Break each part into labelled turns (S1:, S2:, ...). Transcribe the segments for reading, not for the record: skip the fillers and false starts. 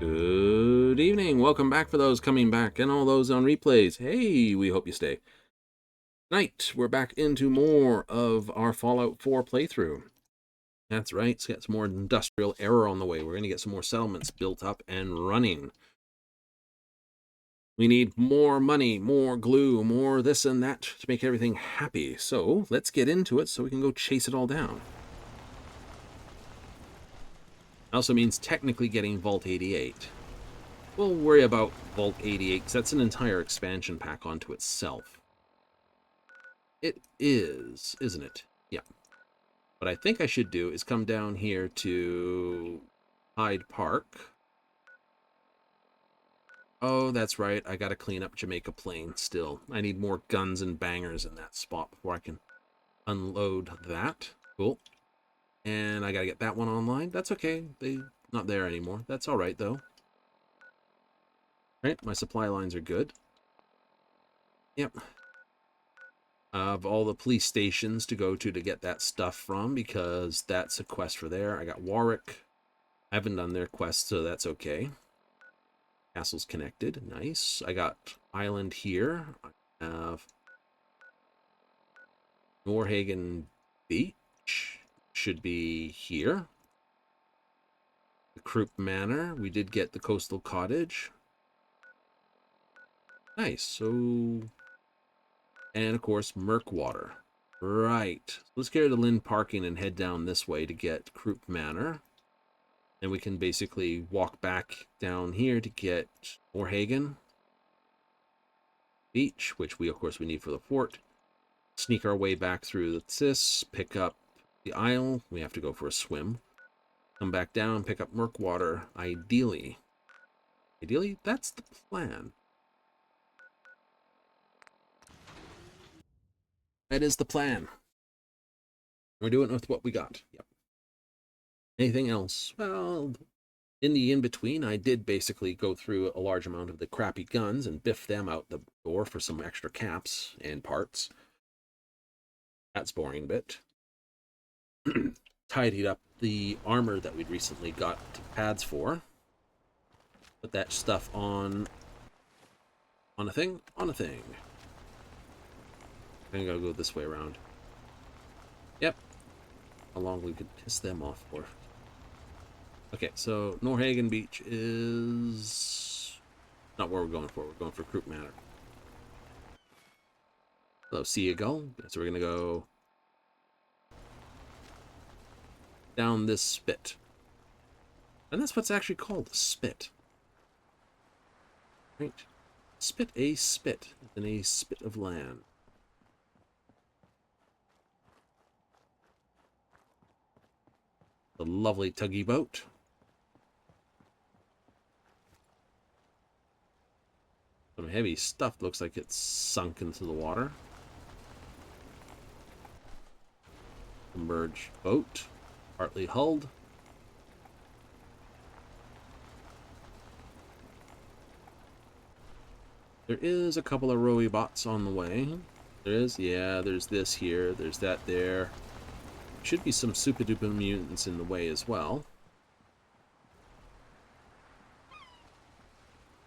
S1: Good evening. Welcome back for those coming back and all those on replays. Hey, we hope you stay. Tonight, we're back into more of our Fallout 4 playthrough. That's right, let's get some more industrial era on the way. We're going to get some more settlements built up and running. We need more money, more glue, more this and that to make everything happy. So, let's get into it so we can go chase it all down. Also means technically getting Vault 88. We'll worry about Vault 88 because that's an entire expansion pack onto itself. It is, isn't it? Yeah. What I think I should do is come down here to Hyde Park. Oh, that's right. I got to clean up Jamaica Plain still. I need more guns and bangers in that spot before I can unload that. Cool. And I got to get that one online. That's okay. They're not there anymore. That's all right, though. Right, my supply lines are good. Yep. Of all the police stations to go to get that stuff from, because that's a quest for there. I got Warwick. I haven't done their quest, so that's okay. Castle's connected. Nice. I got Island here. I have Norhagen Beach. Should be here. The Croup Manor. We did get the Coastal Cottage. Nice. So, and of course, Murkwater. Right. Let's get to Lynn Parking and head down this way to get Croup Manor. And we can basically walk back down here to get Norhagen Beach, which we, of course, we need for the fort. Sneak our way back through this, pick up the Isle. We have to go for a swim. Come back down, pick up Murkwater, ideally. Ideally, that's the plan. That is the plan. We're doing it with what we got. Yep. Anything else? Well, in the in-between, I did basically go through a large amount of the crappy guns and biff them out the door for some extra caps and parts. That's boring a bit. Tidied up the armor that we'd recently got pads for. Put that stuff on a thing. I'm gonna go this way around. Yep. How long we could piss them off for. Okay, so Norhagen Beach is not where we're going for. We're going for Croup Manor. Hello, Seagull. So we're gonna go down this spit. And that's what's actually called a spit. Right? Spit a spit in a spit of land. The lovely tuggy boat. Some heavy stuff looks like it's sunk into the water. Submerged boat. Partly hulled. There is a couple of rowy bots on the way. There is? Yeah, there's this here. There's that there. Should be some super duper mutants in the way as well.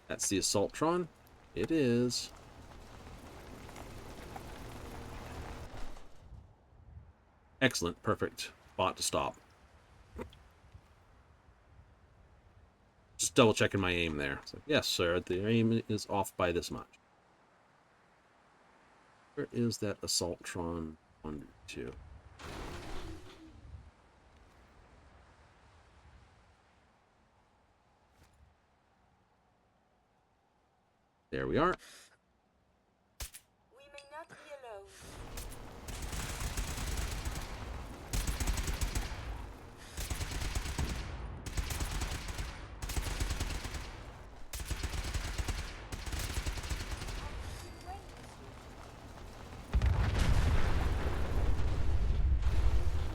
S1: That's the Assaultron. It is. Excellent. Perfect bot to stop. Just double checking my aim there. So, yes, sir. The aim is off by this much. Where is that Assaultron 1-2? There we are.
S2: We may not be alone.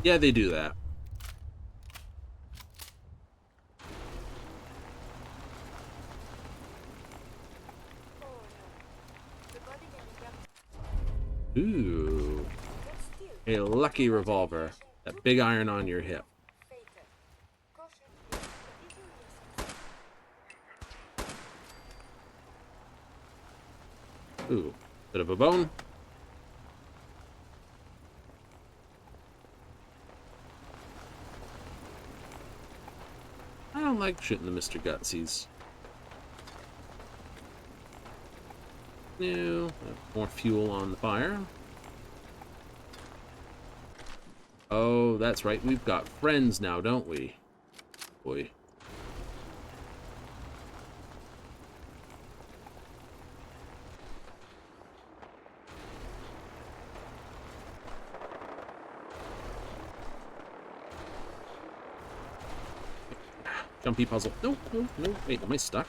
S1: Yeah, they do that. Ooh. A lucky revolver. That big iron on your hip. Ooh, bit of a bone. I don't like shooting the Mr. Gutsies. No, more fuel on the fire. Oh, that's right. We've got friends now, don't we? Boy. Jumpy puzzle. No, no, no. Wait, am I stuck?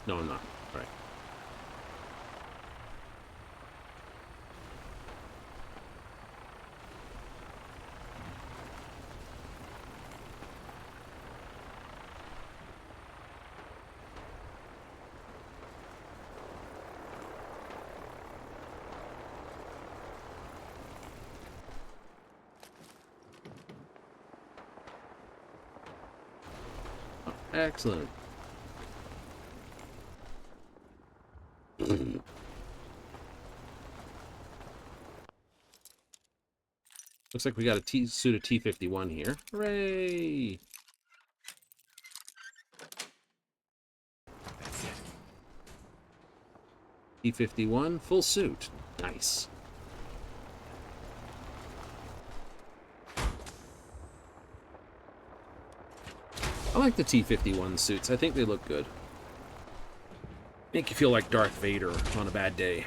S1: No, I'm not. All right. Oh, excellent. Looks like we got a suit of T-51 here. Hooray! T-51, full suit. Nice. I like the T-51 suits. I think they look good. Make you feel like Darth Vader on a bad day.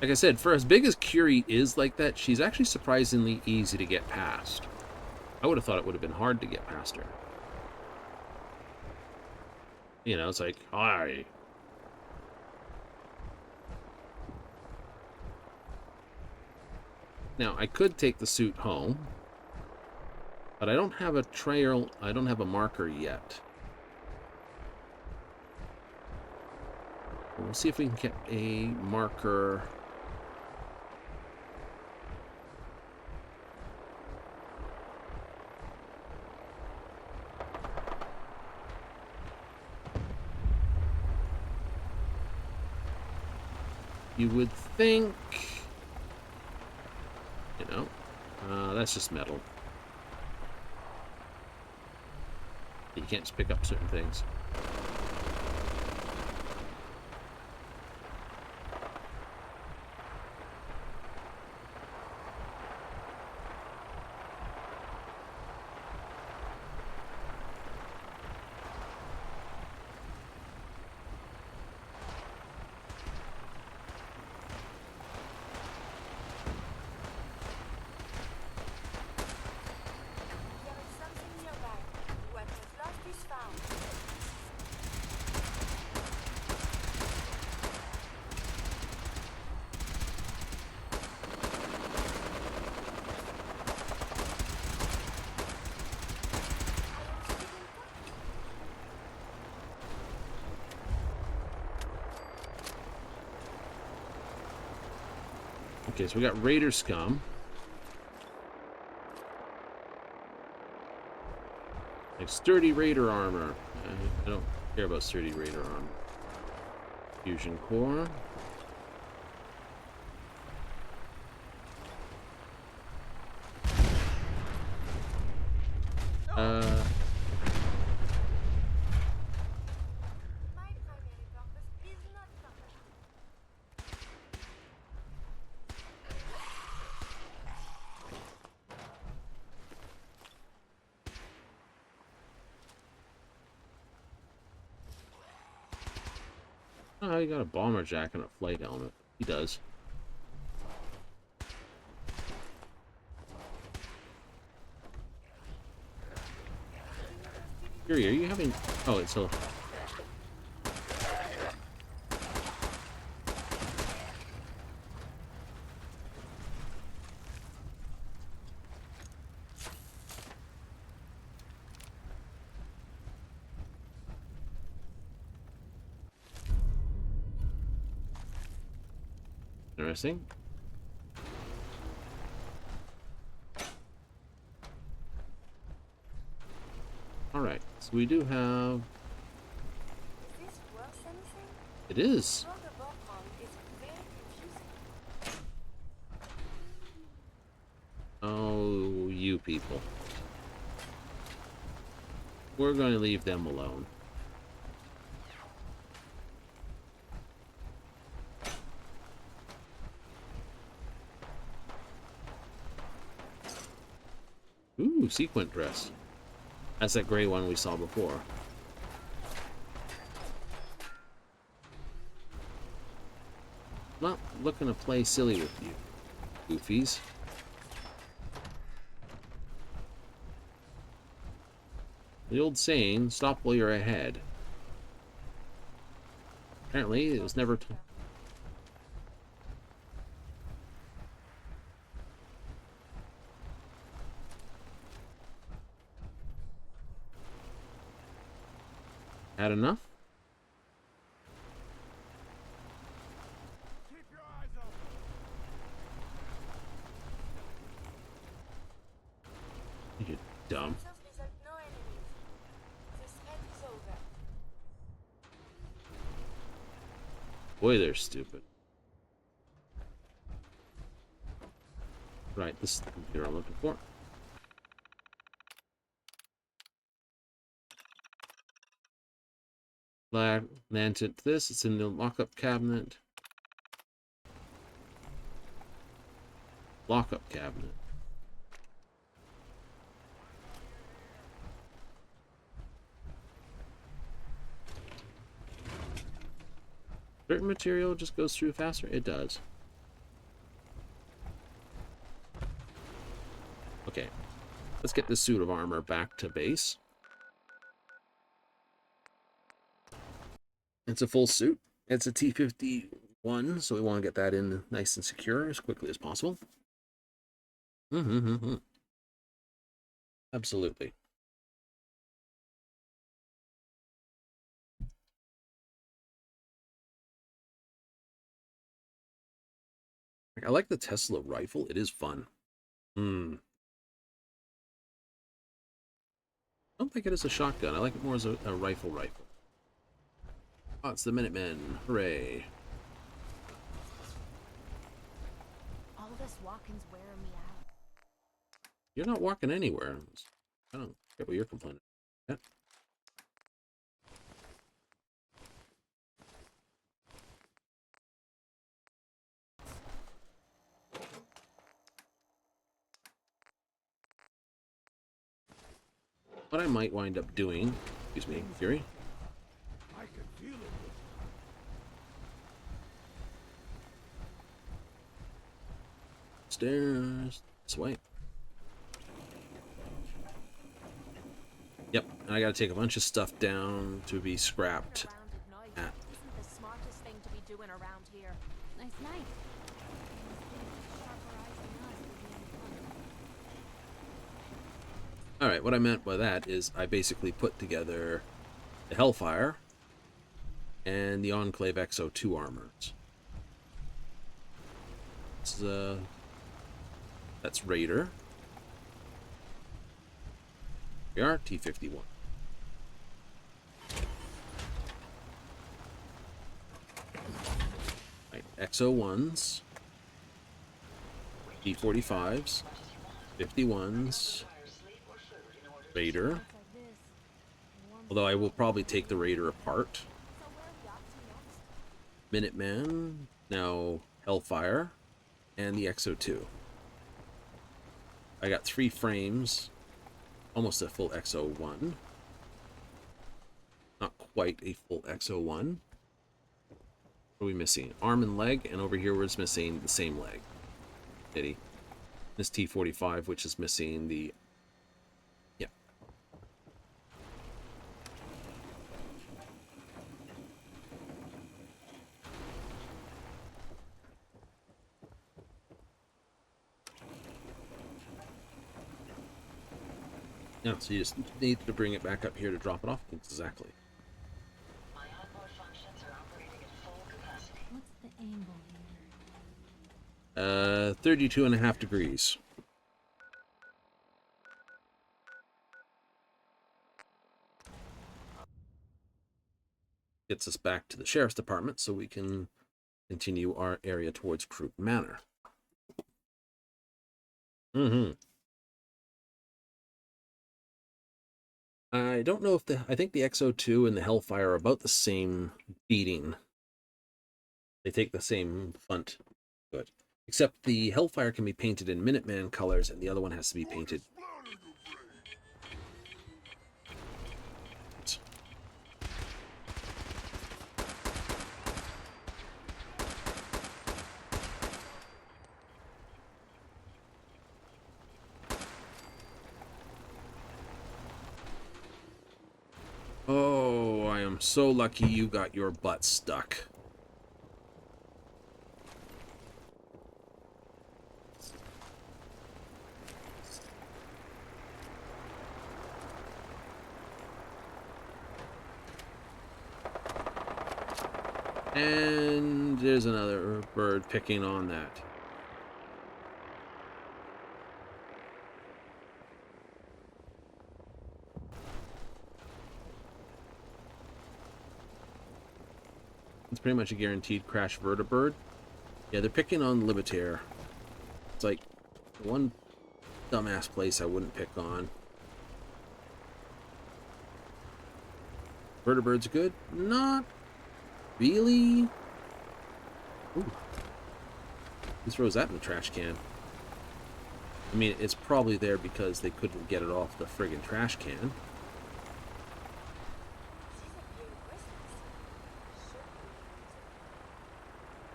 S1: Like I said, for as big as Curie is like that, she's actually surprisingly easy to get past. I would have thought it would have been hard to get past her. You know, it's like, hi. Now, I could take the suit home, but I don't have a trail, I don't have a marker yet. We'll see if we can get a marker. You would think, you know, that's just metal. You can't just pick up certain things.
S2: There is something nearby. What was lost is found.
S1: Okay, so we got Raider scum. Like sturdy Raider armor. I don't care about sturdy Raider armor. Fusion core.
S2: My primary purpose is not combat.
S1: Oh, you got a bomber jacket and a flight helmet. He does. Fury, are you having... Oh, it's a... Interesting. Alright, so we do have...
S2: Is this worth anything?
S1: It is.
S2: Roger Botman is very confusing.
S1: Oh, you people. We're going to leave them alone. Ooh, sequin dress. That's that gray one we saw before. Not looking to play silly with you, goofies. The old saying, stop while you're ahead. Apparently, it was never... Had enough?
S3: Keep your eyes open.
S1: You dumb.
S2: Sensors result no enemies. The threat is over.
S1: Boy, they're stupid. Right, this is the computer I'm looking for. Land to this. It's in the lockup cabinet. Lockup cabinet. Certain material just goes through faster? It does. Okay. Let's get this suit of armor back to base. It's a full suit. It's a T-51, so we want to get that in nice and secure as quickly as possible. Absolutely. I like the Tesla rifle. It is fun. I don't think it is a shotgun. I like it more as a rifle. Oh, it's the Minutemen. Hooray.
S4: All this walking's wearing me out.
S1: You're not walking anywhere. I don't get what you're complaining about. What I might wind up doing, excuse me, Fury.
S3: I can feel it.
S1: Stairs. This way. Yep, and I gotta take a bunch of stuff down to be scrapped.
S4: Around at night
S1: Ah.
S4: isn't the smartest thing to be doing around here. Nice night.
S1: Alright, what I meant by that is I basically put together the Hellfire and the Enclave XO2 armors. That's Raider. We are T-51. Right, XO1s, T-45s, 51s, Raider. Although I will probably take the Raider apart.
S4: So where are we off to next?
S1: Minuteman, now Hellfire, and the XO2. I got 3 frames, almost a full XO1. Not quite a full XO1. What are we missing? Arm and leg, and over here we're just missing the same leg. Pity. This T-45, which is missing the... Yeah. Yeah, so you just need to bring it back up here to drop it off. Exactly.
S5: My onboard functions are operating at full capacity.
S4: What's the angle here?
S1: 32.5 degrees. gets us back to the sheriff's department so we can continue our area towards Croup Manor. I don't know if I think the XO2 and the Hellfire are about the same beating. They take the same font. Good. Except the Hellfire can be painted in Minuteman colors and the other one has to be painted. Oh, I am so lucky you got your butt stuck. And there's another bird picking on that. It's pretty much a guaranteed crash vertibird. Yeah, they're picking on Libetaire. It's like one dumbass place I wouldn't pick on. Vertibird's good? Not really. Ooh. Who throws that in the trash can? I mean, it's probably there because they couldn't get it off the friggin' trash can.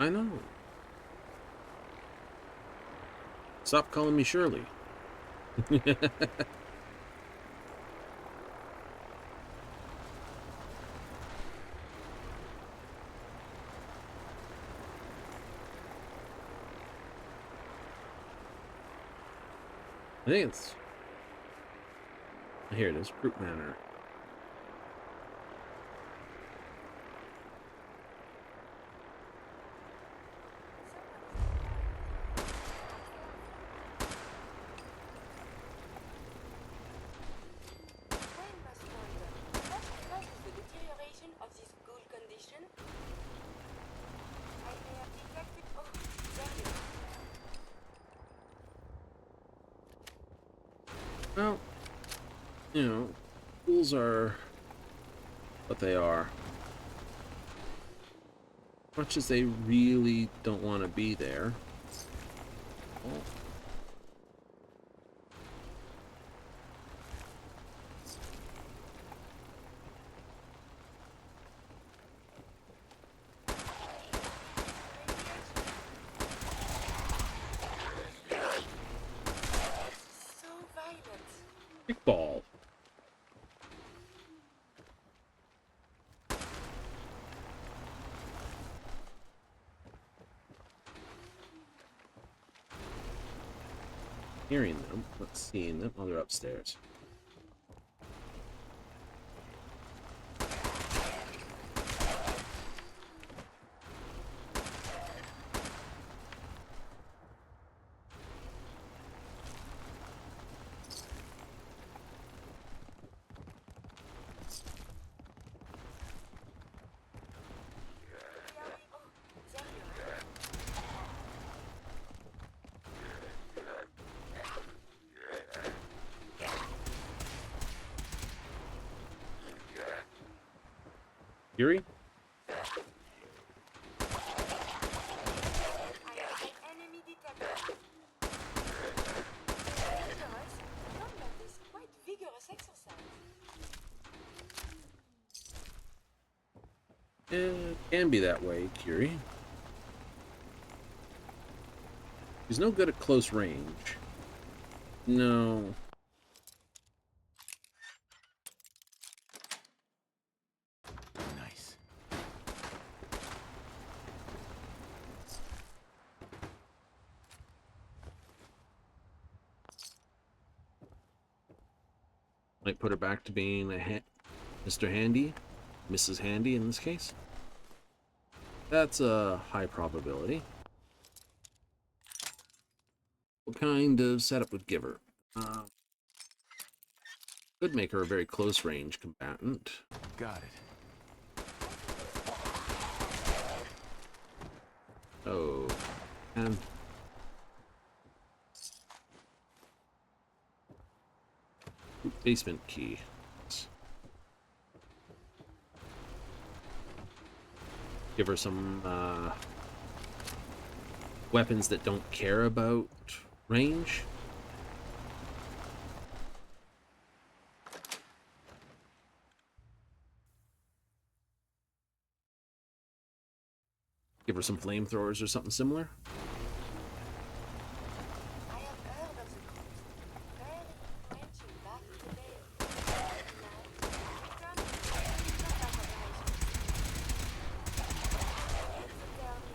S1: I know. Stop calling me Shirley. I think it's... Here it is, Croup Manor.
S2: One must wonder, what causes the deterioration of this good condition? I may have detected... Oh, there you are.
S1: Well, you know, schools are what they are. Much as they really don't want to be there. Oh.
S2: So violent.
S1: Big ball. Hearing them, not seeing them. Oh, they're upstairs.
S2: Oh, there you are.
S1: Yuri?
S2: I have an enemy detected. Vigorous? Combat is quite vigorous exercise.
S1: It can be that way, Curie. He's no good at close range. No.
S3: Nice.
S1: Might put her back to being a Mr. Handy, Mrs. Handy in this case. That's a high probability. What kind of setup would give her? Could make her a very close range combatant.
S3: Got it.
S1: Oh, and basement key. Give her some weapons that don't care about range. Give her some flamethrowers or something similar.
S2: I have heard of the groups. Very influential back in the day. Now, done very contact operations. It's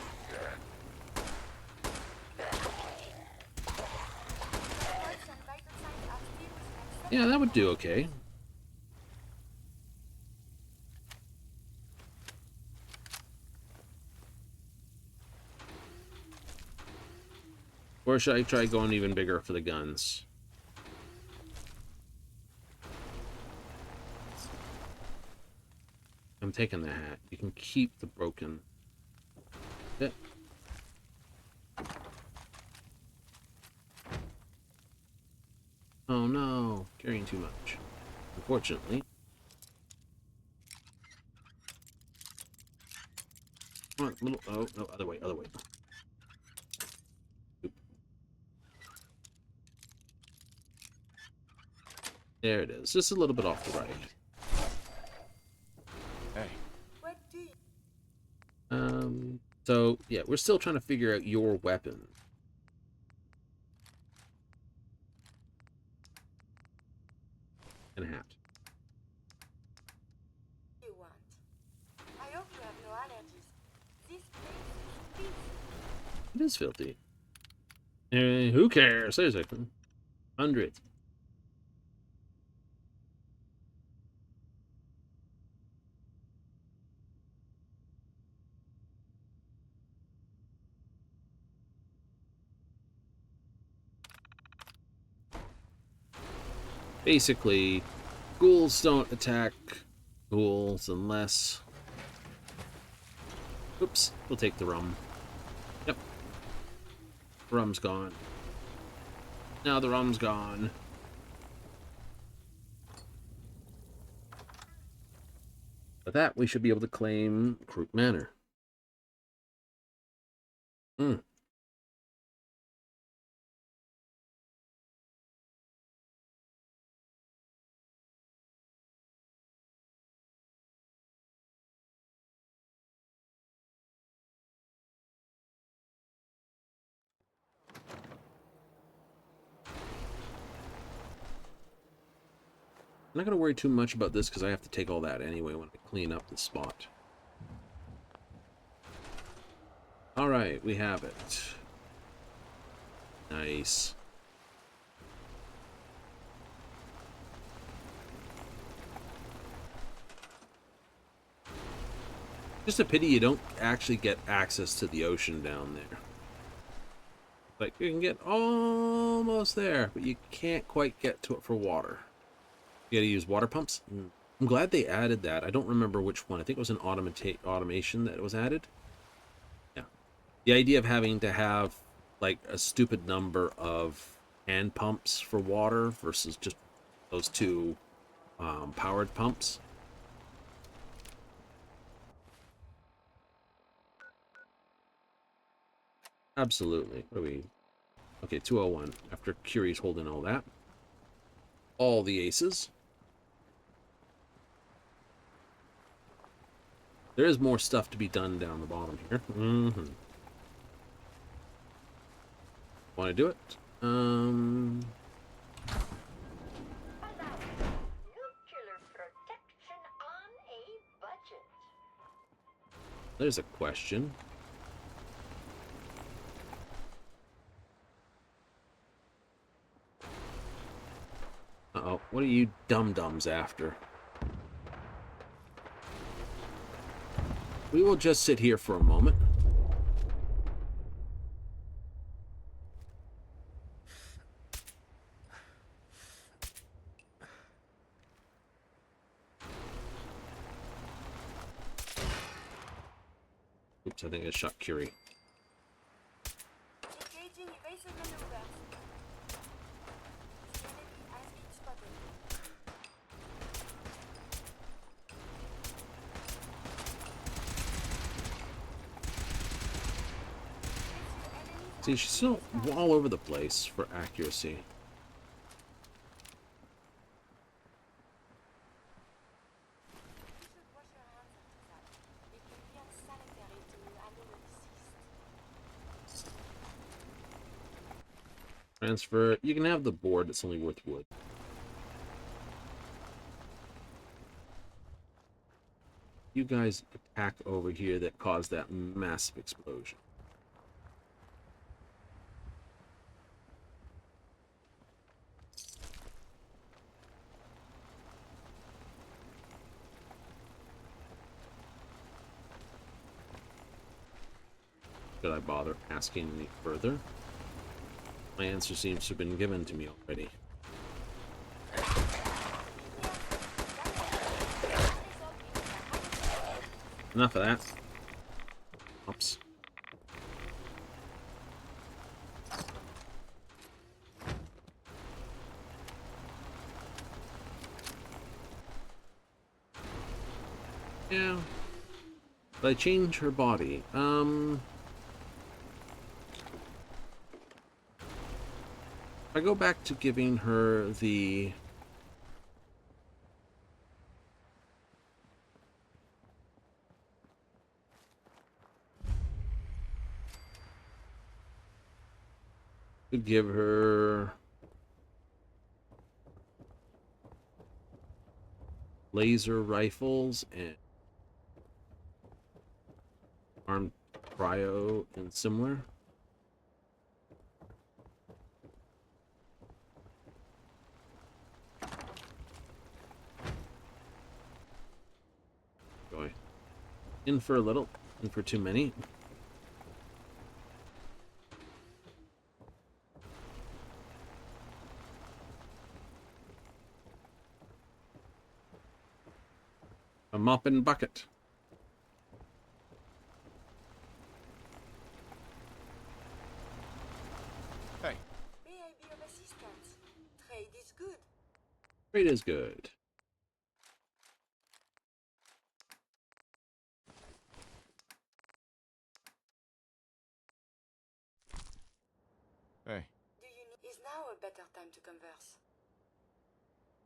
S2: a girl named
S1: Yeah, that would do okay. Or should I try going even bigger for the guns? I'm taking the hat. You can keep the broken bit. Oh no, carrying too much. Unfortunately. Come on, little. Oh no, other way, other way. Oop. There it is. Just a little bit off the right.
S3: Hey.
S2: What do you...
S1: So yeah, we're still trying to figure out your weapon. And a hat.
S2: you want? I hope you have no allergies. This place is peaceful.
S1: It is filthy. Who cares? There's a 100. Basically, ghouls don't attack ghouls unless... Oops, we'll take the rum. Yep. The rum's gone. Now the rum's gone. With that, we should be able to claim Crook Manor. Hmm. I'm not going to worry too much about this because I have to take all that anyway when I clean up the spot. Alright, we have it. Nice. Just a pity you don't actually get access to the ocean down there. Like, you can get almost there, but you can't quite get to it for water. You gotta use water pumps. I'm glad they added that. I don't remember which one. I think it was an automation that was added. Yeah. The idea of having to have, like, a stupid number of hand pumps for water versus just those two powered pumps. Absolutely. What are we? Okay, 201. After Curie's holding all that. All the aces. There is more stuff to be done down the bottom here. Want to do it?
S5: Nuclear protection on a budget.
S1: There's a question. Uh-oh, what are you dum-dums after? We will just sit here for a moment. Oops, I think I shot Curie.
S2: Engaging evasive maneuvers. The enemy has been spotted.
S1: See, she's still all over the place for accuracy.
S2: You should wash your hands after that. It can be unsanitary to handle the deceased.
S1: Transfer. You can have the board. It's only worth wood. You guys attack over here that caused that massive explosion. Should I bother asking any further? My answer seems to have been given to me already. Enough of that. Oops. Yeah. But I change her body. If I go back to giving her the could give her laser rifles and armed cryo and similar. Going in for a little, in for too many. A mop and bucket.
S3: Hey,
S2: May I be of assistance? Trade is good.
S1: Trade is good.
S3: hey,
S2: Is now a better time to converse?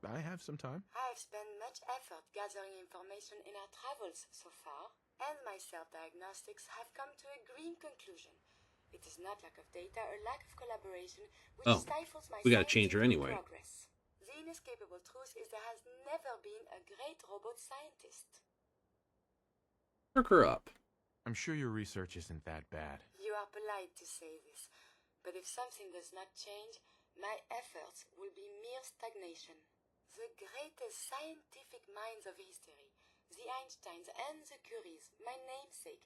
S3: I have some time.
S2: I have spent much effort gathering information in our travels so far, and my self-diagnostics have come to a green conclusion. It is not lack of data or lack of collaboration which
S1: Oh,
S2: stifles my
S1: we gotta change her
S2: scientific
S1: anyway.
S2: progress. The inescapable truth is there has never been a great robot scientist.
S1: Perk her up.
S3: I'm sure your research isn't that bad.
S2: You are polite to say this, but if something does not change, my efforts will be mere stagnation. The greatest scientific minds of history, the Einsteins and the Curies, my namesake,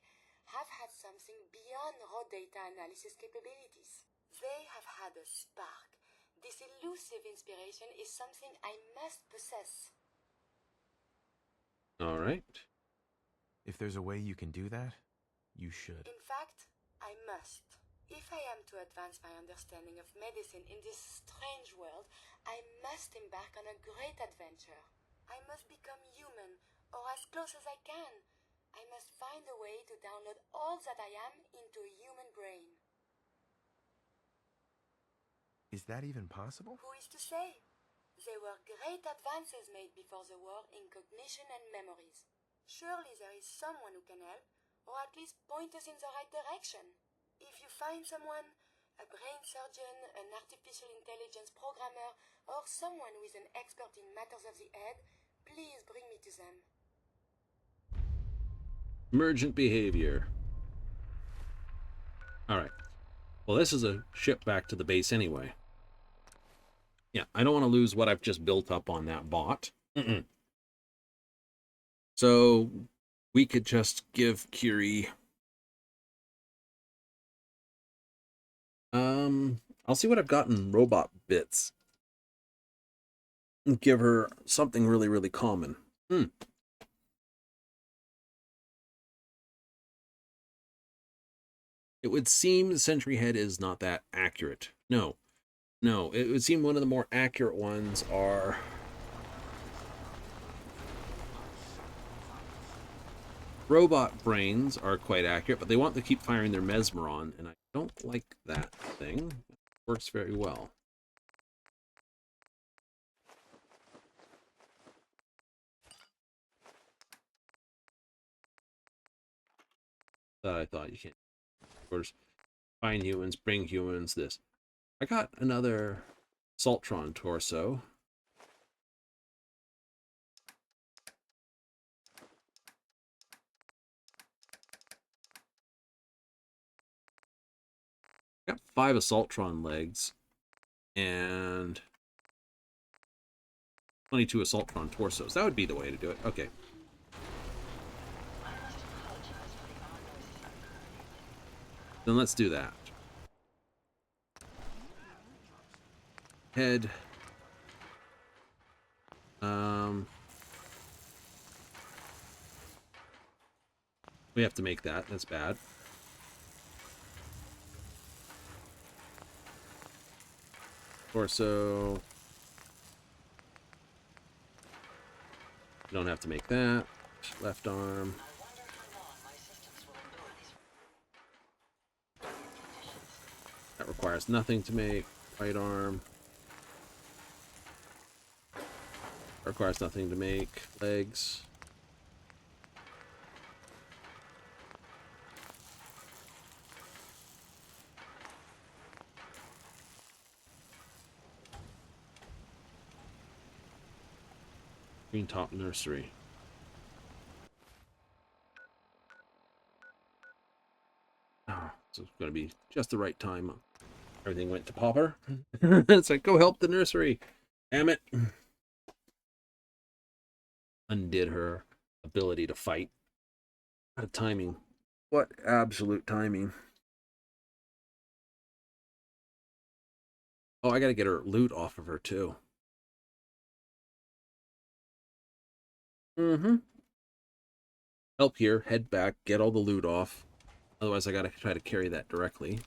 S2: have had something beyond raw data analysis capabilities. They have had a spark. This elusive inspiration is something I must possess.
S1: All right.
S3: If there's a way you can do that, you should.
S2: In fact, I must. If I am to advance my understanding of medicine in this strange world, I must embark on a great adventure. I must become human, or as close as I can. I must find a way to download all that I am into a human brain.
S3: Is that even possible?
S2: Who is to say? There were great advances made before the war in cognition and memories. Surely there is someone who can help, or at least point us in the right direction. If you find someone, a brain surgeon, an artificial intelligence programmer, or someone who is an expert in matters of the head, please bring me to them.
S1: Emergent behavior. All right. Well, this is a ship back to the base anyway. Yeah, I don't want to lose what I've just built up on that bot. So we could just give Curie... I'll see what I've got in robot bits. And give her something really, really common. It would seem the Sentry Head is not that accurate. No. No, it would seem one of the more accurate ones are... Robot brains are quite accurate, but they want to keep firing their Mesmeron, and I don't like that thing. It works very well. That I thought you can't. Of course, find humans, bring humans, this. I got another Saltron torso. I got 5 Assaultron legs and 22 Assaultron torsos. That would be the way to do it. Okay. Then let's do that. Head. We have to make that. That's bad. Torso. Don't have to make that. Left arm. That requires nothing to make. Right arm. Requires nothing to make. Legs. Green top nursery. Oh, so it's going to be just the right time. Everything went to Popper. It's like, go help the nursery. Damn it. Undid her ability to fight. What timing. What absolute timing. Oh, I got to get her loot off of her, too. Help here, head back, get all the loot off. Otherwise, I gotta try to carry that directly.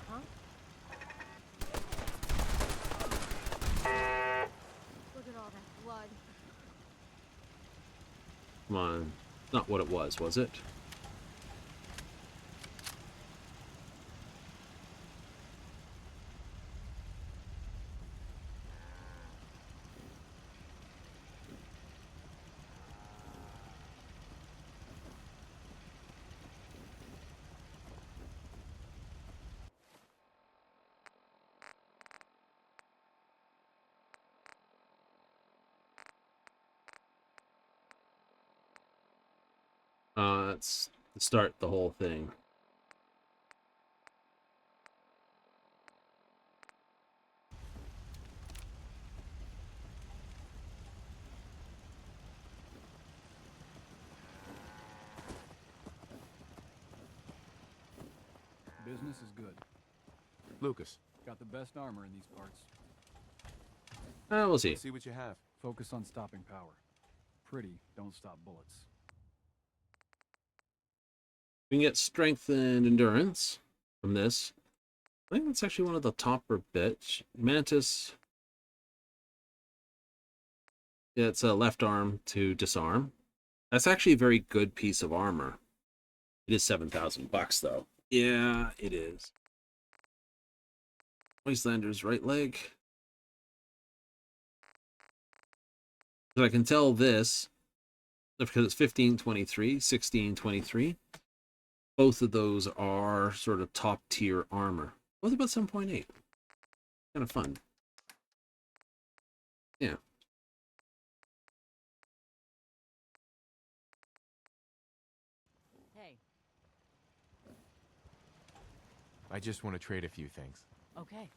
S4: Huh? Look at all that blood.
S1: Come on. Not what it was it? Let's start the whole thing.
S6: Business is good.
S3: Lucas,
S6: Got the best armor in these parts.
S1: We'll see.
S3: see what you have.
S6: Focus on stopping power. Pretty don't stop bullets.
S1: We can get strength and endurance from this. I think that's actually one of the topper bits. Mantis. Yeah, it's a left arm to disarm. That's actually a very good piece of armor. It is $7,000 though. Yeah, it is. Wastelander's right leg. So I can tell this because it's 1523, 1623. Both of those are sort of top tier armor. Both about 7.8. Kind of fun. Yeah.
S7: Hey,
S3: I just want to trade a few things.
S7: okay.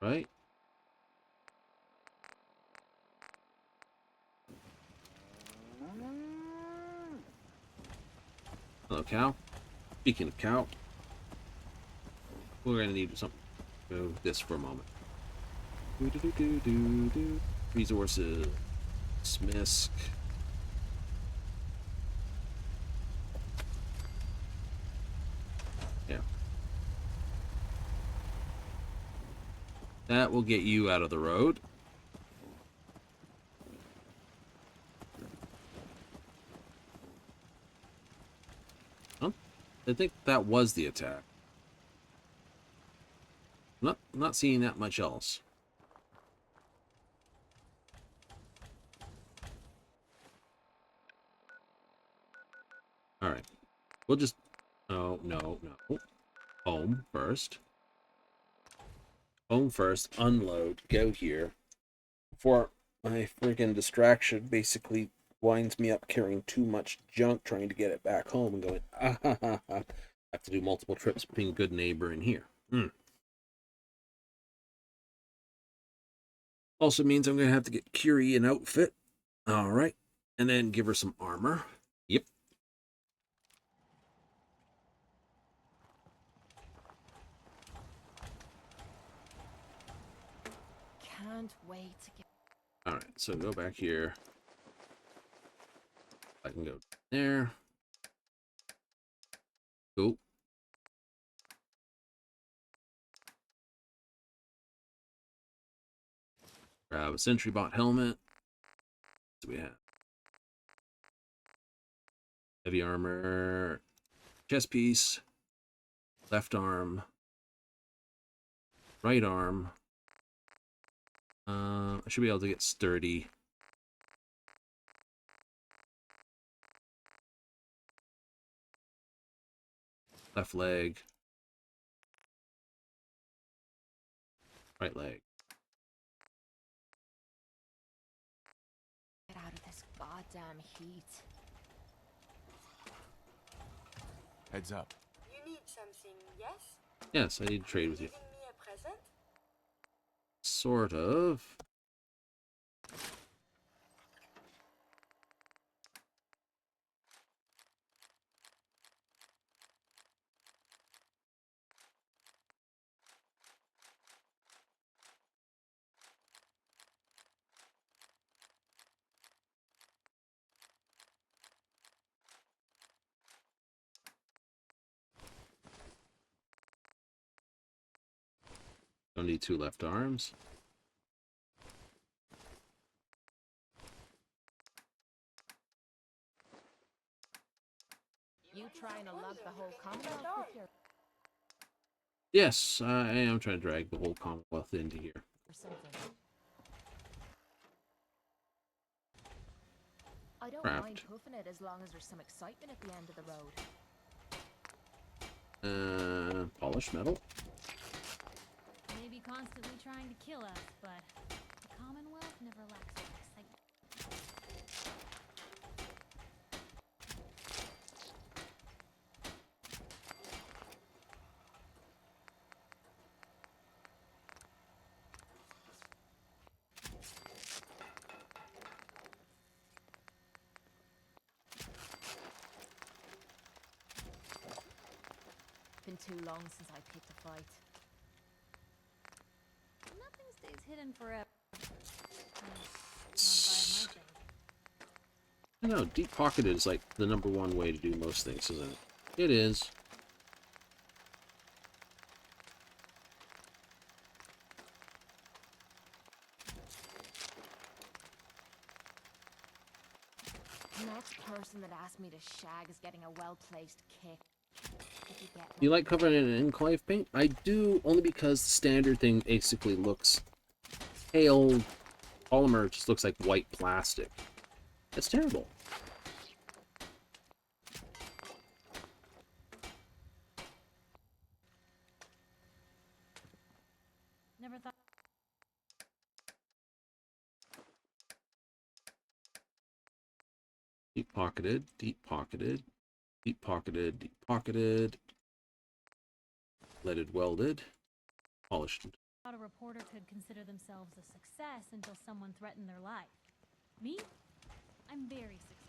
S1: Right. Hello, cow. Speaking of cow, we're gonna need something. Move this for a moment. Resources. Smisk. Yeah. That will get you out of the road. Huh? I think that was the attack. Not seeing that much else. All right. We'll just... Oh, no. Home first. Home first. Unload. Go here. Before my freaking distraction basically winds me up carrying too much junk trying to get it back home and going, ah, ha, ha, ha. I have to do multiple trips being a good neighbor in here. Also means I'm going to have to get Curie an outfit. All right. And then give her some armor. Yep.
S4: Can't wait to get.
S1: All right. So go back here. I can go there. Go. Grab a sentry bot helmet. What do we have? Heavy armor. Chest piece. Left arm. Right arm. I should be able to get sturdy. Left leg. Right leg.
S4: Get out of this goddamn heat.
S3: Heads up.
S2: You need something, yes?
S1: Yes, I need to trade with you.
S2: Giving me a present?
S1: Sort of. Don't need 2 left arms.
S4: You trying to lug the whole Commonwealth with your
S1: Yes, I am trying to drag the whole Commonwealth into here.
S4: or something? I don't
S1: Craft.
S4: mind hoofing it as long as there's some excitement at the end of the road.
S1: Polished metal.
S7: Maybe constantly trying to kill us, but the Commonwealth never lacks that excitement.
S4: Been too long since I picked a fight.
S7: Nothing stays hidden forever. Not if I have my thing.
S1: No, deep pocketed is like the #1 way to do most things, isn't it? It is.
S4: The next person that asked me to shag is getting a well-placed kick. If you get
S1: You
S4: me.
S1: like covering it in enclave paint? I do, only because the standard thing basically looks pale. Polymer just looks like white plastic. It's terrible.
S7: Never thought.
S1: Deep pocketed, deep pocketed, deep pocketed, deep pocketed. Leaded welded. Polished.
S7: Thought a reporter could consider themselves a success until someone threatened their life. Me? I'm very successful.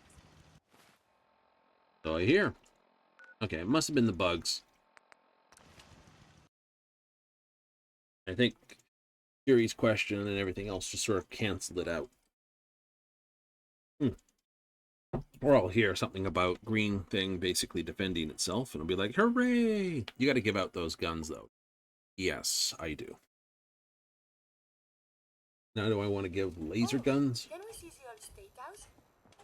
S1: So I hear. Okay, it must have been the bugs. I think Yuri's question and everything else just sort of canceled it out. Or I'll hear something about green thing basically defending itself, and I'll be like, hooray! You got to give out those guns, though. Yes, I do. Now, do I want to give laser guns?
S2: Can we see the old state house?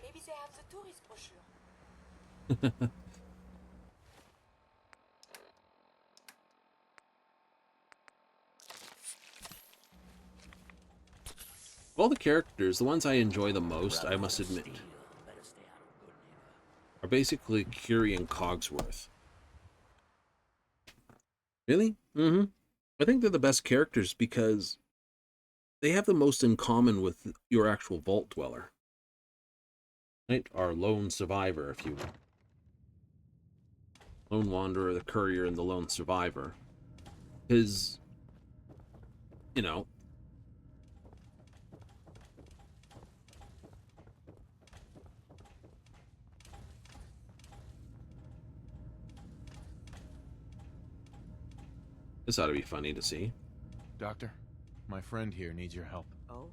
S2: Maybe they have the tourist brochure.
S1: Of all the characters, the ones I enjoy the most, I must admit, are basically Curie and Cogsworth. Really? Mm-hmm. I think they're the best characters because they have the most in common with your actual Vault Dweller. Right? Our lone survivor, if you will. Lone Wanderer, the Courier, and the Lone Survivor. Because, you know, this ought to be funny to see.
S3: Doctor, my friend here needs your help.
S8: Oh?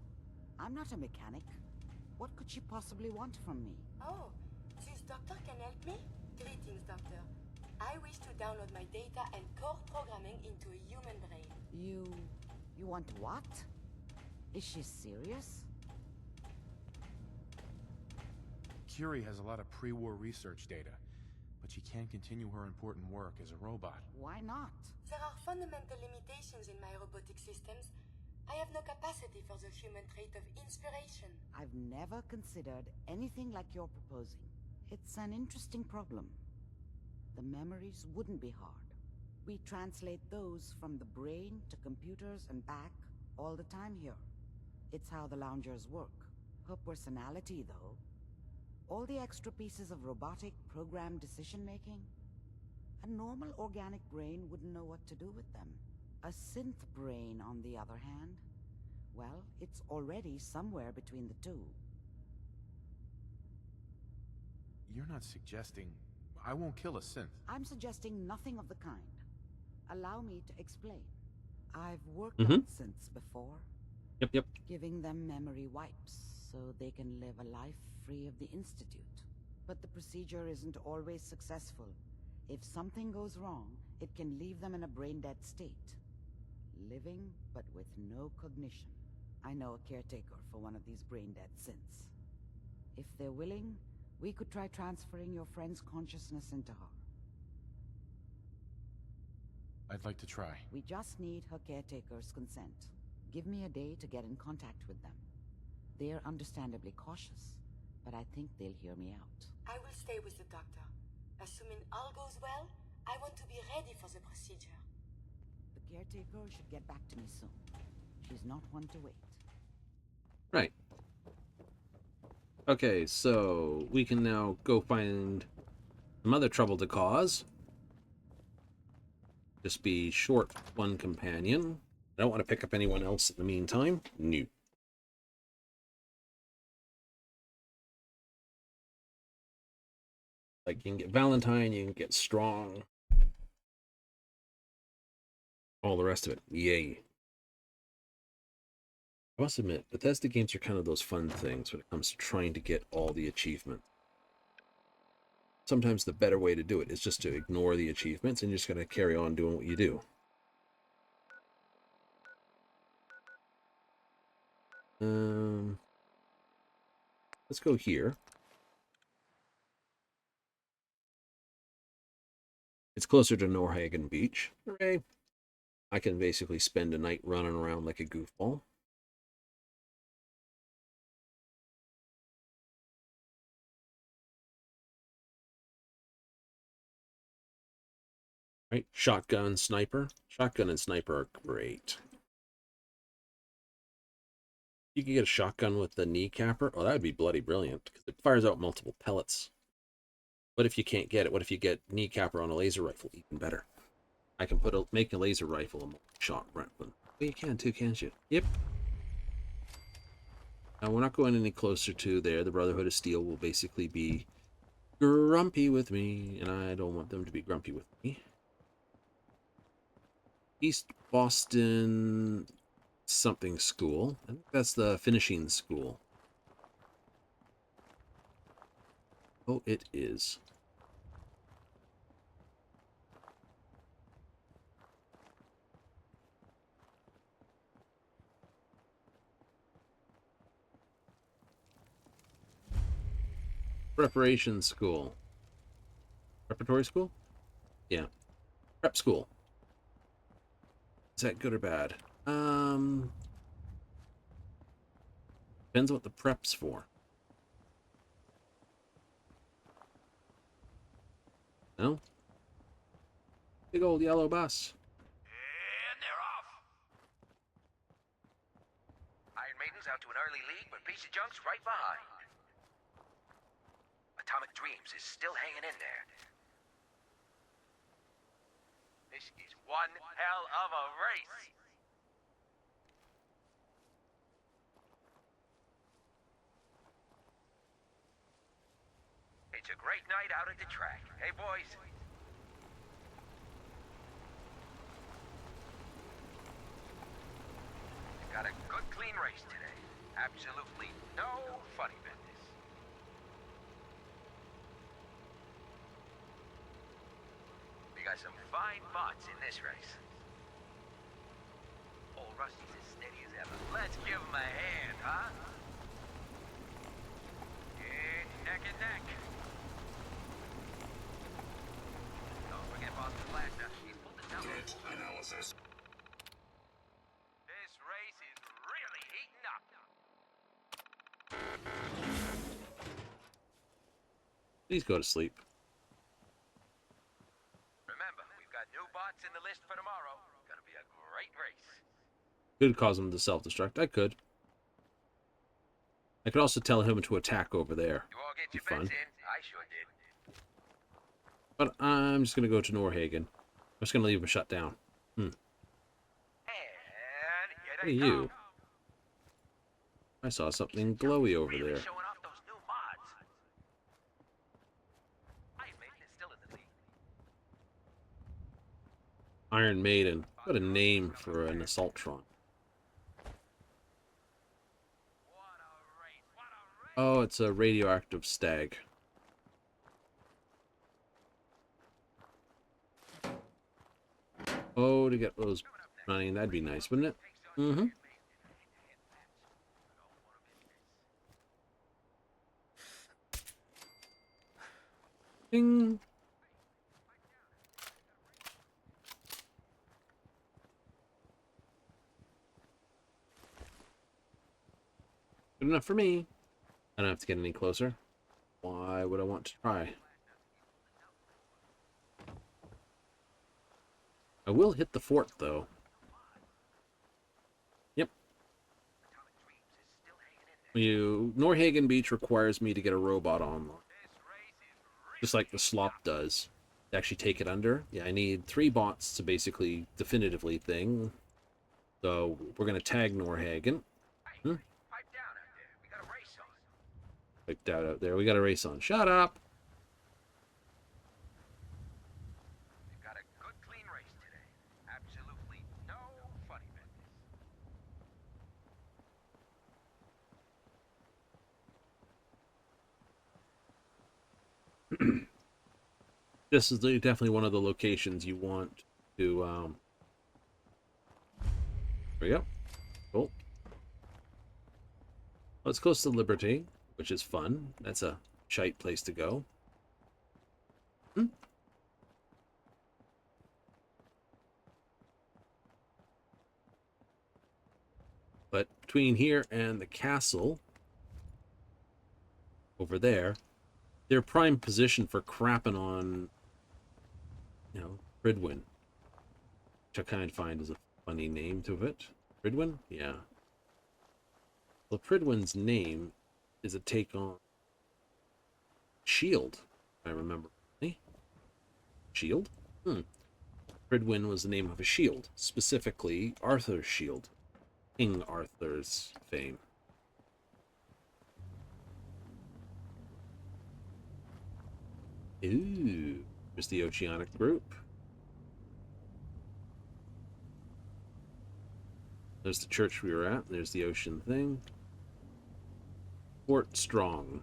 S8: I'm not a mechanic. What could she possibly want from me?
S2: Oh, this doctor can help me? Greetings, doctor. I wish to download my data and core programming into a human brain.
S8: You want what? Is she serious?
S3: Curie has a lot of pre-war research data, but she can't continue her important work as a robot.
S8: Why not?
S2: There are fundamental limitations in my robotic systems. I have no capacity for the human trait of inspiration.
S8: I've never considered anything like you're proposing. It's an interesting problem. The memories wouldn't be hard. We translate those from the brain to computers and back all the time here. It's how the loungers work. Her personality, though. All the extra pieces of robotic programmed decision-making. A normal organic brain wouldn't know what to do with them. A synth brain, on the other hand, well, it's already somewhere between the two.
S3: You're not suggesting... I won't kill a synth.
S8: I'm suggesting nothing of the kind. Allow me to explain. I've worked
S1: Mhm.
S8: on synths before,
S1: Yep.
S8: giving them memory wipes so they can live a life free of the Institute. But the procedure isn't always successful. If something goes wrong, it can leave them in a brain-dead state. Living, but with no cognition. I know a caretaker for one of these brain-dead synths. If they're willing, we could try transferring your friend's consciousness into her.
S3: I'd like to try.
S8: We just need her caretaker's consent. Give me a day to get in contact with them. They're understandably cautious, but I think they'll hear me out.
S2: I will stay with the doctor. Assuming all goes well, I want to be ready for the procedure.
S8: The caretaker should get back to me soon. She's not one to wait.
S1: Right. Okay, so we can now go find some other trouble to cause. Just be short one companion. I don't want to pick up anyone else in the meantime. No. Like, you can get Valentine, you can get Strong. All the rest of it. Yay. I must admit, Bethesda games are kind of those fun things when it comes to trying to get all the achievements. Sometimes the better way to do it is just to ignore the achievements and you're just going to carry on doing what you do. Let's go here. It's closer to Norhagen Beach. Hooray! I can basically spend a night running around like a goofball. Right? Shotgun, sniper. Shotgun and sniper are great. You can get a shotgun with the kneecapper. Oh, that would be bloody brilliant because it fires out multiple pellets. What if you can't get it? What if you get kneecapper on a laser rifle? Even better. I can make a laser rifle a multi-shot rifle. Well, you can too, can't you? Yep. Now, we're not going any closer to there. The Brotherhood of Steel will basically be grumpy with me, and I don't want them to be grumpy with me. East Boston something school. I think that's the finishing school. Oh, it is. Preparation school. Preparatory school? Yeah. Prep school. Is that good or bad? Depends what the prep's for. No? Big old yellow bus.
S9: And they're off! Iron Maiden's out to an early lead, but Piece of Junk's right behind. Atomic Dreams is still hanging in there. This is one hell of a race! It's a great night out at the track. Hey, boys. Got a good, clean race today. Absolutely no funny business. We got some fine bots in this race. Old Rusty's as steady as ever. Let's give him a hand, huh? It's neck and neck. Don't forget Boston Blaster. He's pulled the numbers. Analysis. This race is really heating up.
S1: Please go to sleep.
S9: Remember, we've got new bots in the list for tomorrow. Gonna be a great race.
S1: Could cause him to self-destruct. I could. I could also tell him to attack over there.
S9: You all get
S1: Be
S9: your
S1: fun.
S9: bets in. I sure did.
S1: But I'm just going to go to Norhagen. I'm just going to leave him shut down.
S9: And
S1: What
S9: here
S1: are
S9: they
S1: you?
S9: come.
S1: I saw something glowy over
S9: Really
S1: there.
S9: showing off those new mods. Iron Maiden is still in the lead.
S1: Iron Maiden. What a name for an Assaultron.
S9: What a race! What a race!
S1: Oh, it's a radioactive stag. Oh, to get those running, that'd be nice, wouldn't it? Mm-hmm. Ding. Good enough for me. I don't have to get any closer. Why would I want to try? I will hit the fort, though. Yep. Norhagen Beach requires me to get a robot on, just like the Slop does. To actually take it under. Yeah, I need 3 bots to basically definitively thing. So we're gonna tag Norhagen.
S9: Pipe down out there. We got a race on.
S1: Piped out there. We got a race on. Shut up.
S9: We've got a good, clean race today. Absolutely no funny business.
S1: This is definitely one of the locations you want to. There we go. Cool. Well, it's close to Liberty, which is fun. That's a shite place to go. But between here and the castle over there, they're prime position for crapping on, Fridwin. Which I kind of find is a funny name to it. Fridwin? Yeah. Well, Fridwin's name is a take on Shield, if I remember rightly. Shield? Fridwin was the name of a shield, specifically Arthur's shield. King Arthur's fame. Ooh, there's the oceanic group. There's the church we were at. There's the ocean thing. Fort Strong.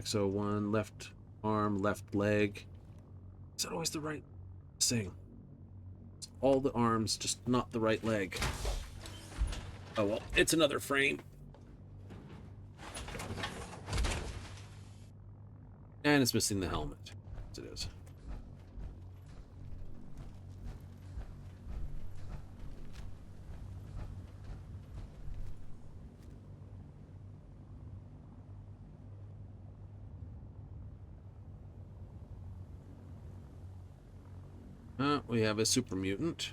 S1: XO1, left arm, left leg. Is that always the right thing? It's all the arms, just not the right leg. Oh well, it's another frame. And it's missing the helmet. Yes, it is. We have a super mutant.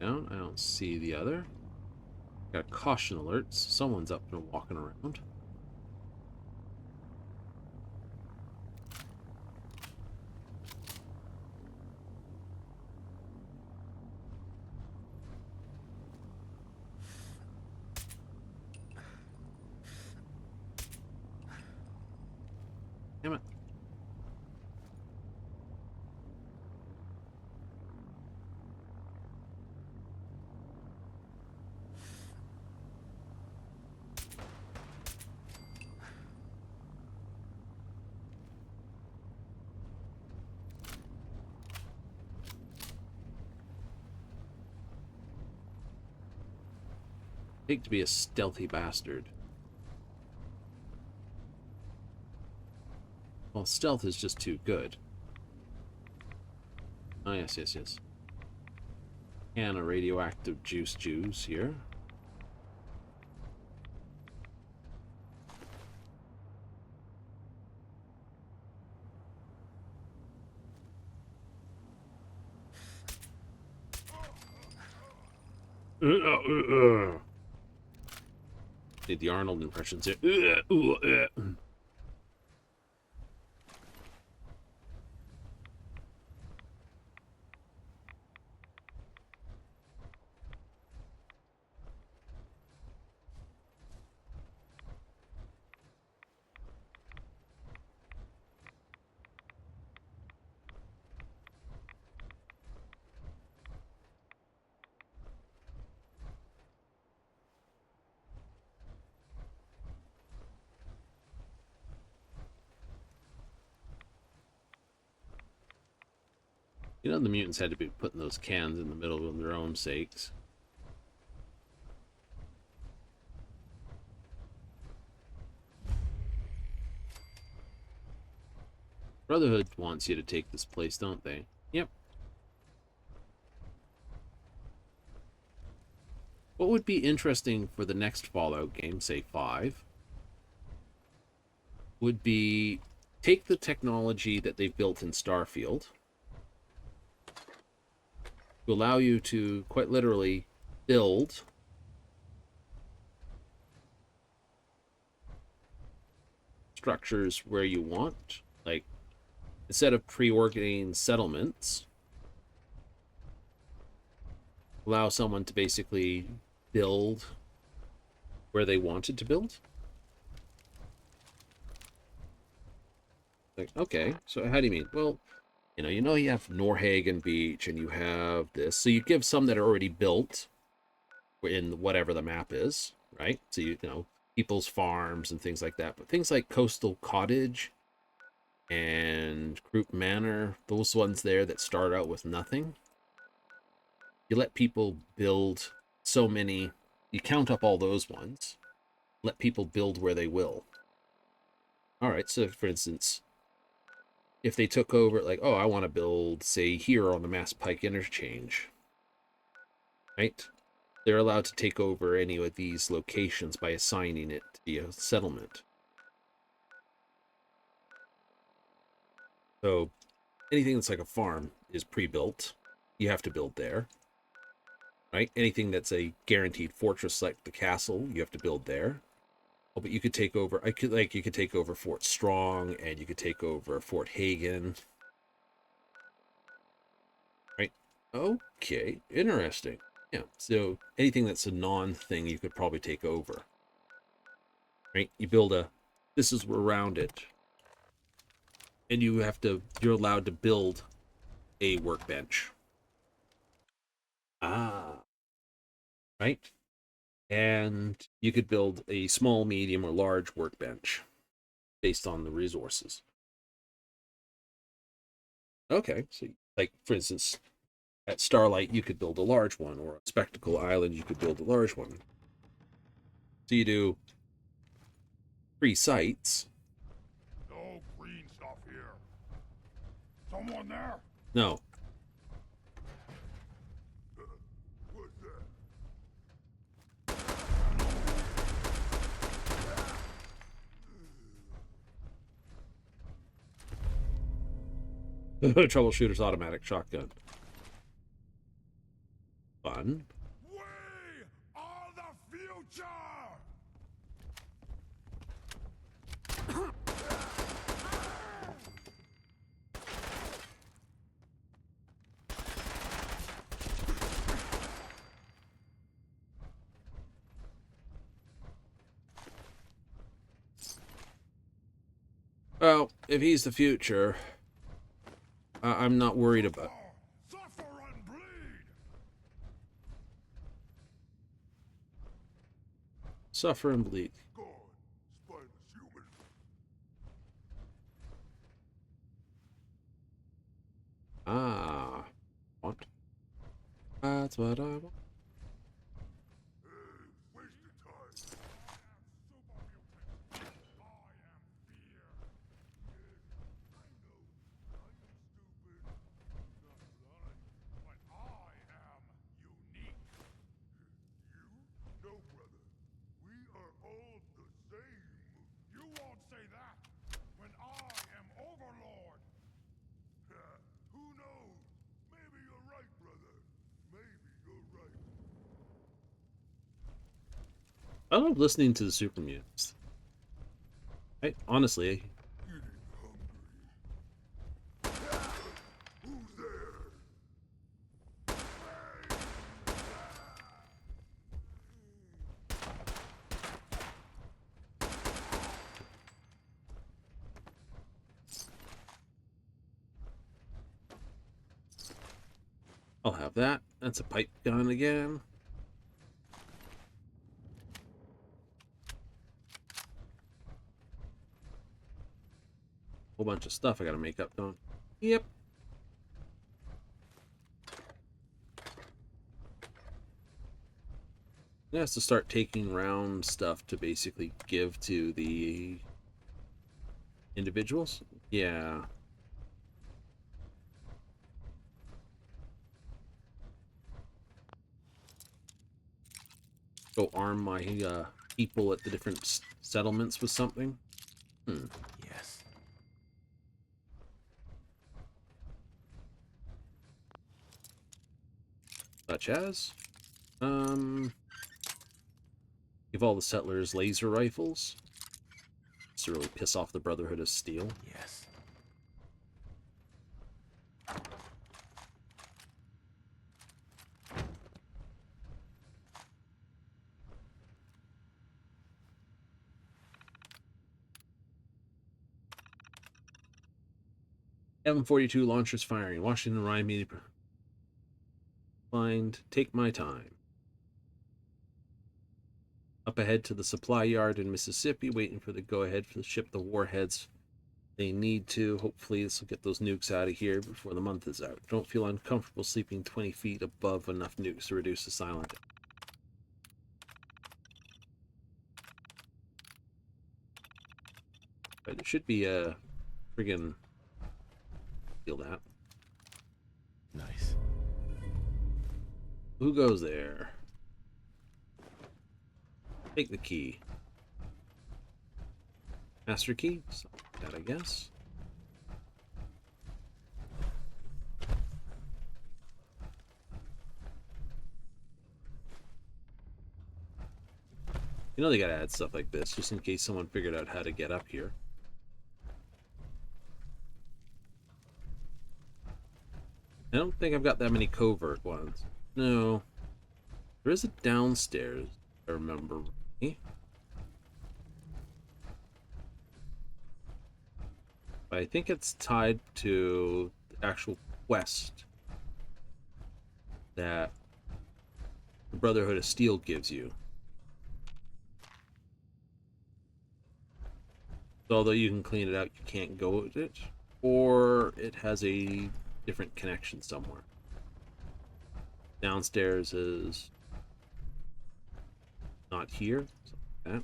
S1: Down. I don't see the other. Got caution alerts. Someone's up and walking around. Damn it. Take to be a stealthy bastard. Well, stealth is just too good. Oh, yes, yes, yes. And a radioactive juice here. Did the Arnold impressions here. You know, the mutants had to be putting those cans in the middle of their own sakes. Brotherhood wants you to take this place, don't they? Yep. What would be interesting for the next Fallout game, say 5, would be take the technology that they've built in Starfield to allow you to quite literally build structures where you want. Like, instead of pre-organizing settlements, allow someone to basically build where they wanted to build. Like, okay, so how do you mean? Well, you have Norhagen Beach and you have this. So you give some that are already built in whatever the map is, right? So people's farms and things like that. But things like Coastal Cottage and Group Manor, those ones there that start out with nothing, you let people build so many, you count up all those ones, let people build where they will. All right, so for instance, if they took over, like, oh, I want to build, say, here on the Mass Pike Interchange, right? they're allowed to take over any of these locations by assigning it to be a settlement. So anything that's like a farm is pre-built. You have to build there. Right? Anything that's a guaranteed fortress like the castle, you have to build there. Oh, but you could take over, you could take over Fort Strong, and you could take over Fort Hagen. Right? Okay, interesting. Yeah, so anything that's a non-thing you could probably take over. Right? You build this is around it. And you're allowed to build a workbench. Ah. Right? And you could build a small, medium, or large workbench based on the resources. Okay, so like for instance, at Starlight you could build a large one, or at Spectacle Island you could build a large one. So you do 3 sites.
S3: No green stuff here. Someone there?
S1: No.
S3: What's that?
S1: Troubleshooter's automatic shotgun. Fun.
S3: We are the future!
S1: Well, if he's the future, I'm not worried about.
S3: Suffer and bleed!
S1: Suffer and bleed.
S3: God, spineless human.
S1: Ah. What? That's what I want.
S3: Wasted time. I am super mutant. I am fear. I know. I am stupid. Not blind. But I am unique. You? No, brother. We are all the same. You won't say that when I am Overlord. Who knows? Maybe you're right, brother. Maybe you're right.
S1: I love listening to the Super Mutants. Honestly,
S3: Getting hungry. Who's there?
S1: I'll have that. That's a pipe gun again. Whole bunch of stuff I gotta make up, don't? Yep. It has to start taking round stuff to basically give to the individuals. Yeah. Go arm my people at the different settlements with something.
S3: Yes.
S1: Such as, give all the settlers laser rifles to really piss off the Brotherhood of Steel.
S3: Yes.
S1: M42 launchers firing. Washington Ryan media. Find. Take my time. Up ahead to the supply yard in Mississippi, waiting for the go-ahead for the ship the warheads they need to. Hopefully this will get those nukes out of here before the month is out. Don't feel uncomfortable sleeping 20 feet above enough nukes to reduce the silent. But it should be a friggin' feel that.
S3: Nice.
S1: Who goes there? Take the key. Master key? Something like that, I guess. You know they gotta add stuff like this, just in case someone figured out how to get up here. I don't think I've got that many covert ones. No. There is a downstairs, if I remember right. But I think it's tied to the actual quest that the Brotherhood of Steel gives you. So although you can clean it out, you can't go with it. Or it has a different connection somewhere. Downstairs is not here. Something like that.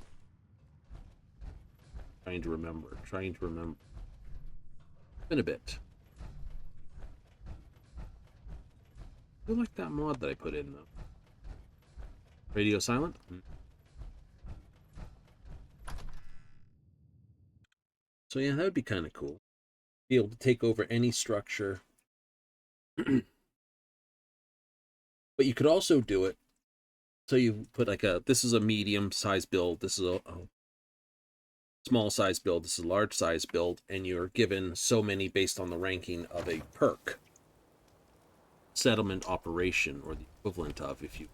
S1: Trying to remember. It's been a bit. I feel like that mod that I put in though. Radio silent? So yeah, that would be kind of cool. Be able to take over any structure. But you could also do it so you put like this is a medium size build, this is a small size build, this is a large size build, and you're given so many based on the ranking of a perk. Settlement operation, or the equivalent of, if you...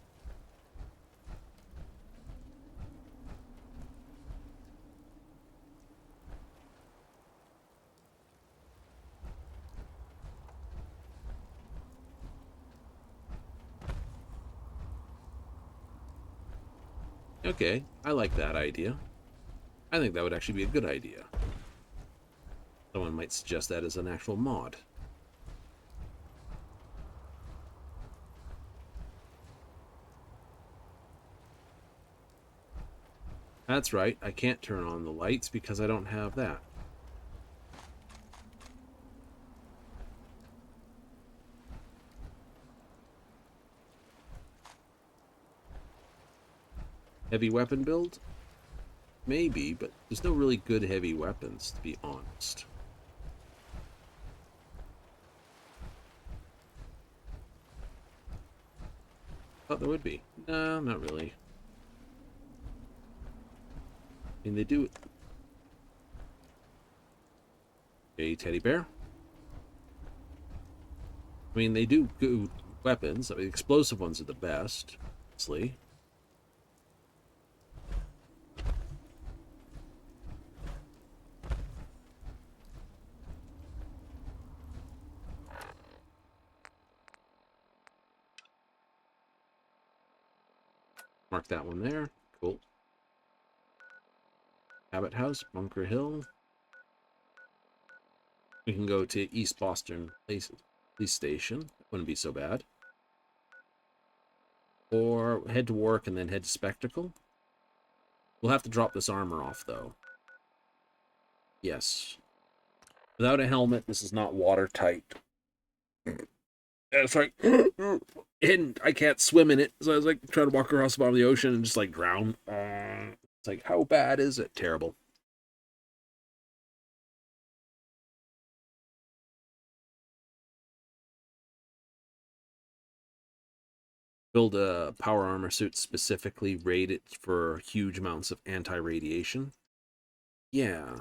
S1: Okay, I like that idea. I think that would actually be a good idea. Someone might suggest that as an actual mod. That's right, I can't turn on the lights because I don't have that. Heavy weapon build? Maybe, but there's no really good heavy weapons, to be honest. Thought there would be. No, not really. I mean, they do... A teddy bear? I mean, they do good weapons. I mean, explosive ones are the best, honestly. Mark that one there. Cool. Abbott House, Bunker Hill. We can go to East Boston Police Station. Wouldn't be so bad. Or head to work and then head to Spectacle. We'll have to drop this armor off, though. Yes. Without a helmet, this is not watertight. Sorry. And I can't swim in it, so I was like trying to walk across the bottom of the ocean and just like drown. It's like, how bad is it? Terrible. Build a power armor suit specifically rated for huge amounts of anti-radiation. Yeah.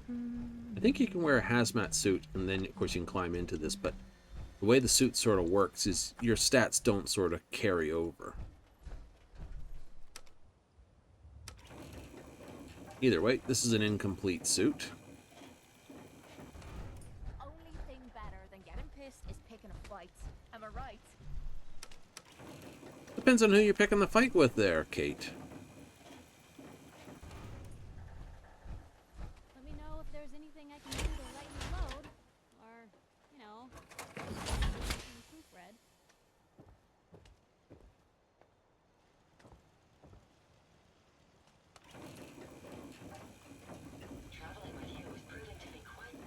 S1: I think you can wear a hazmat suit, and then, of course, you can climb into this, but the way the suit sort of works is your stats don't sort of carry over. Either way, this is an incomplete suit.
S4: Only thing better than getting pissed is picking a fight. Am I right?
S1: Depends on who you're picking the fight with there, Kate.
S7: Let me know if there's anything I can do to lighten the load. Or, you know, some proofread.
S5: Traveling with you is proving to be quite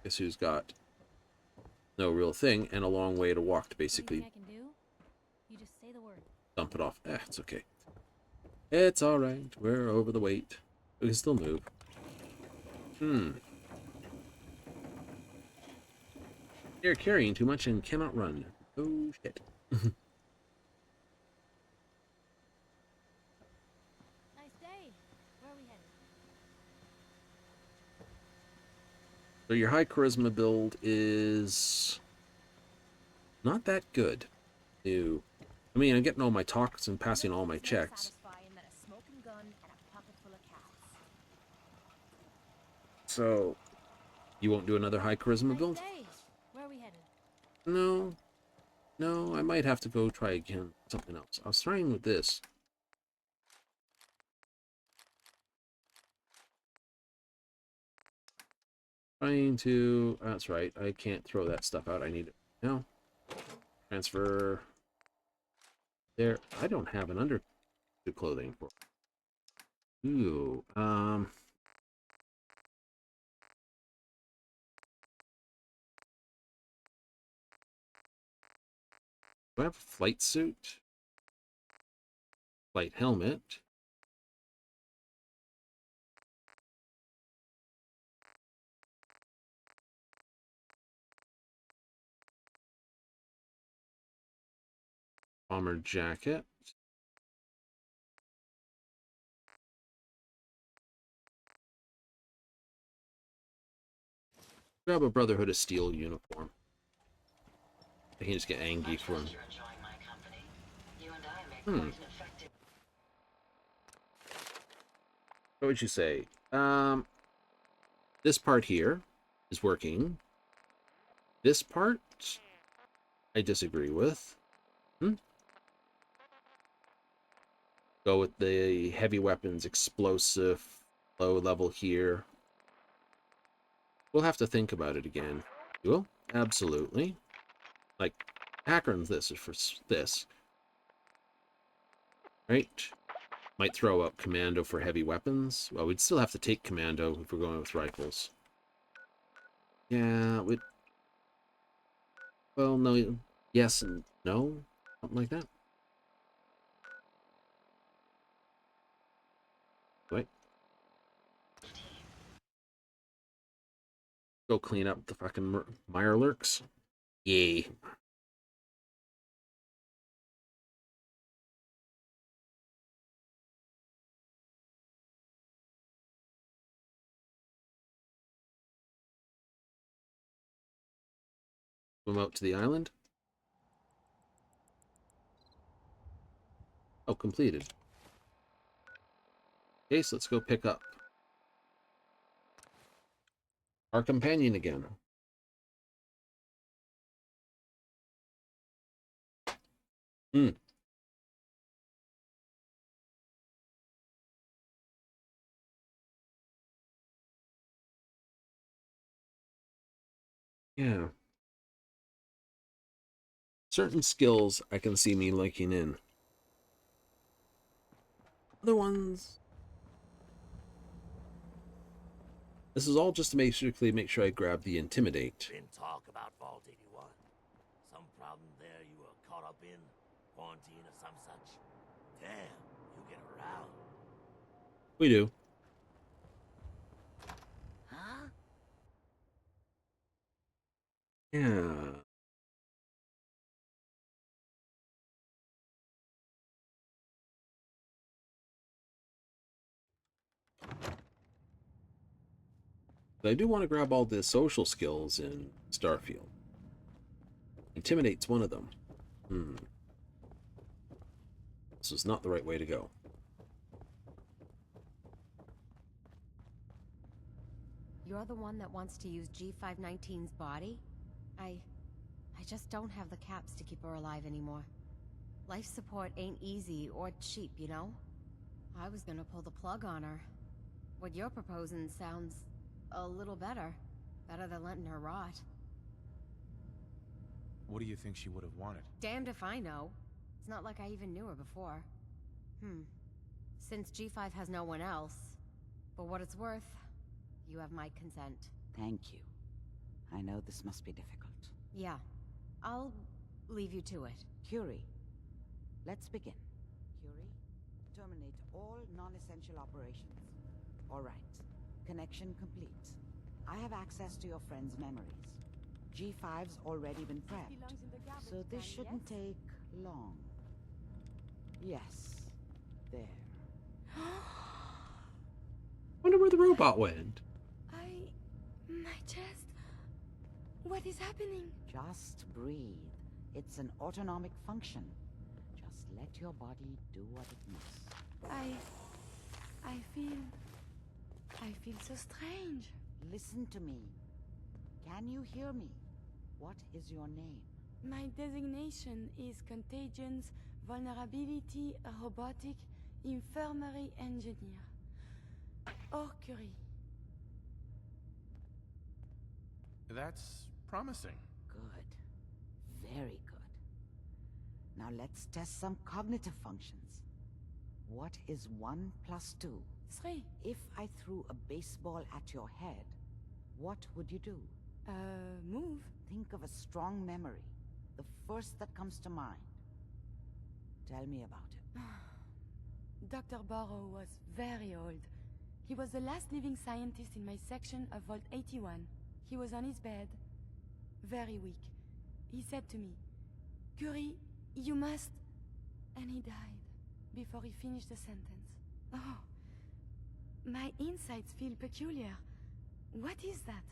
S1: Guess who's got no real thing and a long way to walk to
S7: Anything
S1: basically
S7: I can do? You just say the word.
S1: dump it off. It's okay. It's alright. We're over the weight. We can still move. You're carrying too much and cannot run. Oh, shit.
S7: Nice day. Where are we headed?
S1: So your high charisma build is not that good. Ew. I mean, I'm getting all my talks and passing all my checks.
S4: Satisfying than a smoking gun and a pocket full of cats.
S1: So, you won't do another high charisma
S7: Nice
S1: build?
S7: day. Where are we headed?
S1: No. No, I might have to go try again. Something else. I was trying with this. Trying to... That's right. I can't throw that stuff out. I need it now. Transfer. There. I don't have an under clothing for. Ooh. Do I have a flight suit? Flight helmet. Bomber jacket. Grab a Brotherhood of Steel uniform. I can just get angry for him.
S5: You're enjoying my company. You and I make quite an effective.
S1: What would you say? This part here is working. This part, I disagree with. Go with the heavy weapons, explosive, low level here. We'll have to think about it again. You will? Absolutely. Like, Akron's this is for this. Right? Might throw up Commando for heavy weapons. Well, we'd still have to take Commando if we're going with rifles. Yeah, we'd... Well, no. Yes and no. Something like that. Wait. Go clean up the fucking Mirelurks. Yay. Swim out to the island. Oh, completed. Okay, so let's go pick up our companion again. Yeah. Certain skills I can see me liking in. Other ones... This is all just to basically make sure I grab the Intimidate.
S10: Been talk about Vault 81. Some problem there you were caught up in? Quarantine or some such? Damn, you get around.
S1: We do.
S10: Huh?
S1: Yeah. But I do want to grab all the social skills in Starfield. Intimidate's one of them. This is not the right way to go.
S4: You're the one that wants to use G519's body? I just don't have the caps to keep her alive anymore. Life support ain't easy or cheap, you know? I was gonna pull the plug on her. What you're proposing sounds a little better. Better than letting her rot.
S11: What do you think she would have wanted?
S4: Damned if I know. It's not like I even knew her before. Since G5 has no one else, for what it's worth, you have my consent.
S8: Thank you. I know this must be difficult.
S4: Yeah, I'll leave you to it.
S8: Curie, let's begin. Curie, terminate all non-essential operations. All right. Connection complete. I have access to your friend's memories. G5's already been prepped, so this shouldn't take long. Yes. There.
S1: Wonder where the robot went.
S2: My chest. What is happening?
S8: Just breathe. It's an autonomic function. Just let your body do what it must.
S2: I feel so strange.
S8: Listen to me. Can you hear me? What is your name?
S2: My designation is Contagions, Vulnerability, Robotic, Infirmary Engineer. Curie.
S11: That's promising.
S8: Good. Very good. Now let's test some cognitive functions. What is 1 + 2?
S2: 3.
S8: If I threw a baseball at your head, what would you do?
S2: Move.
S8: Think of a strong memory. The first that comes to mind. Tell me about it.
S2: Dr. Burrow was very old. He was the last living scientist in my section of Vault 81. He was on his bed, very weak. He said to me, "Curie, you must..." And he died before he finished the sentence. Oh, my insides feel peculiar. What is that?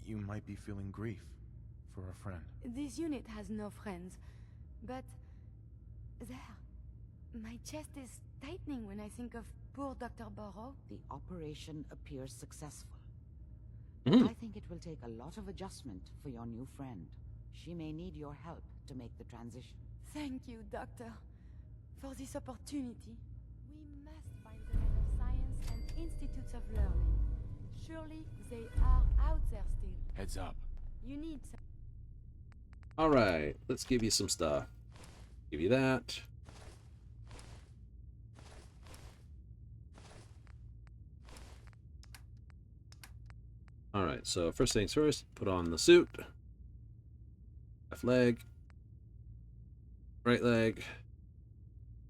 S11: You might be feeling grief for a friend.
S2: This unit has no friends, but there, my chest is tightening when I think of poor Dr. Burrow.
S8: The operation appears successful.
S1: Mm.
S8: I think it will take a lot of adjustment for your new friend. She may need your help to make the transition.
S2: Thank you, Doctor, for this opportunity. We must find the men of science and institutes of learning. Surely they are out there still.
S11: Heads up.
S2: You need some...
S1: All right, let's give you some stuff. Give you that. All right, so first things first, put on the suit. Left leg. Right leg.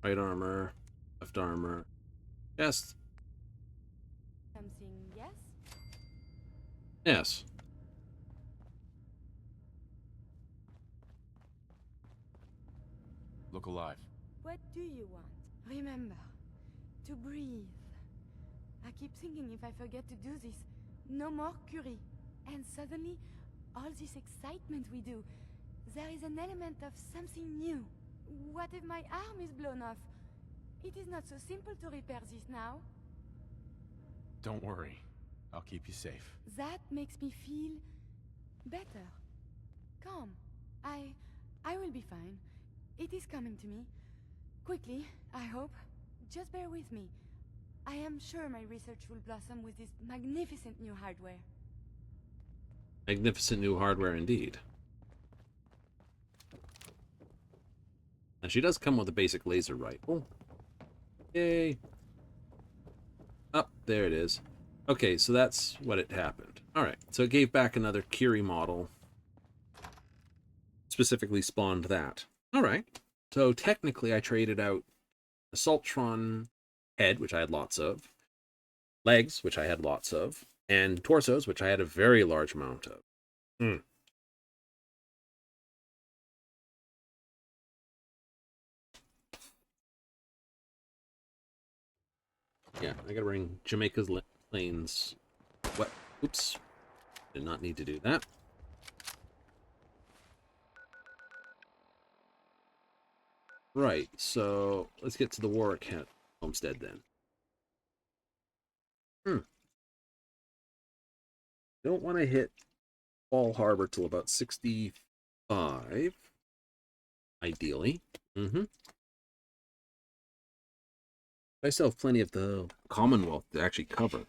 S1: Right armor. Left armor. Chest.
S2: Something, yes?
S1: Yes.
S11: Look alive.
S2: What do you want? Remember, to breathe. I keep thinking if I forget to do this, no more Curie. And suddenly, all this excitement we do, there is an element of something new. What if my arm is blown off? It is not so simple to repair this now.
S11: Don't worry. I'll keep you safe.
S2: That makes me feel better. Calm. I will be fine. It is coming to me. Quickly, I hope. Just bear with me. I am sure my research will blossom with this magnificent new hardware.
S1: Magnificent new hardware indeed. And she does come with a basic laser rifle. Yay. Oh, there it is. Okay, so that's what it happened. Alright, so it gave back another Curie model. Specifically spawned that. Alright, so technically I traded out a Assaultron head, which I had lots of, legs, which I had lots of, and torsos, which I had a very large amount of. Yeah, I gotta bring Jamaica's Plains. What? Oops. Did not need to do that. Right, so let's get to the Warwick homestead then. Don't want to hit Fall Harbor till about 65. Ideally. I still have plenty of the Commonwealth to actually cover.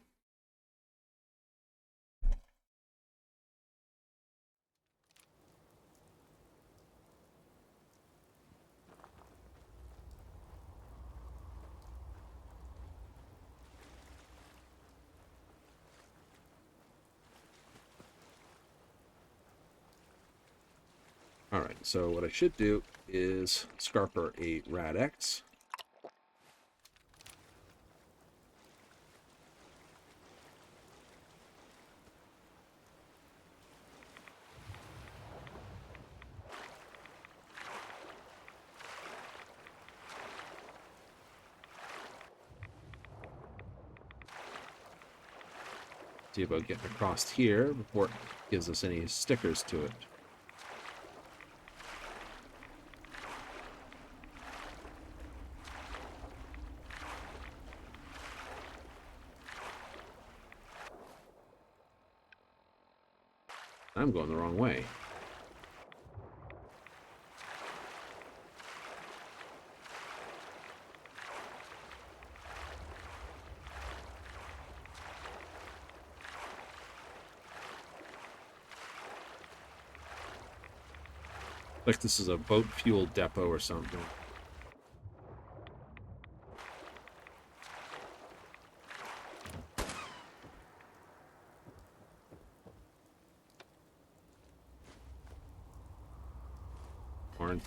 S1: Alright, so what I should do is scarper a Rad-X. See about getting across here before it gives us any stickers to it. I'm going the wrong way. Like this is a boat fuel depot or something. Orange.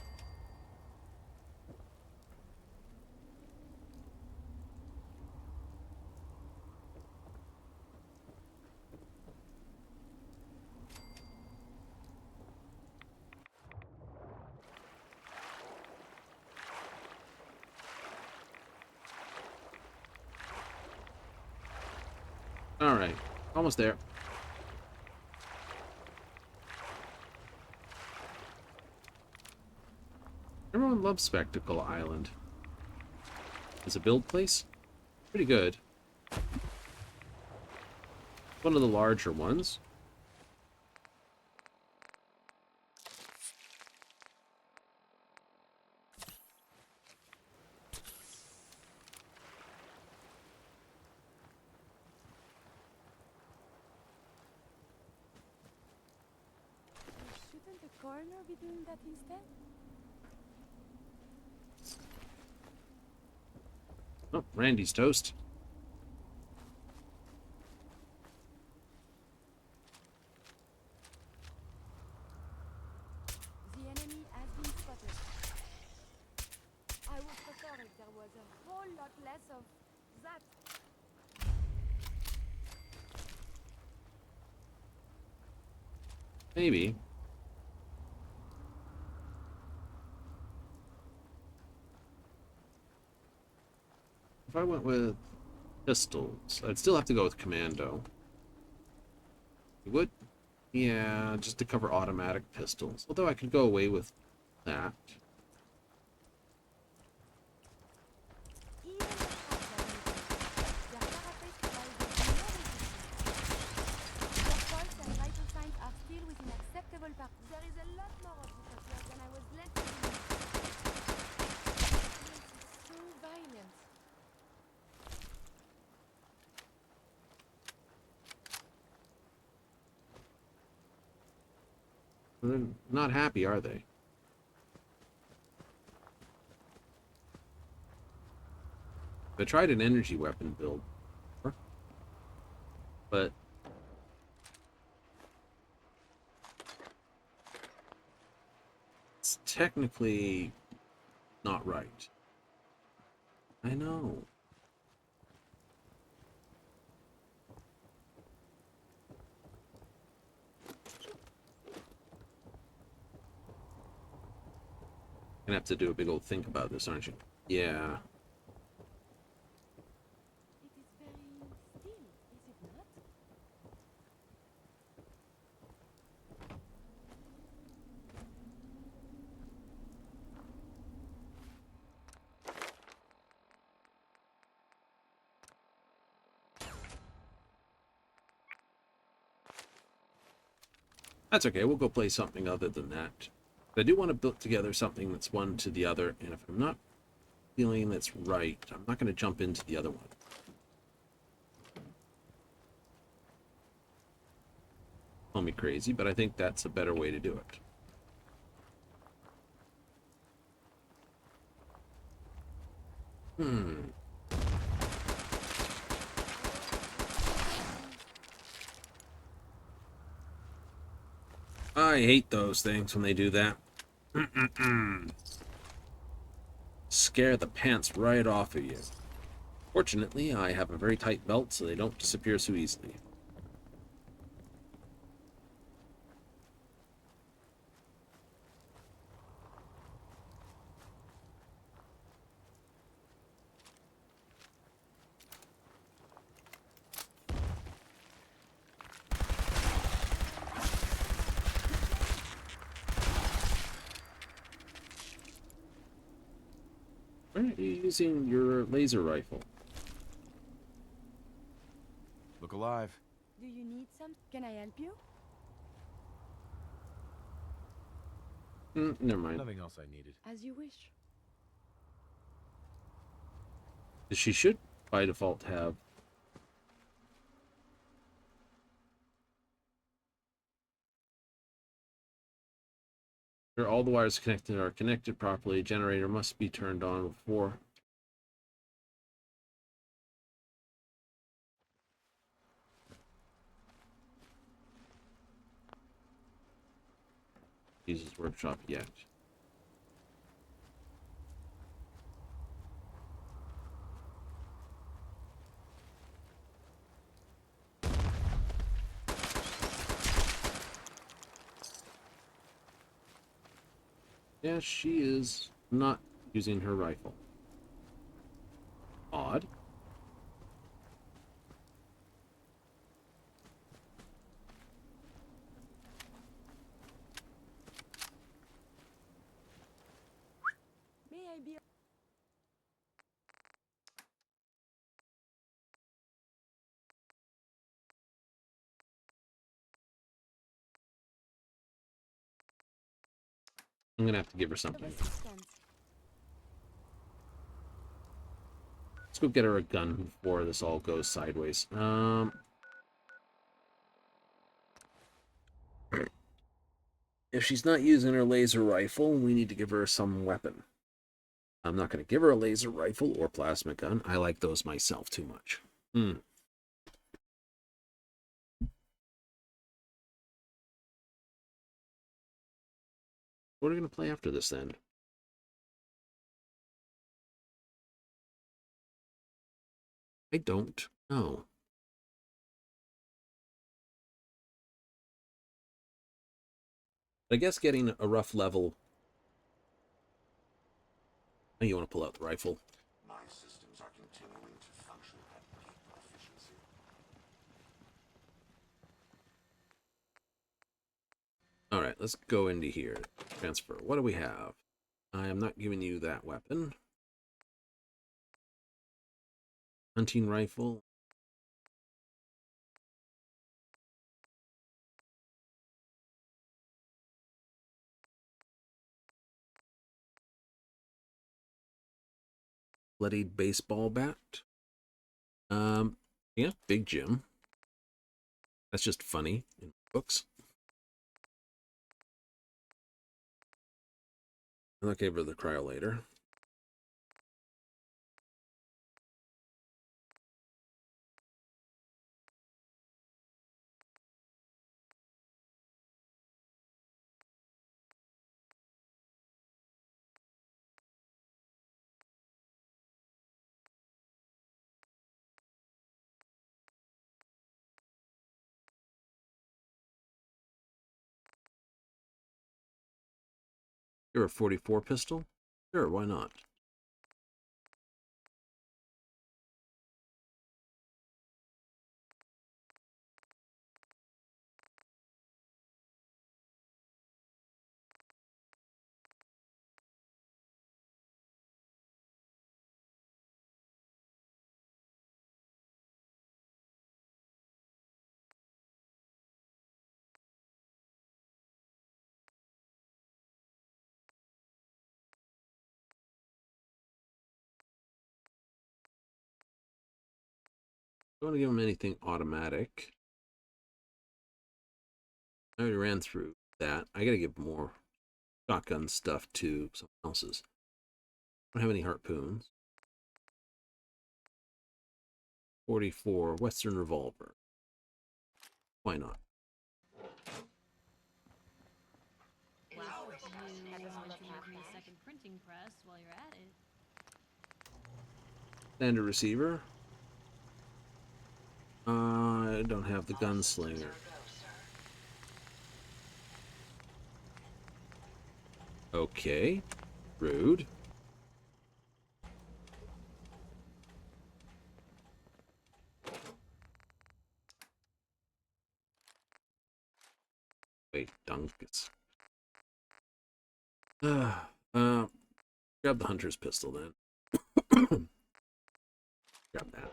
S1: Alright, almost there. Everyone loves Spectacle Island. It's a build place. Pretty good. One of the larger ones.
S7: Shouldn't the coroner be doing that instead?
S1: Oh, Randy's toast.
S7: The enemy has been spotted. I would prefer if there was a whole lot less of that.
S1: Maybe. If I went with pistols, I'd still have to go with commando. You would? Yeah, just to cover automatic pistols. Although I could go away with that.
S7: Even the fact that their carapace provides no resistance. Their pulse and vital signs are still within acceptable part. There is a lot more of this up here than I was led to believe. This is so violent.
S1: They're not happy, are they? I tried an energy weapon build, but it's technically not right. I know. Gonna have to do a big old think about this, aren't you? Yeah.
S7: It is very still, is it not?
S1: That's okay, we'll go play something other than that. But I do want to build together something that's one to the other, and if I'm not feeling that's right, I'm not going to jump into the other one. Call me crazy, but I think that's a better way to do it. I hate those things when they do that. Scare the pants right off of you. Fortunately, I have a very tight belt, so they don't disappear so easily. Why aren't you using your laser rifle?
S11: Look alive.
S12: Do you need some? Can I help you?
S1: Never mind.
S11: Nothing else I needed.
S12: As you wish.
S1: She should, by default, have... All the wires connected are connected properly. Generator must be turned on before... uses workshop yet. Yeah, she is not using her rifle. Odd.
S12: May I be?
S1: I'm gonna have to give her something. Let's go get her a gun before this all goes sideways. If she's not using her laser rifle, we need to give her some weapon. I'm not going to give her a laser rifle or plasma gun. I like those myself too much. What are we going to play after this, then? I don't know. I guess getting a rough level... Oh, you want to pull out the rifle?
S3: My systems are continuing to function at peak efficiency.
S1: Alright, let's go into here. Transfer. What do we have? I am not giving you that weapon. Hunting rifle. Bloodied baseball bat. Yeah, Big Jim. That's just funny in books. I'll give her the cryo later. You're a 44 pistol? Sure, why not? Don't want to give him anything automatic. I already ran through that. I gotta give more shotgun stuff to someone else's. I don't have any harpoons. 44 Western revolver. Why not?
S5: Wow, you
S7: printing press while you're at it.
S1: Standard receiver. I don't have the gunslinger. Okay. Rude. Wait, Dunkus. Grab the hunter's pistol then. Grab that.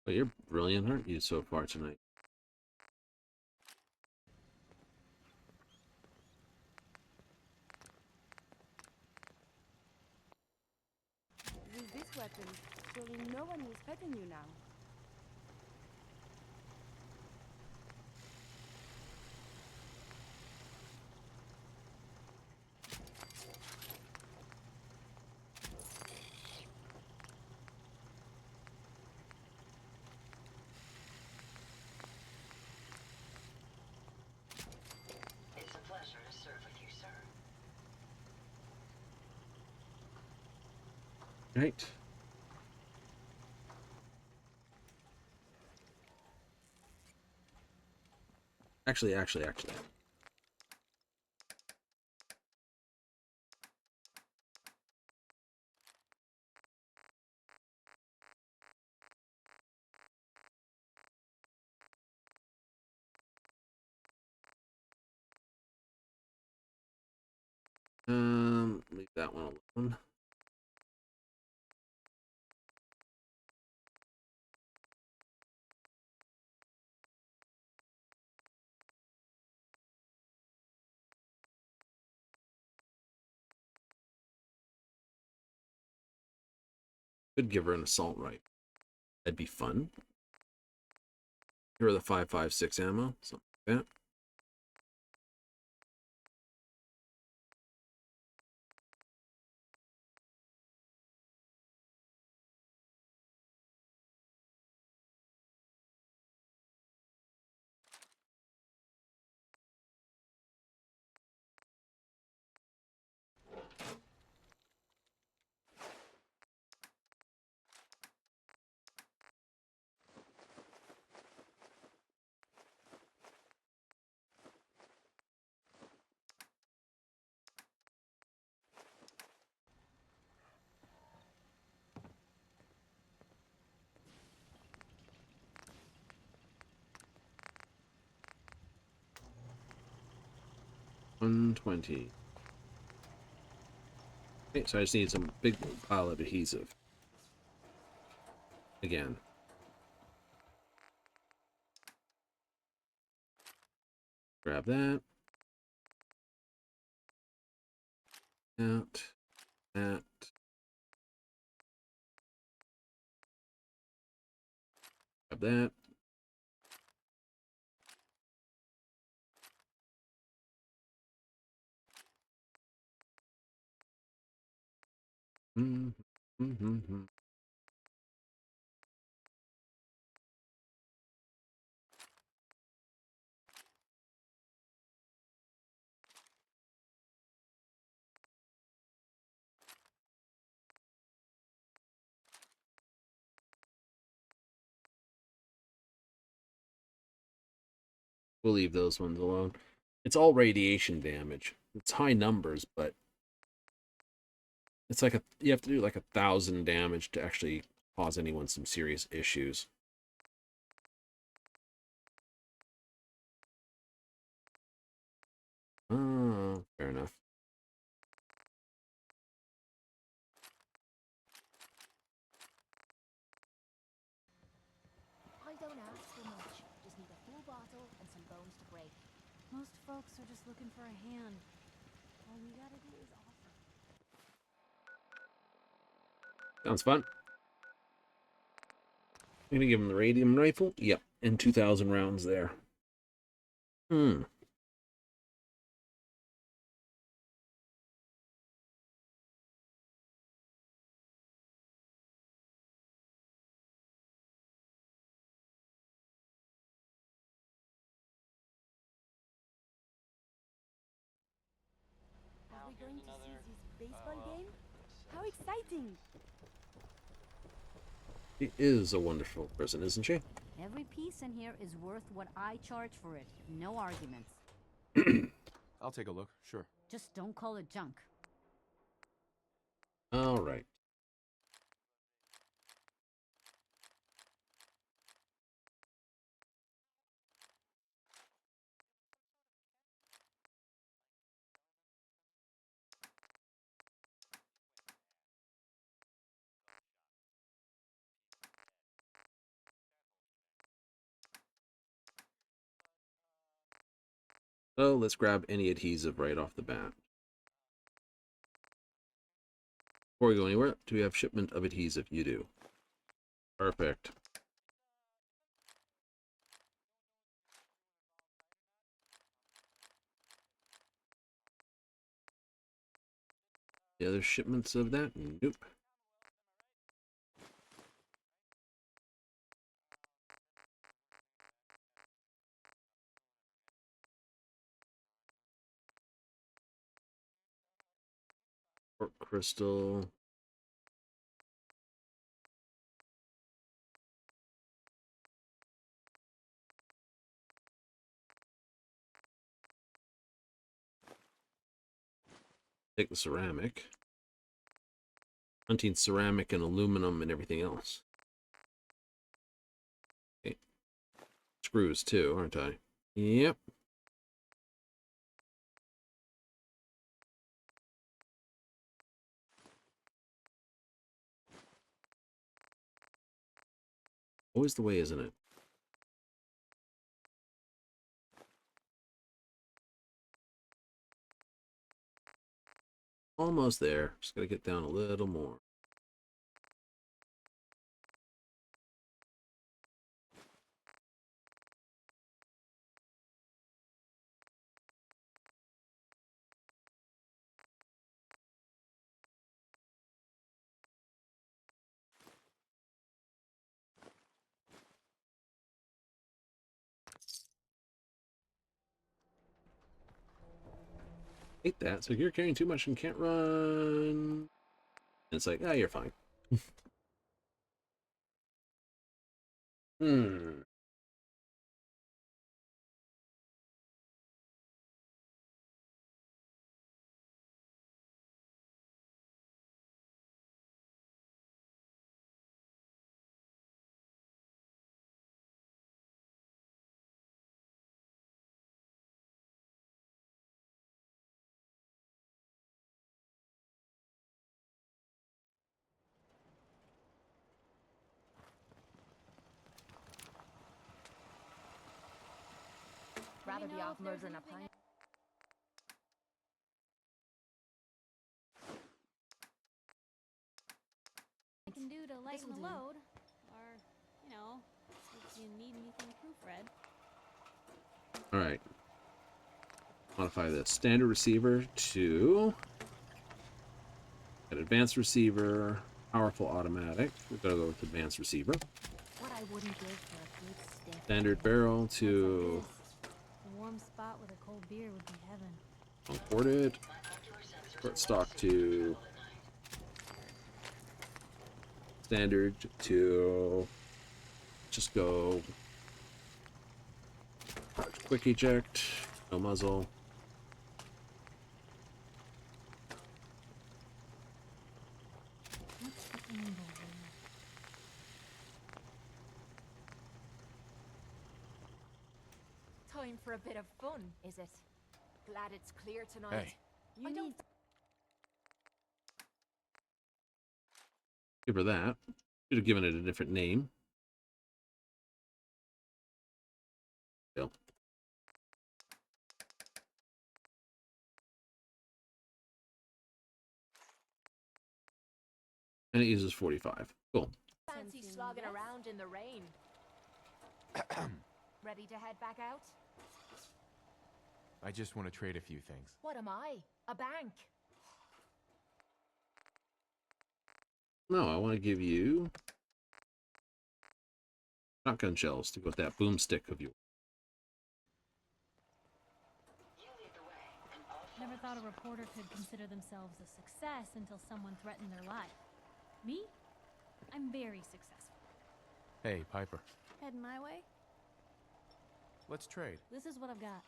S1: Oh, you're brilliant, aren't you, so far tonight?
S12: With this weapon, surely no one will threaten you now.
S5: It's a pleasure to serve with you, sir.
S1: Right. Actually. 'Leave that one alone. Could give her an assault rifle. That'd be fun. Here are the 5.56 ammo, something like that. $120. Okay, so I just need some big pile of adhesive. Again. Grab that. That. That. Grab that. We'll leave those ones alone. It's all radiation damage. It's high numbers, but it's like you have to do like 1,000 damage to actually cause anyone some serious issues. Oh, fair enough.
S13: I don't ask for much. Just need a full bottle and some bones to break.
S7: Most folks are just looking for a hand. All we gotta do is offer.
S1: Sounds fun. I'm gonna give him the radium rifle. Yep, and 2,000 rounds there.
S12: going to see this baseball game? How exciting!
S1: She is a wonderful person, isn't she?
S14: Every piece in here is worth what I charge for it. No arguments.
S11: I'll take a look, sure.
S14: Just don't call it junk.
S1: All right. So let's grab any adhesive right off the bat. Before we go anywhere, do we have shipment of adhesive? You do. Perfect. The other shipments of that? Nope. Quartz crystal. Take the ceramic. Hunting ceramic and aluminum and everything else. Okay. Screws too, aren't I? Yep. Always the way, isn't it? Almost there. Just gotta get down a little more. Hate that. So you're carrying too much and can't run. And it's like, ah, you're fine. Hmm.
S13: Rather be off murdering a pine.
S7: I can do to lighten the load, or, you know, if you need anything proofread.
S1: All right. Modify the standard receiver to an advanced receiver, powerful automatic. We're gonna go with advanced receiver.
S14: What I wouldn't give for a good stiff.
S1: Standard barrel to
S7: A warm spot with a cold beer would be heaven.
S1: unported. Port stock to standard to just go quick eject, no muzzle.
S7: What's the angle there?
S13: Time for a bit of fun, is it? Glad it's clear tonight.
S11: Hey.
S13: I don't.
S1: Give her that. Should have given it a different name. Still. And it uses 45. Cool.
S13: Fancy slogging around in the rain. Ready to head back out?
S11: I just want to trade a few things.
S13: What am I? A bank?
S1: No, I want to give you shotgun shells to go with that boomstick of yours.
S7: Never thought thought a reporter could consider themselves a success until someone threatened their life. Me? I'm very successful.
S11: Hey, Piper.
S7: Heading my way?
S11: Let's trade.
S7: This is what I've got.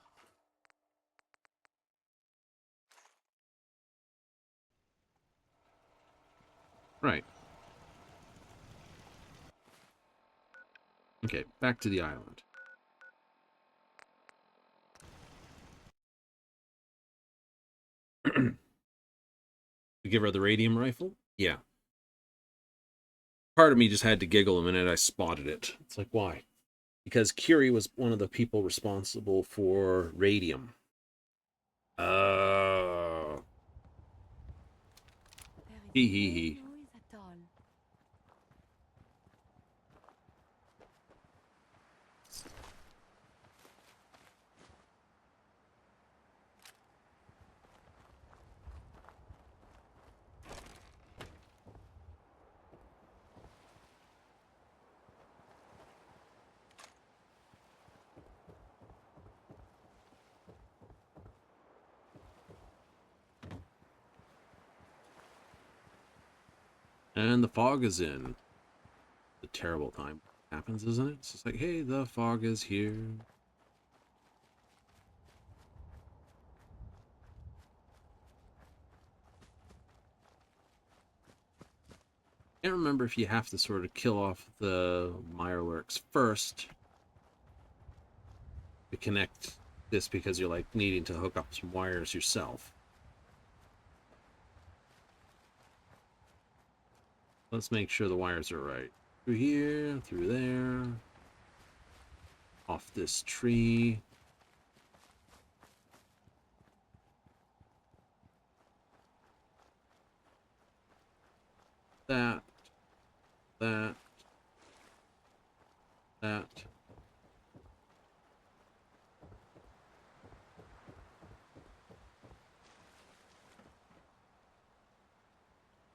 S1: Right. Okay, back to the island. To give her the radium rifle? Yeah. Part of me just had to giggle the minute I spotted it. It's like, why? Because Curie was one of the people responsible for radium. Hee hee hee. And the fog is in. The terrible time happens, isn't it? It's just like, hey, the fog is here. I can't remember if you have to sort of kill off the Mirelurks first to connect this, because you're like needing to hook up some wires yourself. Let's make sure the wires are right. Through here, through there, off this tree. That. That.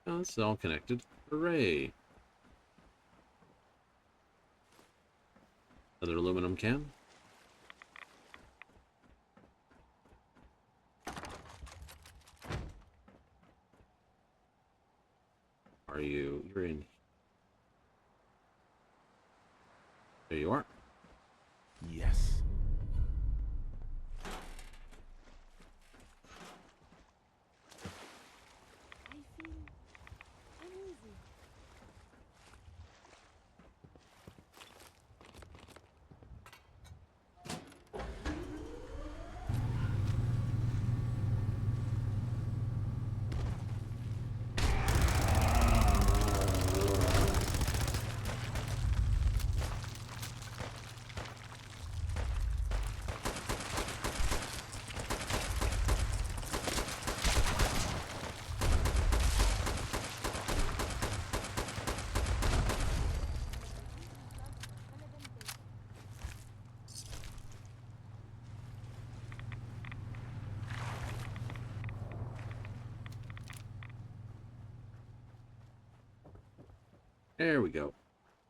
S1: Oh, it's all connected. Hooray. Another aluminum can. Are you? You're in. There you are.
S11: Yes.
S12: I feel uneasy.
S1: There we go.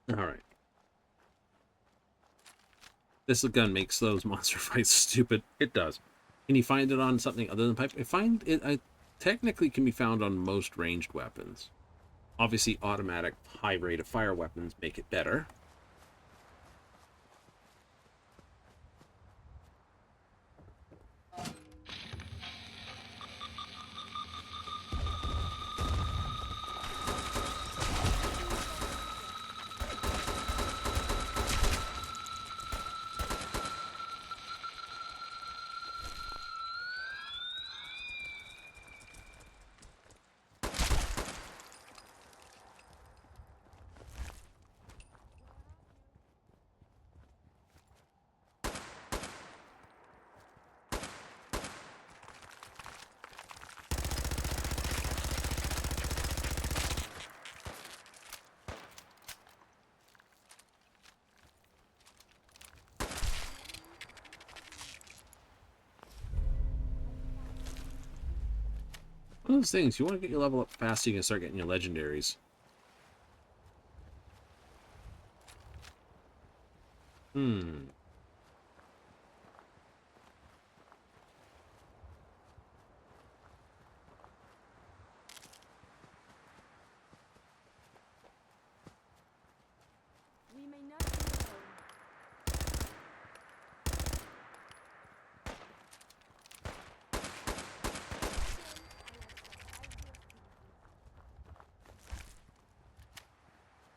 S1: All right. This gun makes those monster fights stupid. It does. Can you find it on something other than pipe? I technically can be found on most ranged weapons. Obviously, automatic high rate of fire weapons make it better. One of those things, you want to get your level up fast so you can start getting your legendaries.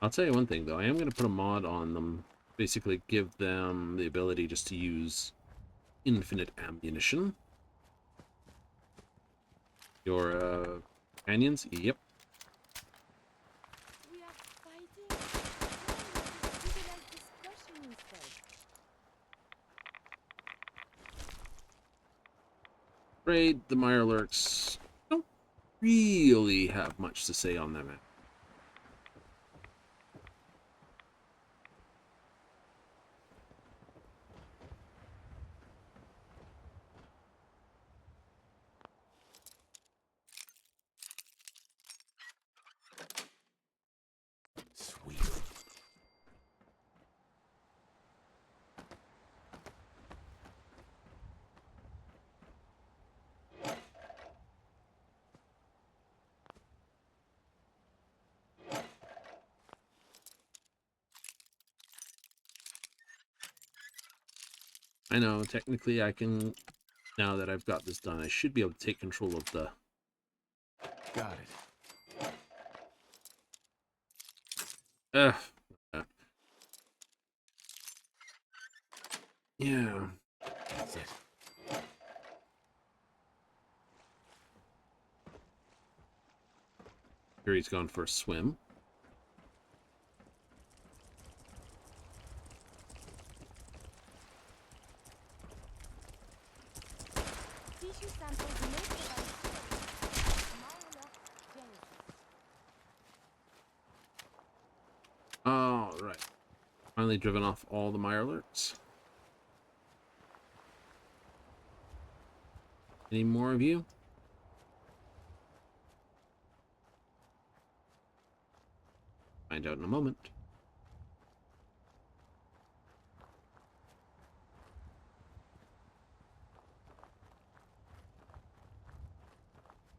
S1: I'll tell you one thing, though. I am going to put a mod on them. Basically give them the ability just to use infinite ammunition. Your, companions? Yep.
S12: We are fighting. Why not just civilize discussion instead?
S1: Afraid the Mirelurks don't really have much to say on that map.
S10: Sweet.
S1: I know, technically I can, now that I've got this done, I should be able to take control of the...
S11: Got it.
S1: Ugh. Yeah.
S10: That's it.
S1: Here he's gone for a swim.
S12: Tissue samples made by Myra Genesis.
S1: All right. Finally driven off all the Mirelurks. Any more of you? Find out in a moment.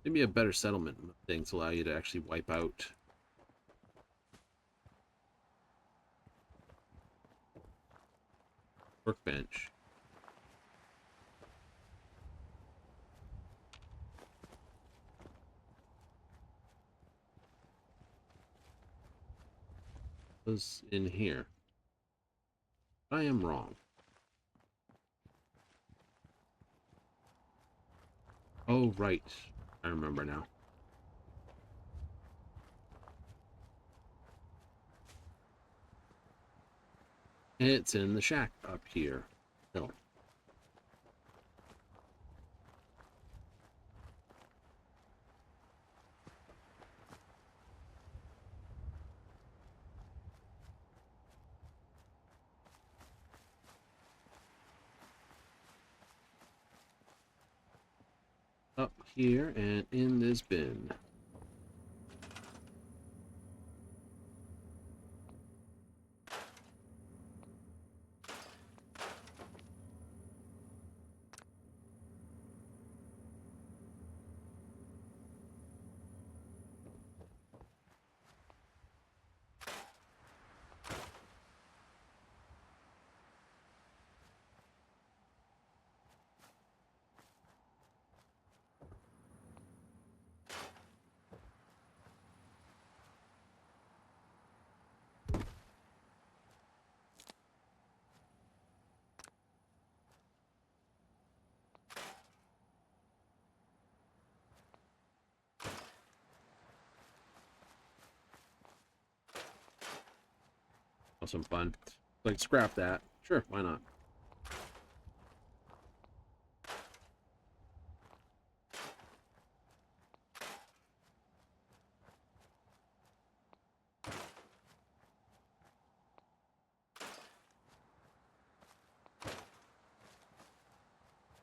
S1: Maybe a better settlement things allow you to actually wipe out workbench. Was in here. I am wrong. Oh, right. I remember now. It's in the shack up here. No. Up here and in this bin. Some fun. Like, scrap that. Sure, why not?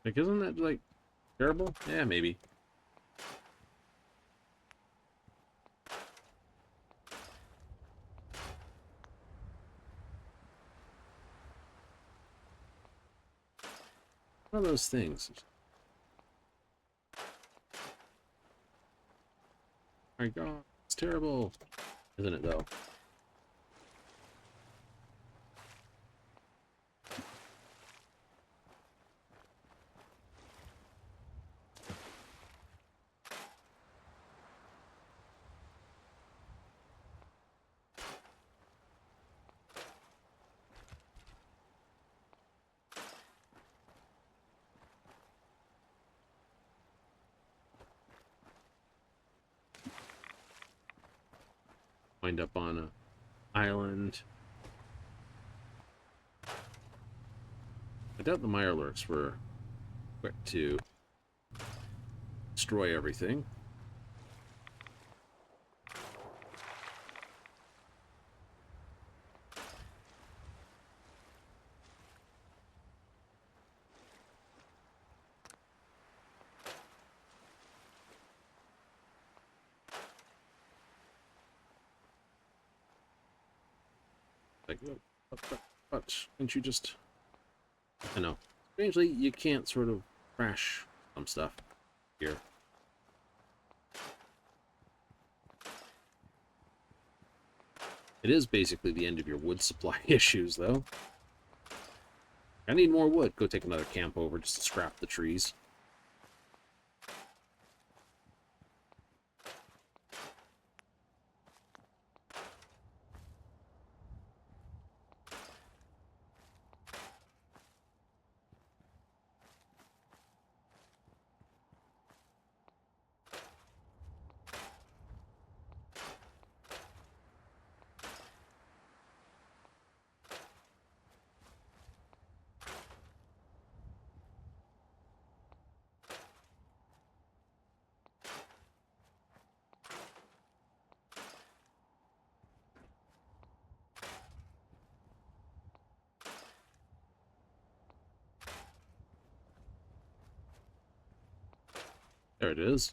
S1: Like, isn't that, like, terrible? Yeah, maybe. One of those things. My God, it's terrible. Isn't it, though? Wind up on a island. I doubt the Mirelurks were quick to destroy everything. Like, but can't you just... I know. Strangely, you can't sort of crash some stuff here. It is basically the end of your wood supply issues, though. I need more wood. Go take another camp over just to scrap the trees. There it is.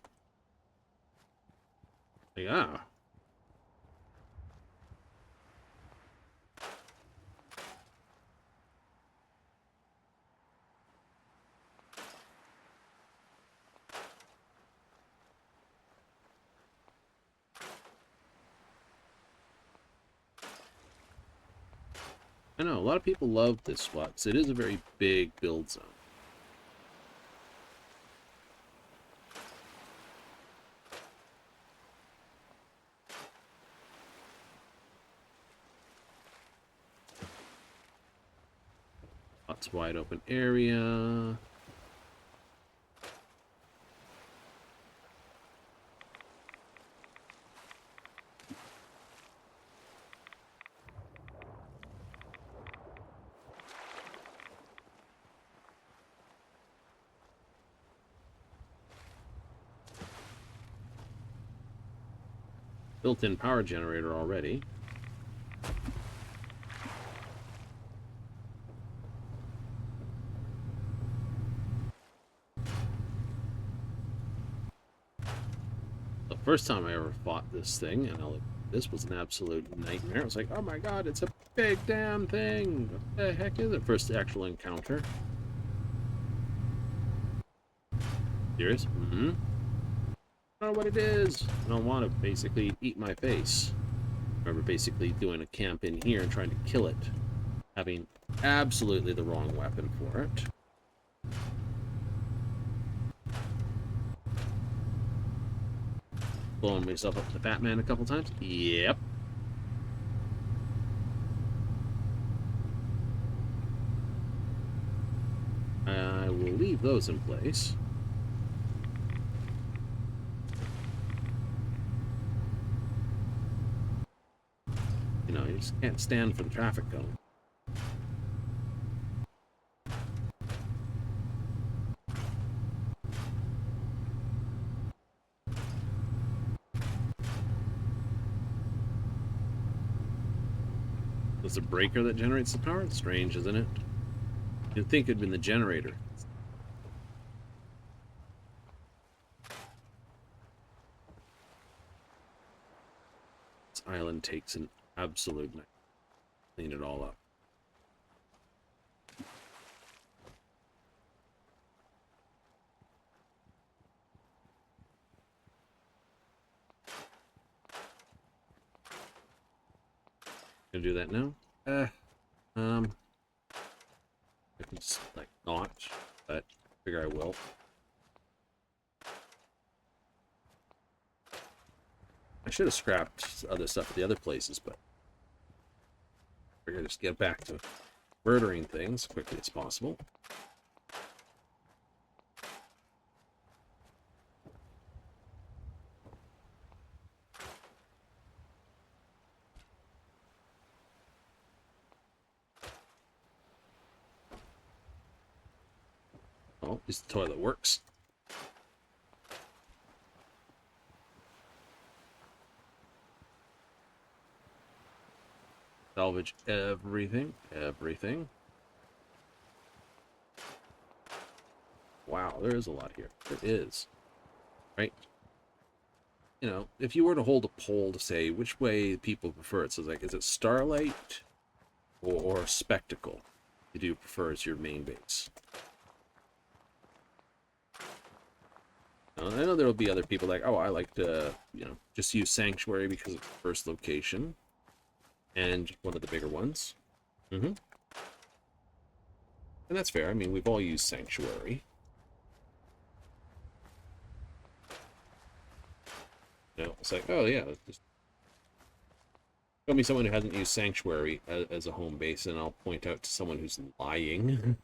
S1: Yeah. I know, a lot of people love this spot, because it is a very big build zone. Lots of wide open area. Built-in power generator already. The first time I ever fought this thing, and this was an absolute nightmare. I was like, oh my god, it's a big damn thing! What the heck is it? First actual encounter. Serious? Mm-hmm. I don't know what it is. I don't want to basically eat my face. I remember basically doing a camp in here and trying to kill it. Having absolutely the wrong weapon for it. Blowing myself up to Batman a couple times. Yep. I will leave those in place. You know, you just can't stand for the traffic cone. It's a breaker that generates the power? It's strange, isn't it? You'd think it'd been the generator. This island takes an absolute night. Clean it all up. Gonna do that now? I can just, like, not, but I figure I will. I should have scrapped other stuff at the other places, but I figure just get back to murdering things as quickly as possible. Oh, at least the toilet works. Salvage everything. Everything. Wow, there is a lot here. There is. Right? You know, if you were to hold a poll to say which way people prefer it, so it's like, is it Starlight or Spectacle you do prefer as your main base? I know there will be other people like, oh, I like to, you know, just use Sanctuary because it's the first location and one of the bigger ones. And that's fair. I mean, we've all used Sanctuary. You know, it's like, oh yeah, just show me someone who hasn't used Sanctuary as a home base, and I'll point out to someone who's lying.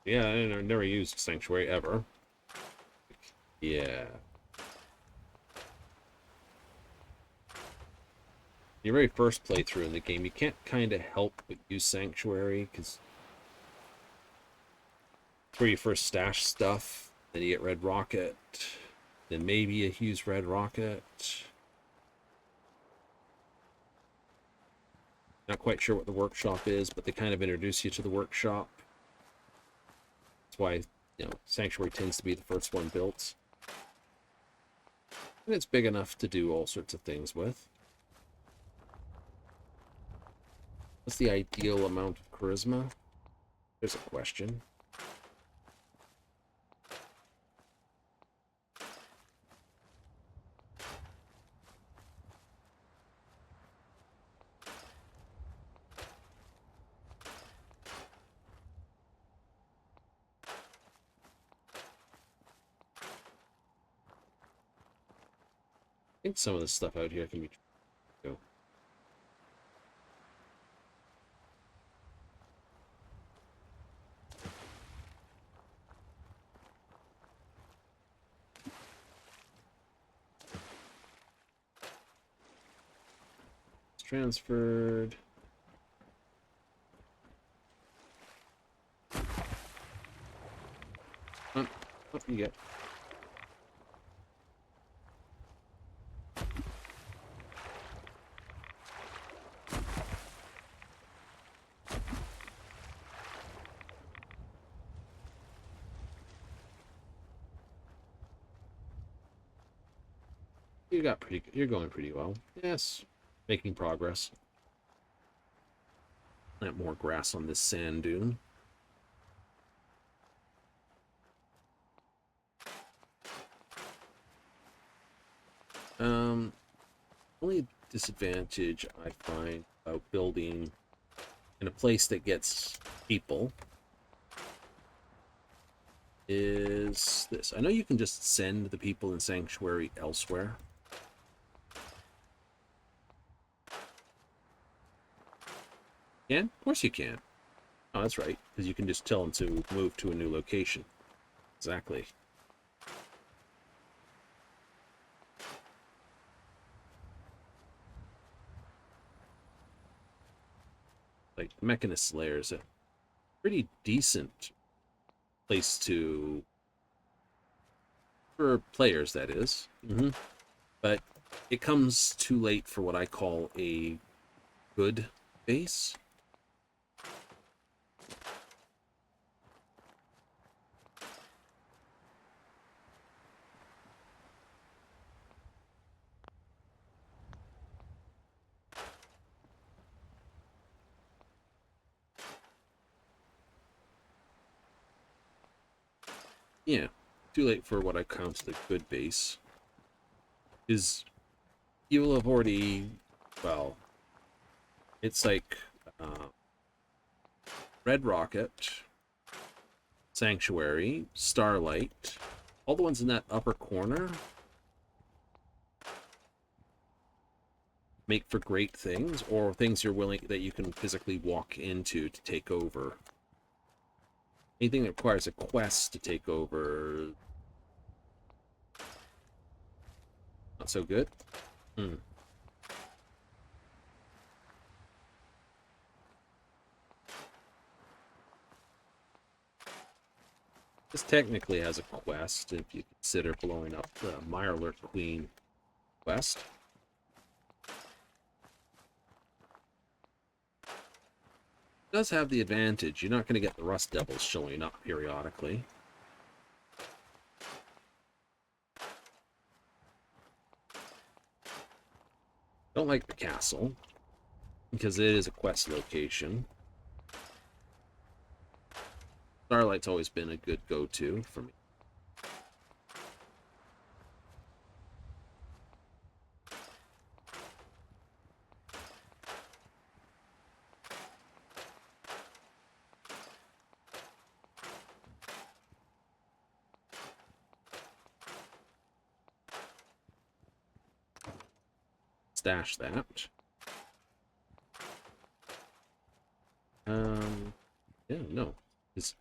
S1: Yeah, I never used Sanctuary ever. Yeah. Your very first playthrough in the game, you can't kind of help but use Sanctuary, because it's where you first stash stuff, then you get Red Rocket, then maybe you use Red Rocket. Not quite sure what the workshop is, but they kind of introduce you to the workshop. That's why, you know, Sanctuary tends to be the first one built. And it's big enough to do all sorts of things with. What's the ideal amount of charisma? There's a question. I think some of the stuff out here can be true. It's transferred. What you get? You got pretty. You're going pretty well. Yes, making progress. Plant more grass on this sand dune. Only disadvantage I find about building in a place that gets people is this. I know you can just send the people in Sanctuary elsewhere. Can? Of course you can. Oh, that's right, because you can just tell them to move to a new location. Exactly. Like, Mechanist Lair is a pretty decent place to... for players, that is. But it comes too late for what I call a good base. Yeah, too late for what I count as a good base. Is you will have already, well, it's like Red Rocket, Sanctuary, Starlight, all the ones in that upper corner make for great things, or things you're willing that you can physically walk into to take over. Anything that requires a quest to take over, not so good. This technically has a quest if you consider blowing up the Mirelurk Queen quest. It does have the advantage. You're not going to get the Rust Devils showing up periodically. Don't like the castle, because it is a quest location. Starlight's always been a good go-to for me. Stash that. Yeah, no. It's...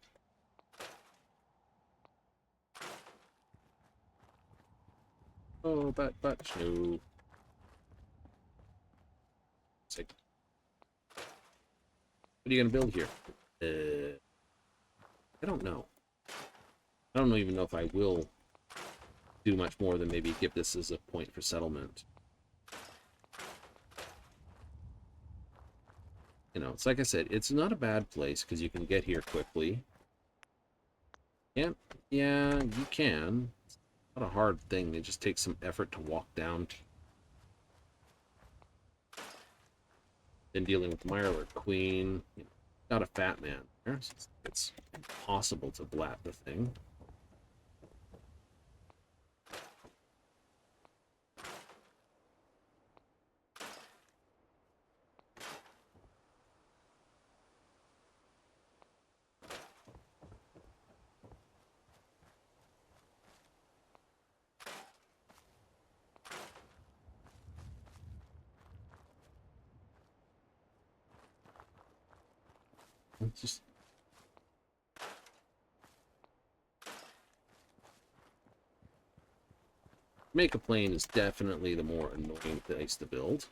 S1: Oh, but, no. It's like... What are you gonna build here? I don't know. I don't even know if I will do much more than maybe give this as a point for settlement. You know, it's like I said, it's not a bad place because you can get here quickly. Yeah, you can. It's not a hard thing. It just takes some effort to walk down. Then dealing with Mirelurk Queen. You know, got a fat man there. So it's impossible to blat the thing. It's just... Make a plane is definitely the more annoying place to build.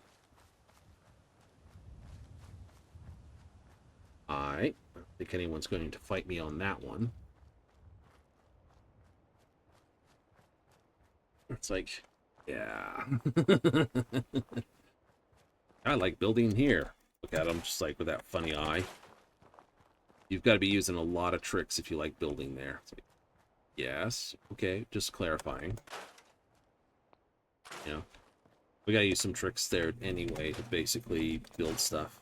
S1: I don't think anyone's going to fight me on that one. It's like, yeah. I like building here. Look at him just like with that funny eye. You've got to be using a lot of tricks if you like building there. It's like, yes, okay, just clarifying. You know, we got to use some tricks there anyway to basically build stuff.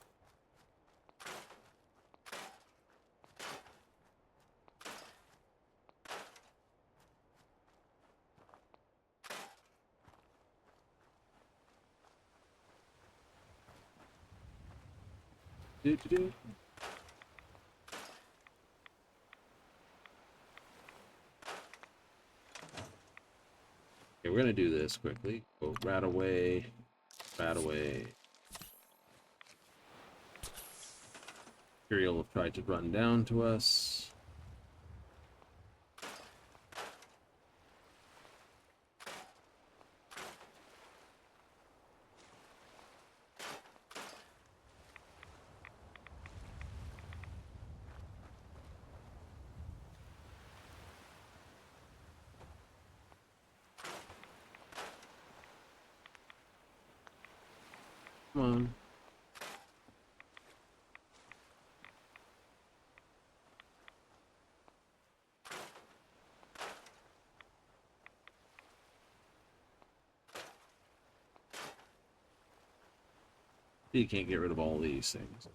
S1: Do. Okay, we're gonna do this quickly. Go rat away, rat away. Imperial have tried to run down to us. Come on. You can't get rid of all these things.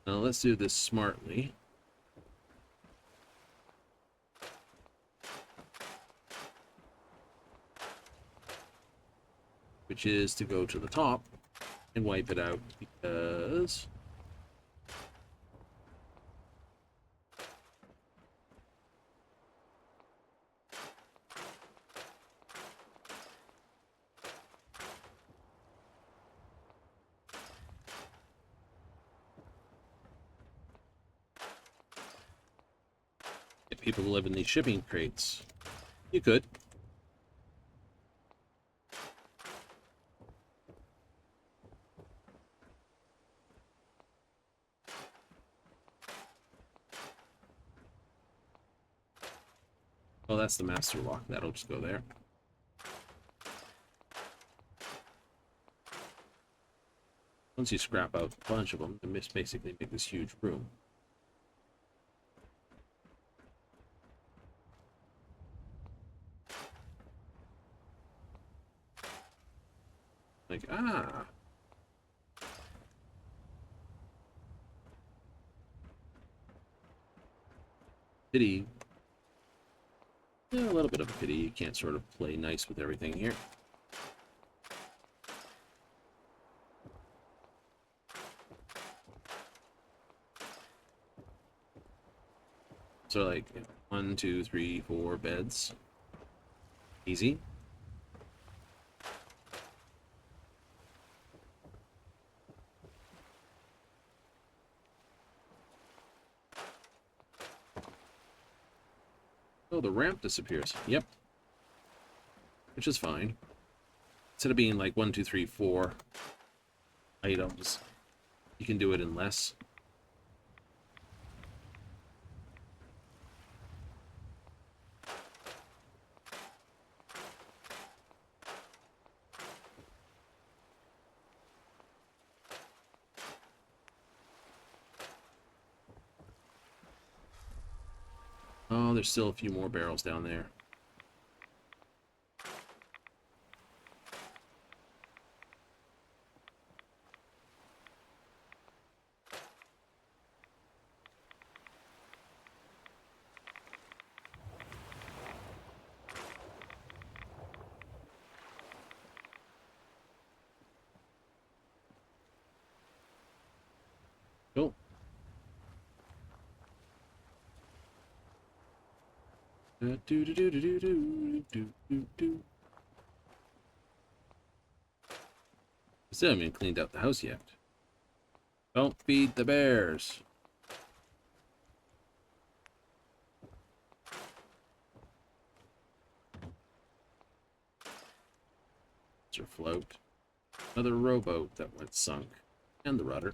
S1: Now let's do this smartly. Which is to go to the top and wipe it out because people to live in these shipping crates. You could. Oh, that's the master lock. That'll just go there. Once you scrap out a bunch of them, you basically make this huge room. Like, ah. Pity. Yeah, a little bit of a pity. You can't sort of play nice with everything here. So like 1, 2, 3, 4 beds. Easy. Oh, the ramp disappears. Yep. Which is fine. Instead of being like 1, 2, 3, 4 items, you can do it in less. Oh, there's still a few more barrels down there. Cool. Do do do do do do do do do. Still haven't even cleaned out the house yet. Don't feed the bears. It's our float. Another rowboat that went sunk. And the rudder.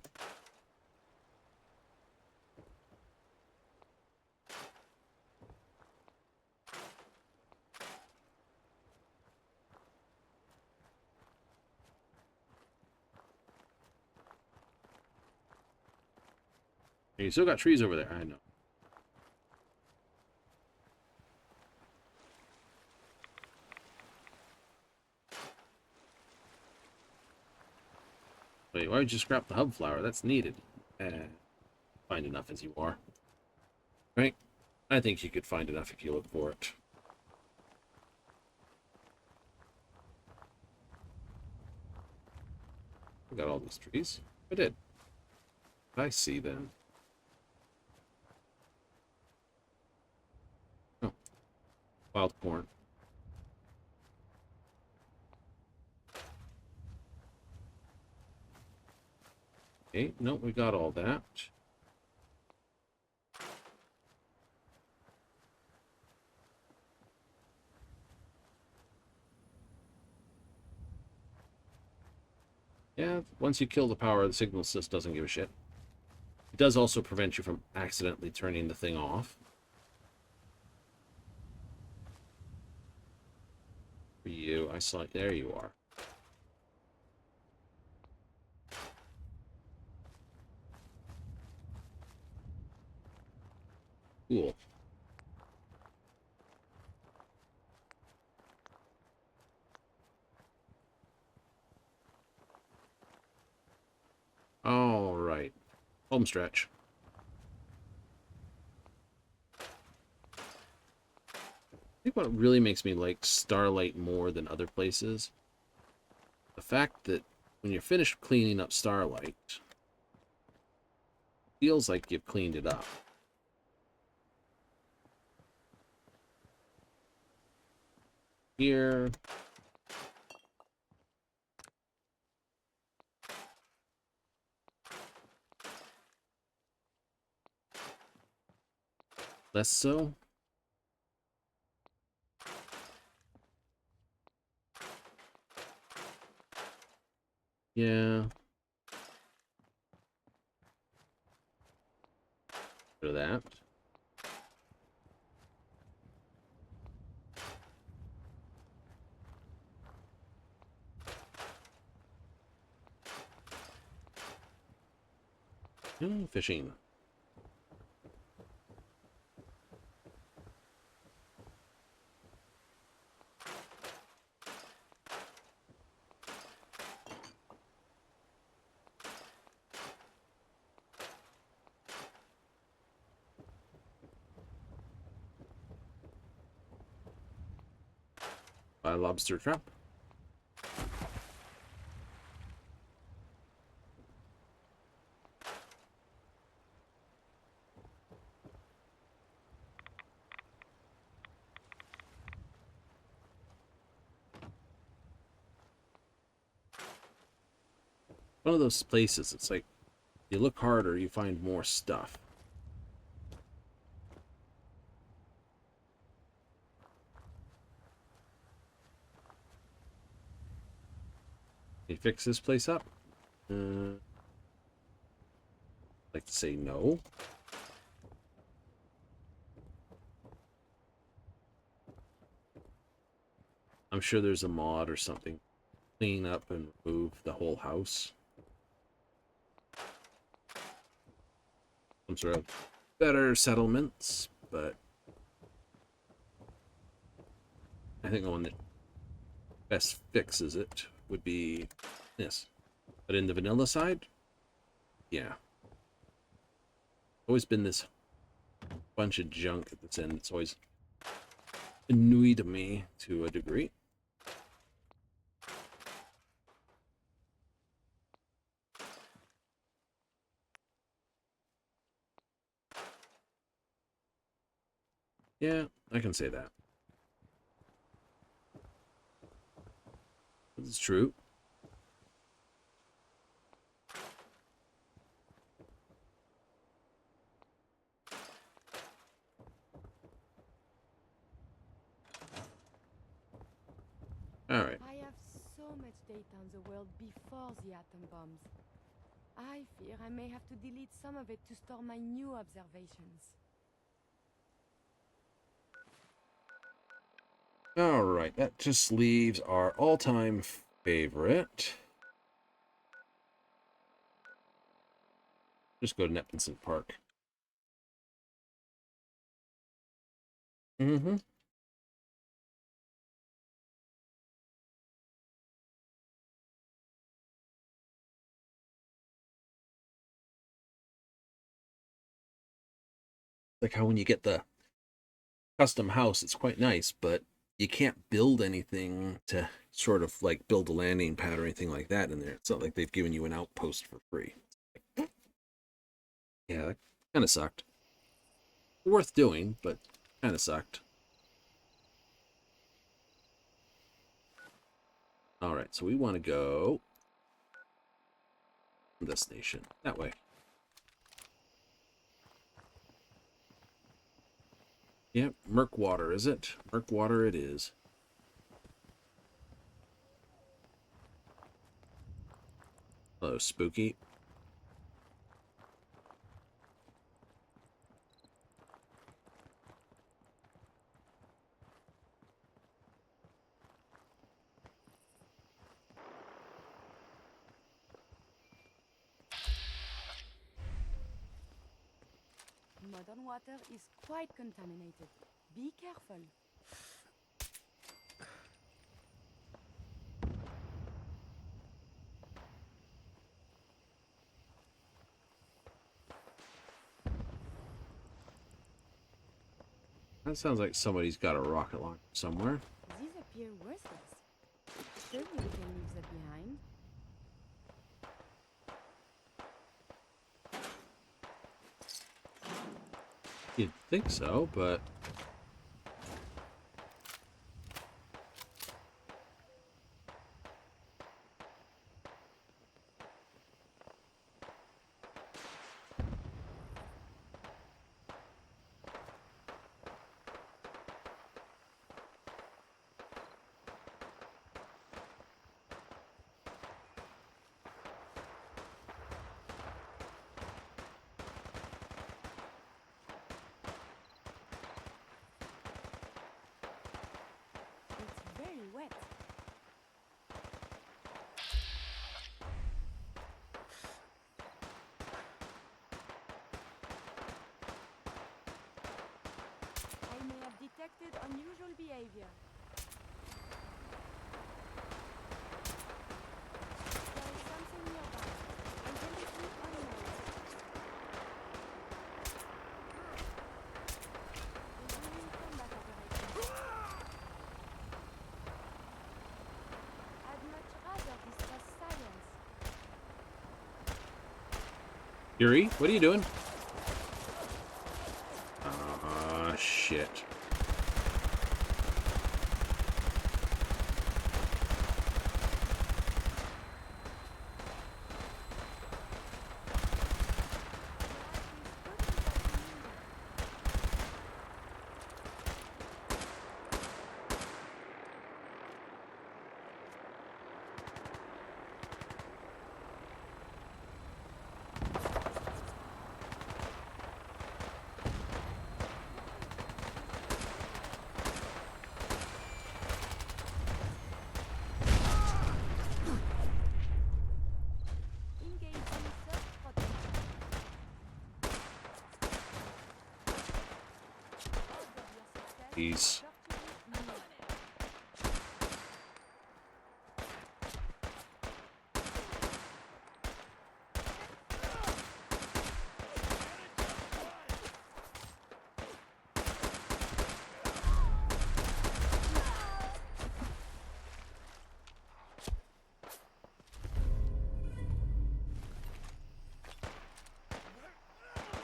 S1: Hey, you still got trees over there, I know. Wait, why would you scrap the hub flower? That's needed. Find enough as you are. Right? I think you could find enough if you look for it. I got all these trees. I did. I see them. Oh. Wild corn. Okay, no, we got all that. Yeah, once you kill the power, the signal just doesn't give a shit. It does also prevent you from accidentally turning the thing off. For you, I saw it. There you are. Cool. All right. Home stretch. I think what really makes me like Starlight more than other places, the fact that when you're finished cleaning up Starlight, it feels like you've cleaned it up. Here. Less so. Yeah. Rid of that. Fishing. Buy a lobster trap. One of those places, it's like, you look harder, you find more stuff. Can you fix this place up? I'd like to say no. I'm sure there's a mod or something. Clean up and remove the whole house. Some sort of better settlements, but I think the one that best fixes it would be this. But in the vanilla side, yeah. Always been this bunch of junk at this end. It's always annoyed me to a degree. Yeah, I can say that. This is true. All right.
S12: I have so much data on the world before the atom bombs. I fear I may have to delete some of it to store my new observations.
S1: All right, that just leaves our all-time favorite. Just go to Neptune Park. Mm-hmm. Like how when you get the custom house, it's quite nice, but you can't build anything to sort of like build a landing pad or anything like that in there. It's not like they've given you an outpost for free. Yeah, that kind of sucked. Worth doing, but kind of sucked. All right, so we want to go destination that way. Yep, Murkwater, is it? Murkwater it is. Hello, Spooky.
S12: Modern water is quite contaminated. Be careful.
S1: That sounds like somebody's got a rocket launcher somewhere.
S12: These appear worthless. Surely we can leave that behind.
S1: You'd think so, but
S12: detected unusual behavior. There is something nearby. Identity unknown. Resuming combat operations. I'd much rather discuss science.
S1: Yuri, what are you doing? Ah, shit.
S12: Engaging self-protection. Odds of your success
S1: Jeez.
S12: virtually nil.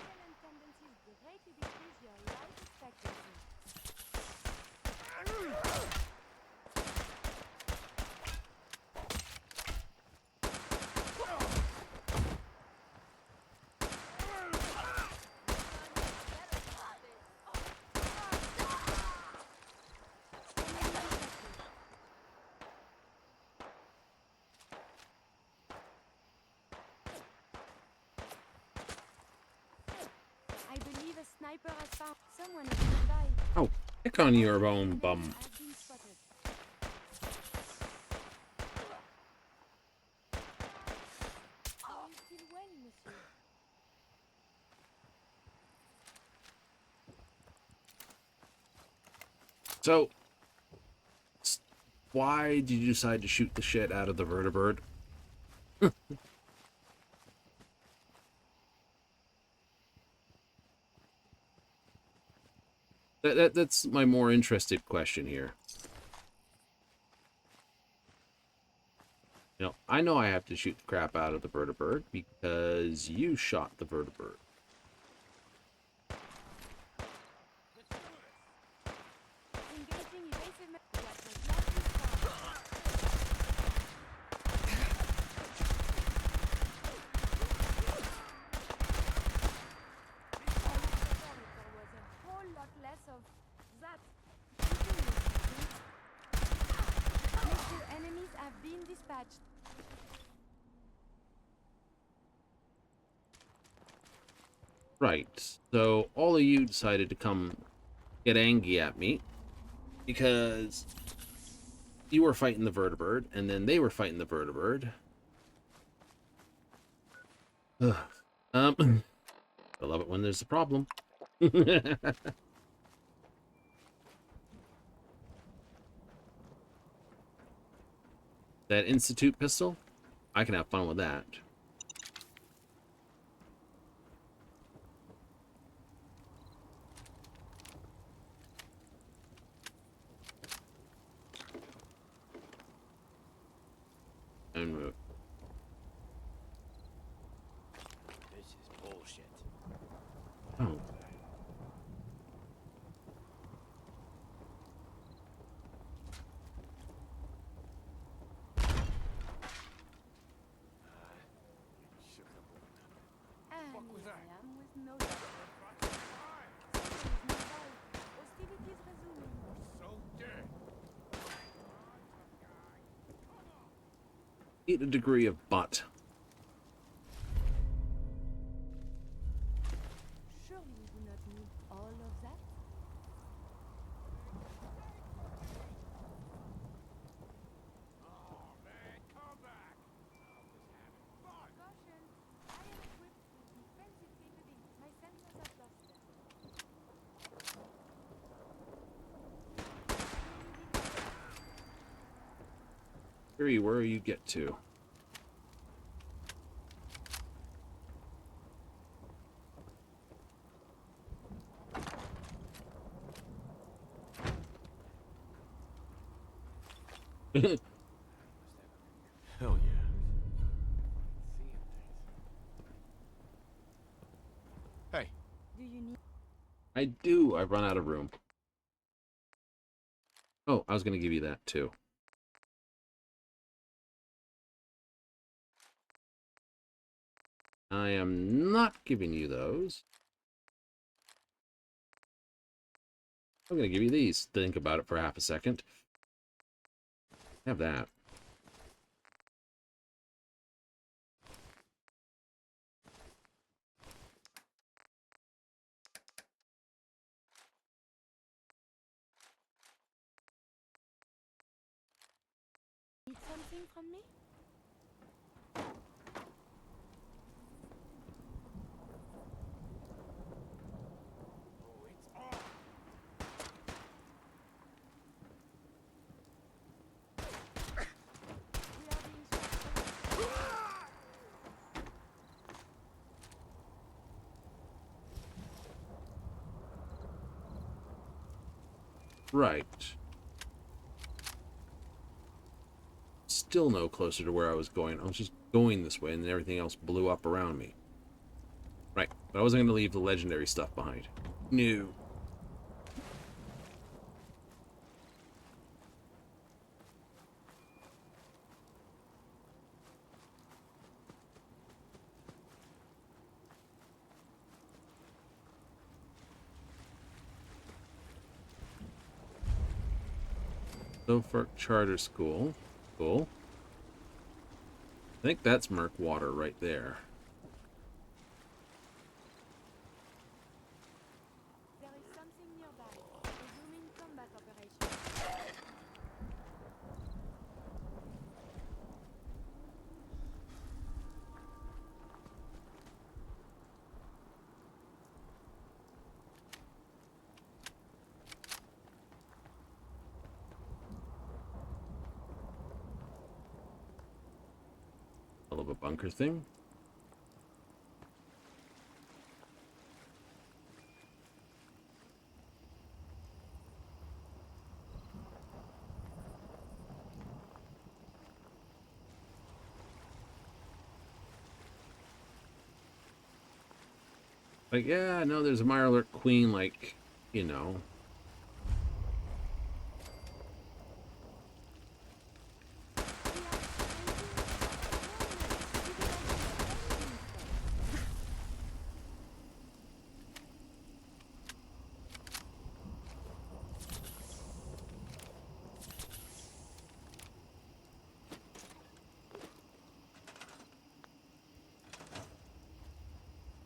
S12: Violent tendencies greatly decrease your life expectancy. I believe a sniper has found someone is nearby.
S1: Oh, pick on your own bum.
S12: Has been spotted. Are you still well, monsieur?
S1: So, why did you decide to shoot the shit out of the vertibird? That's my more interested question here. You know, I know I have to shoot the crap out of the vertibird because you shot the vertibird.
S12: Engaging evasive what was not responded. I would prefer if there was a whole lot less of that. Monsieur, enemies have been dispatched.
S1: Right. So all of you decided to come get angry at me because you were fighting the vertibird and then they were fighting the vertibird. Ugh. I love it when there's a problem. That Institute pistol, I can have fun with that. And move.
S10: This is bullshit.
S1: Oh.
S12: And here I am with no doctor. Someone is nearby. Hostilities resuming.
S3: So dead.
S1: Eat a degree of butt.
S12: Surely we do not need all of that.
S3: Oh man, come back. I was having fun.
S12: Caution! I am equipped with defensive capabilities. My sensors are clustered.
S1: Fury, where you get to?
S11: Hell yeah. Hey.
S12: Do you need...
S1: I do. I've run out of room. Oh, I was going to give you that too. I am not giving you those. I'm going to give you these. Think about it for half a second. Have that.
S12: Need something from me?
S1: Right. Still no closer to where I was going. I was just going this way, and then everything else blew up around me. Right. But I wasn't going to leave the legendary stuff behind. No. Sophark Charter School. Cool. I think that's Merc Water right there.
S12: There is something nearby. Resuming combat operation.
S1: Hell of a bunker thing. Like, yeah, no, there's a Mirelurk Queen, like, you know.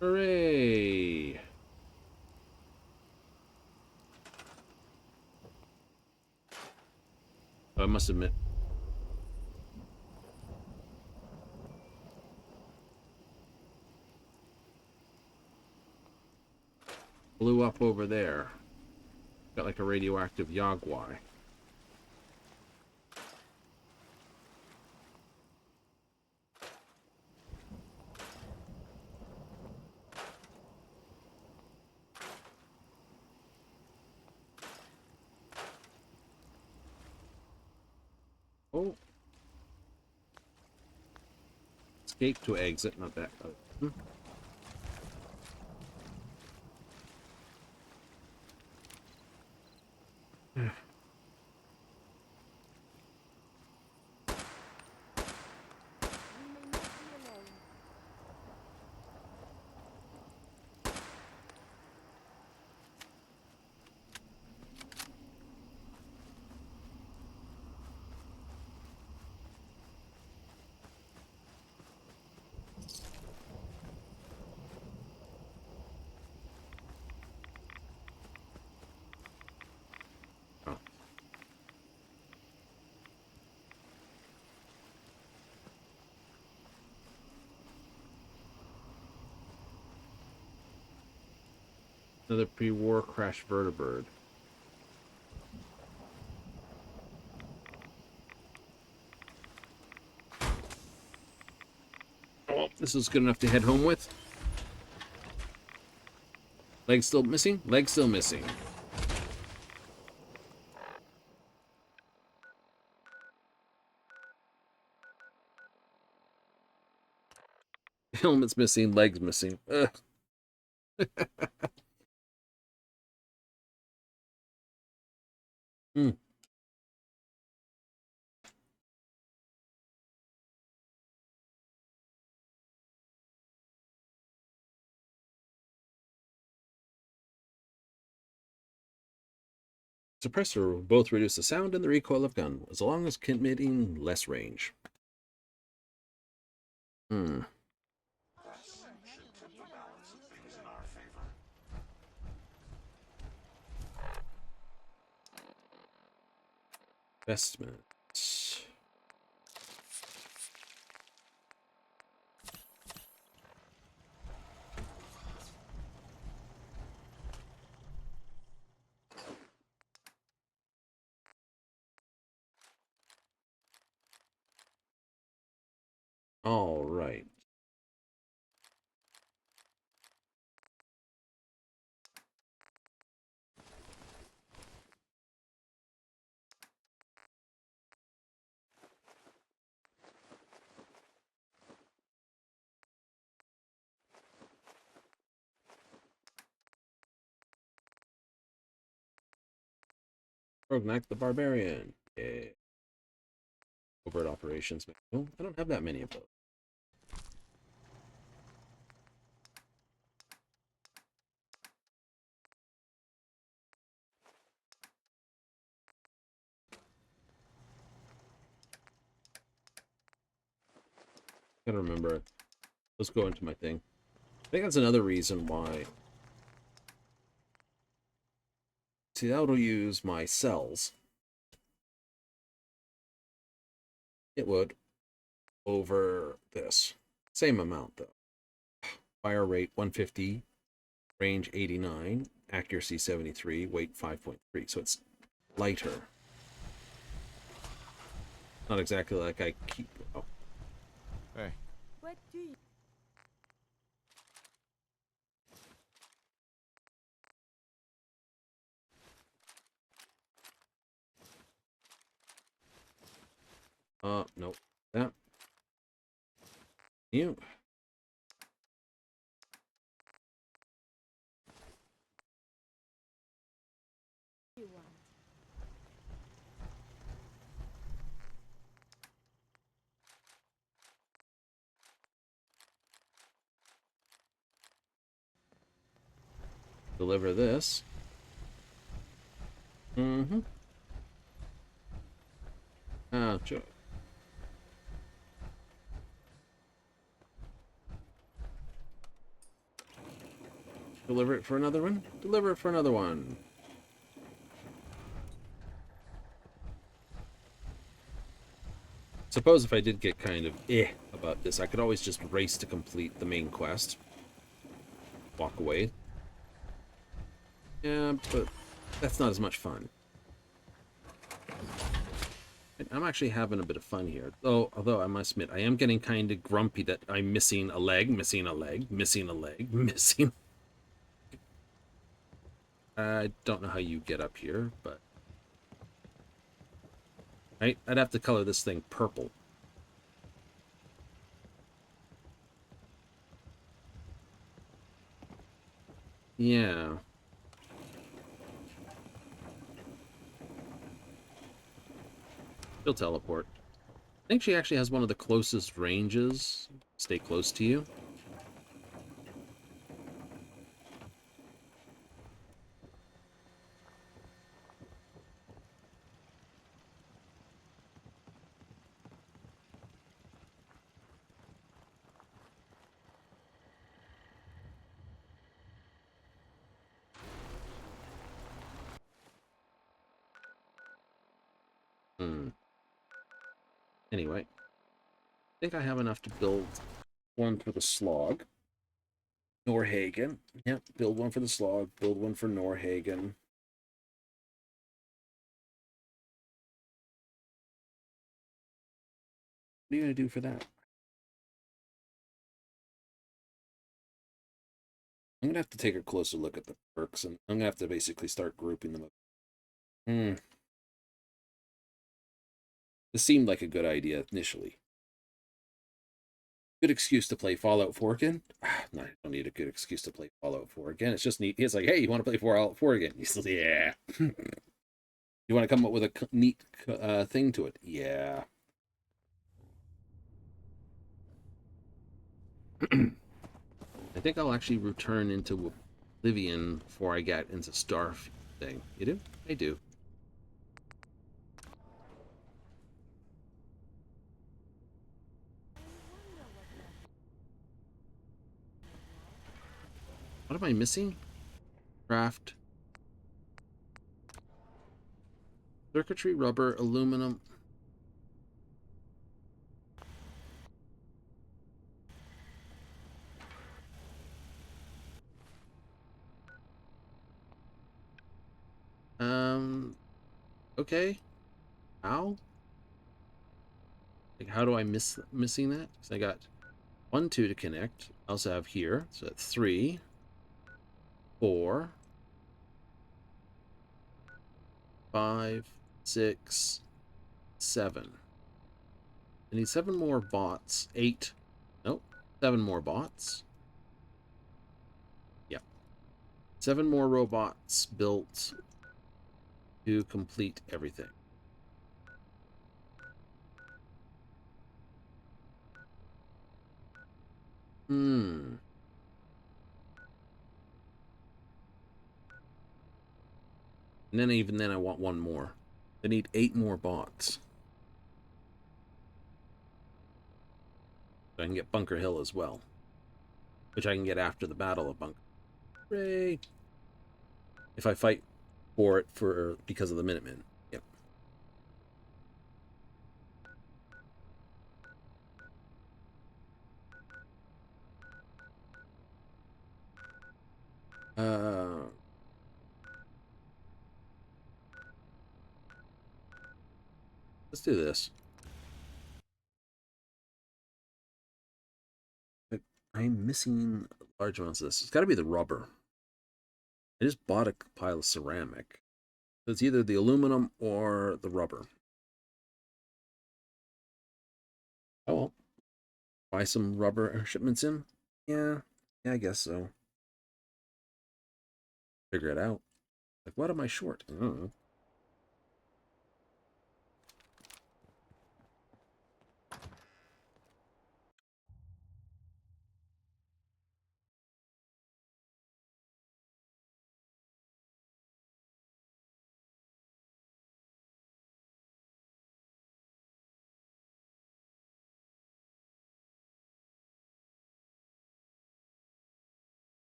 S1: Hooray! I must admit. Blew up over there. Got like a radioactive Yagwai. Oh. Escape to exit, not that. Another pre-war crash vertibird. Well, this is good enough to head home with. Leg still missing? Leg still missing. Helmet's missing, legs missing. Ugh. Hmm. Suppressor will both reduce the sound and the recoil of gun, as long as committing less range. Hmm. Investments. All right. Rognak the Barbarian. Yeah. Overt operations. Oh, I don't have that many of those. Gotta remember. Let's go into my thing. I think that's another reason why. See, that'll use my cells. It would. Over this. Same amount, though. Fire rate 150. Range 89. Accuracy 73. Weight 5.3. So it's lighter. Not exactly like I keep... Oh.
S11: Hey.
S12: What do you...
S1: Nope. That. You.
S12: want?
S1: Deliver this. Mm-hmm. Ah, sure. Deliver it for another one. Deliver it for another one. Suppose if I did get kind of about this, I could always just race to complete the main quest. Walk away. Yeah, but that's not as much fun. I'm actually having a bit of fun here. Although I must admit, I am getting kind of grumpy that I'm missing a leg, missing a leg, missing a leg, missing... I don't know how you get up here, but... Right? I'd have to color this thing purple. Yeah. She'll teleport. I think she actually has one of the closest ranges. Stay close to you. Anyway, I think I have enough to build one for the slog. Norhagen. Yep, build one for the slog, build one for Norhagen. What are you going to do for that? I'm gonna have to take a closer look at the perks, and I'm gonna have to basically start grouping them up. This seemed like a good idea initially. Good excuse to play Fallout 4 again? No, I don't need a good excuse to play Fallout 4 again. It's just neat. It's like, hey, you want to play Fallout 4 again? He says, yeah. You want to come up with a neat thing to it? Yeah. I think I'll actually return into Oblivion before I get into Starfield thing. You do? I do. What am I missing? Craft. Circuitry, rubber, aluminum. Okay. How? Like, how do I missing that? Because I got 1, 2 to connect. I also have here. So that's 3, 4, 5, 6, 7. I need 7 more bots. 8. Nope. 7 more bots. Yep. 7 more robots built to complete everything. And then even then I want 1 more. I need 8 more bots. So I can get Bunker Hill as well. Which I can get after the Battle of Bunker. Hooray! If I fight for it because of the Minutemen. Yep. Let's do this. I'm missing large amounts of this. It's got to be the rubber. I just bought a pile of ceramic. So it's either the aluminum or the rubber. Oh well. Buy some rubber shipments in? Yeah, I guess so. Figure it out. Like, what am I short? I don't know.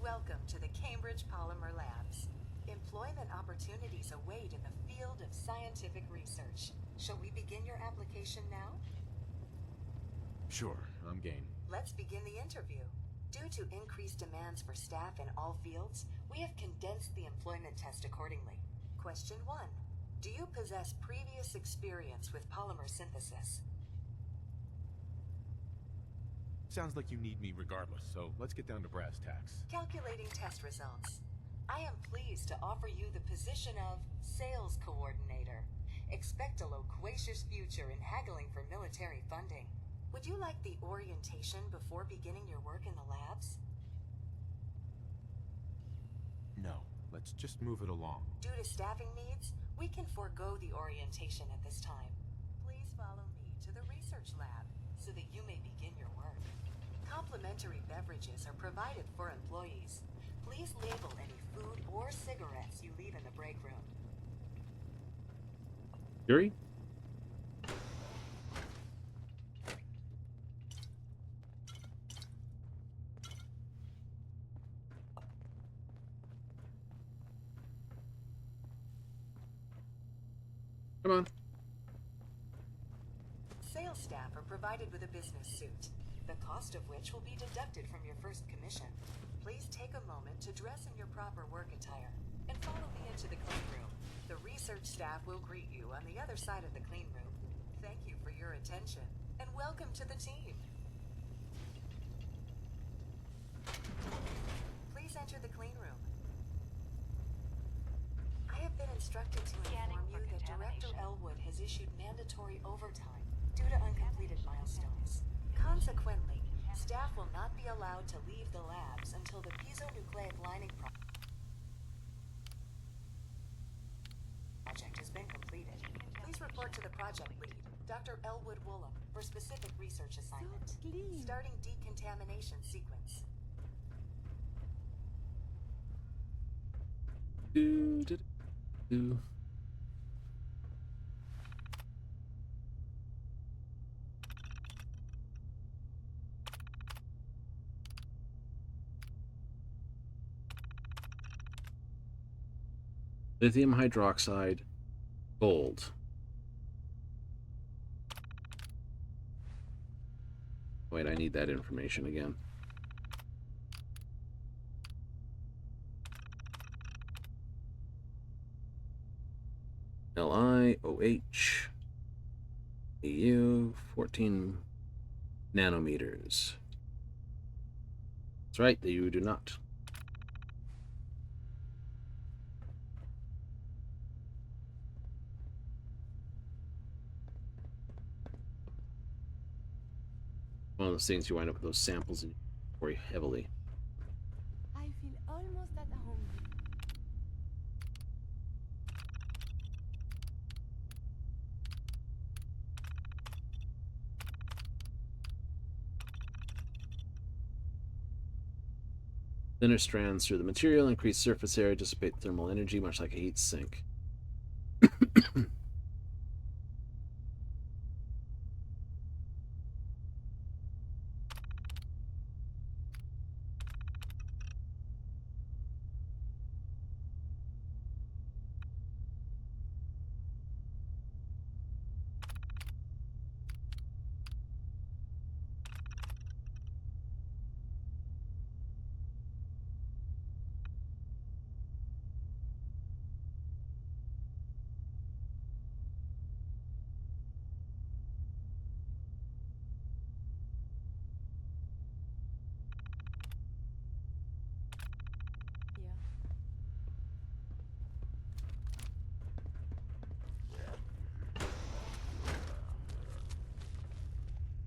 S5: Welcome to the Cambridge Polymer Labs. Employment opportunities await in the field of scientific research. Shall we begin your application now?
S11: Sure, I'm game.
S5: Let's begin the interview. Due to increased demands for staff in all fields, we have condensed the employment test accordingly. Question 1. Do you possess previous experience with polymer synthesis?
S11: Sounds like you need me regardless, so let's get down to brass tacks.
S5: Calculating test results. I am pleased to offer you the position of sales coordinator. Expect a loquacious future in haggling for military funding. Would you like the orientation before beginning your work in the labs?
S11: No, let's just move it along.
S5: Due to staffing needs, we can forego the orientation at this time. Please follow me to the research lab so that you may begin your work. Complimentary beverages are provided for employees. Please label any food or cigarettes you leave in the break room.
S1: Yuri? Come on.
S5: Sales staff are provided with a business suit. the cost of which will be deducted from your first commission. Please take a moment to dress in your proper work attire and follow me into the clean room. The research staff will greet you on the other side of the clean room. Thank you for your attention and welcome to the team. Please enter the clean room. I have been instructed to inform you that Director Elwood has issued mandatory overtime due to uncompleted milestones. Consequently, staff will not be allowed to leave the labs until the piezonucleic lining project has been completed. Please report to the project lead, Dr. Elwood Woolham, for specific research assignment. Starting decontamination sequence.
S1: Do. Lithium hydroxide, gold. Wait, I need that information again. LiOH EU 14 nanometers. That's right, you do not. One of those things you wind up with those samples in very heavily.
S12: I feel almost at home.
S1: Thinner strands through the material, increase surface area, dissipate thermal energy, much like a heat sink.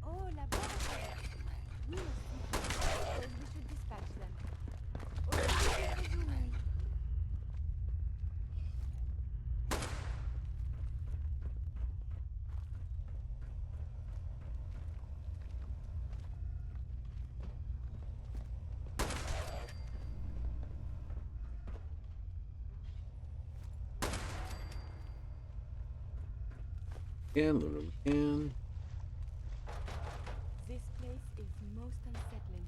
S12: Oh, laboratory. We must suppose we should dispatch them. Oh,
S1: Again, load them again.
S12: this place is most unsettling.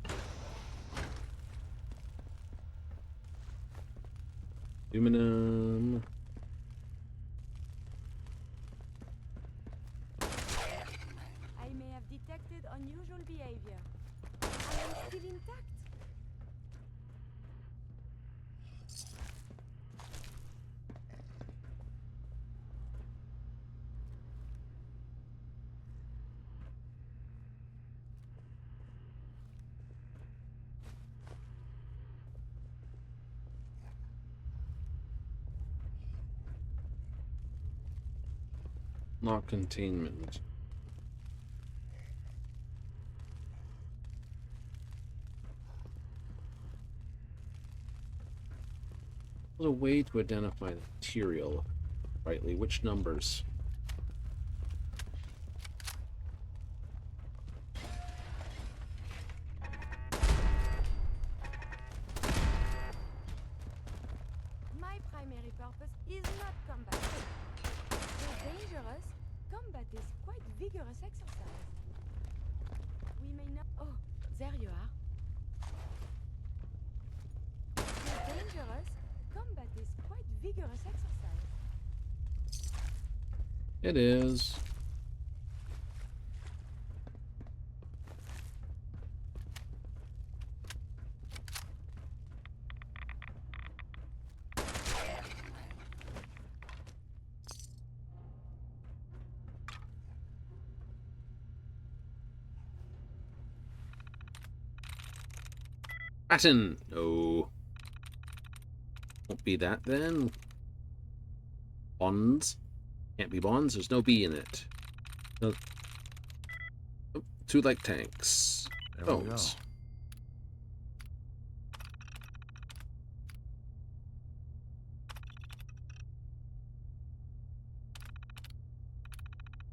S1: Aluminum.
S12: I may have detected unusual behavior. I am still intact.
S1: Lock containment. There's a way to identify the material rightly. Which numbers?
S12: My primary purpose is not combat. Though dangerous, combat is quite vigorous exercise. We may not. Oh, there you are. Though dangerous, combat is quite vigorous exercise.
S1: It is. Batten! No. Won't be that then. Bonds. Can't be bonds. There's no B in it. No. Oh, 2 light tanks.
S15: There we go.
S1: Bones.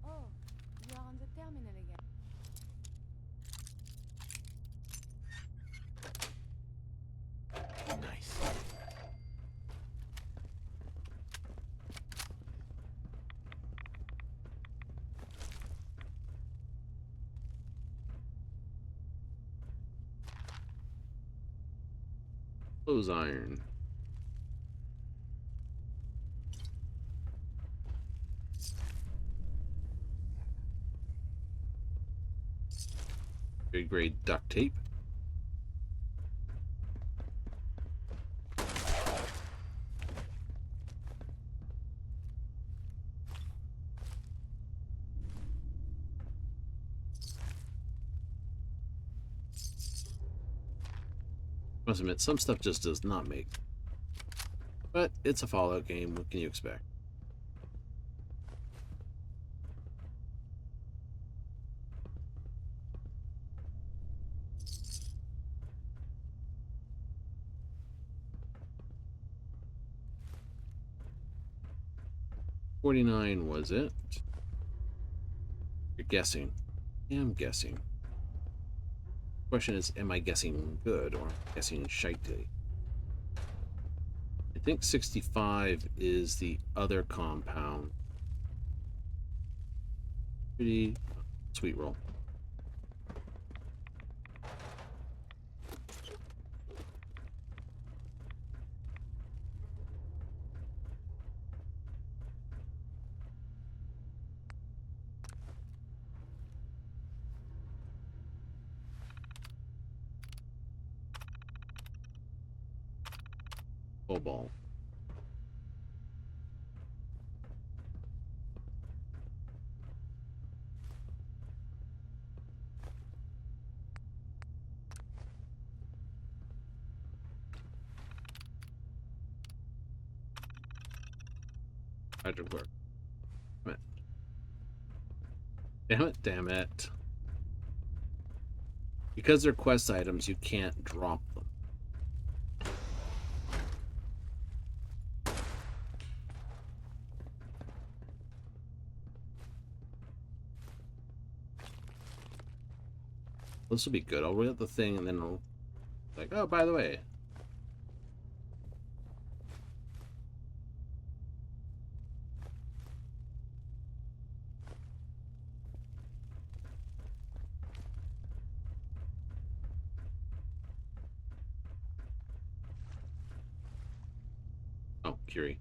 S12: Oh, you are on the terminal again.
S11: Nice.
S1: Close iron. Good grade duct tape. Must admit, some stuff just does not make. But it's a Fallout game. What can you expect? $49 was it? You're guessing. Yeah, I'm guessing. Question is, am I guessing good or guessing shitey? I think 65 is the other compound. Pretty sweet roll. Full ball. Hydrochloric. Damn it. Damn it, damn it. Because they're quest items, you can't drop them. This will be good. I'll read the thing and then I'll like, oh, by the way. Oh, Curie.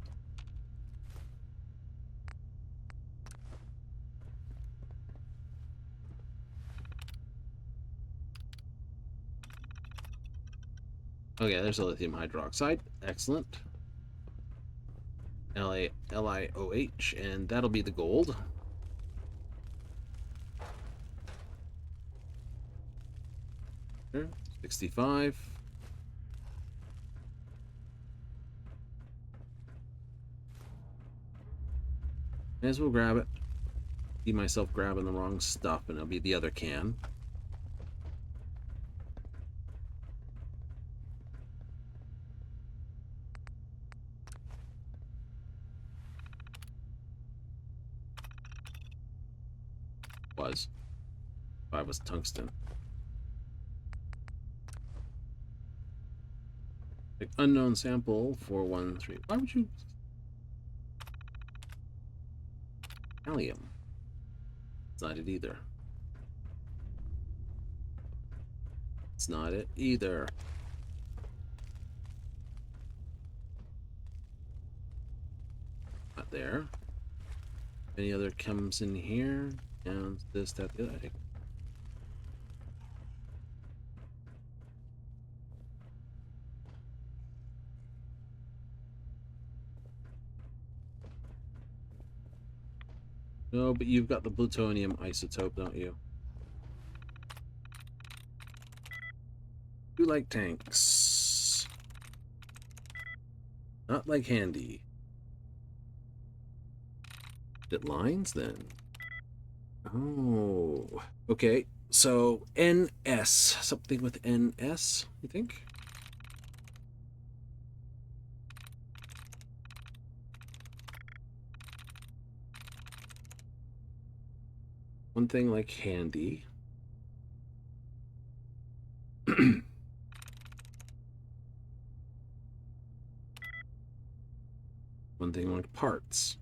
S1: Okay, there's a lithium hydroxide. Excellent. LiOH, and that'll be the gold. Sure. 65. May as well grab it. See myself grabbing the wrong stuff, and it'll be the other can. Was. If I was tungsten. Like unknown sample 413. Why would you? Gallium. It's not it either. It's not it either. Not there. Any other chems in here? And this, that, the other. No, but you've got the plutonium isotope, don't you? Do like tanks. Not like handy. Is it lines then? Oh, okay. So NS, something with NS, you think? One thing like handy. One thing like parts.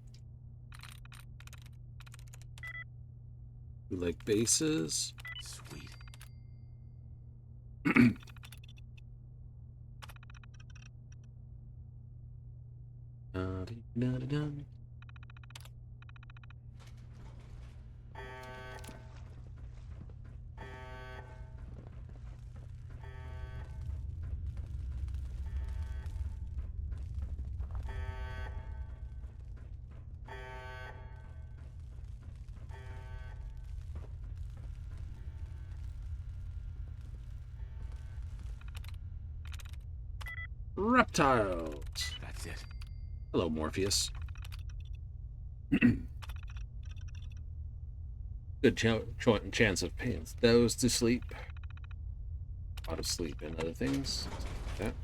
S1: We like bases.
S11: Sweet.
S1: Da-da-da-da-dum. Reptiles.
S11: That's it.
S1: Hello, Morpheus. Good chance of paying those to sleep. Out of sleep and other things. Like that.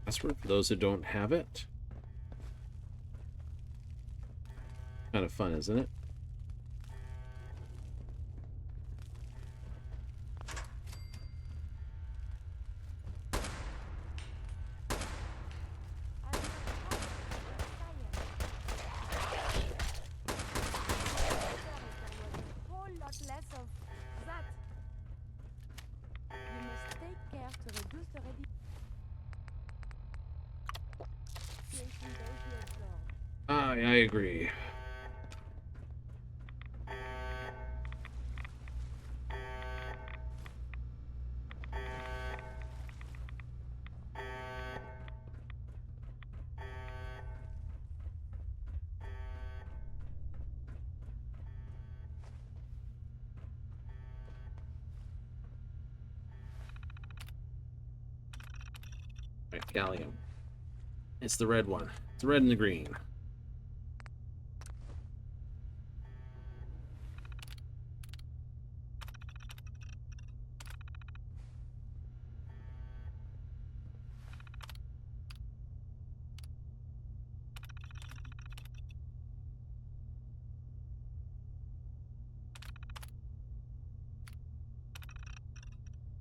S1: Password for those that don't have it. Kind of fun, isn't it? I agree. Right, gallium. It's the red one. It's the red and the green.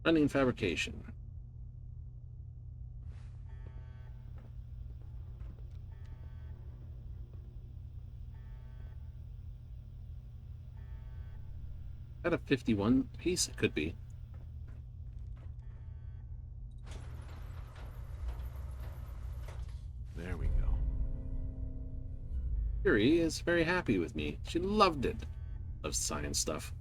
S1: Running fabrication. Is that a 51 piece? It could be.
S11: There we go.
S1: Yuri is very happy with me. She loved it. Loves science stuff.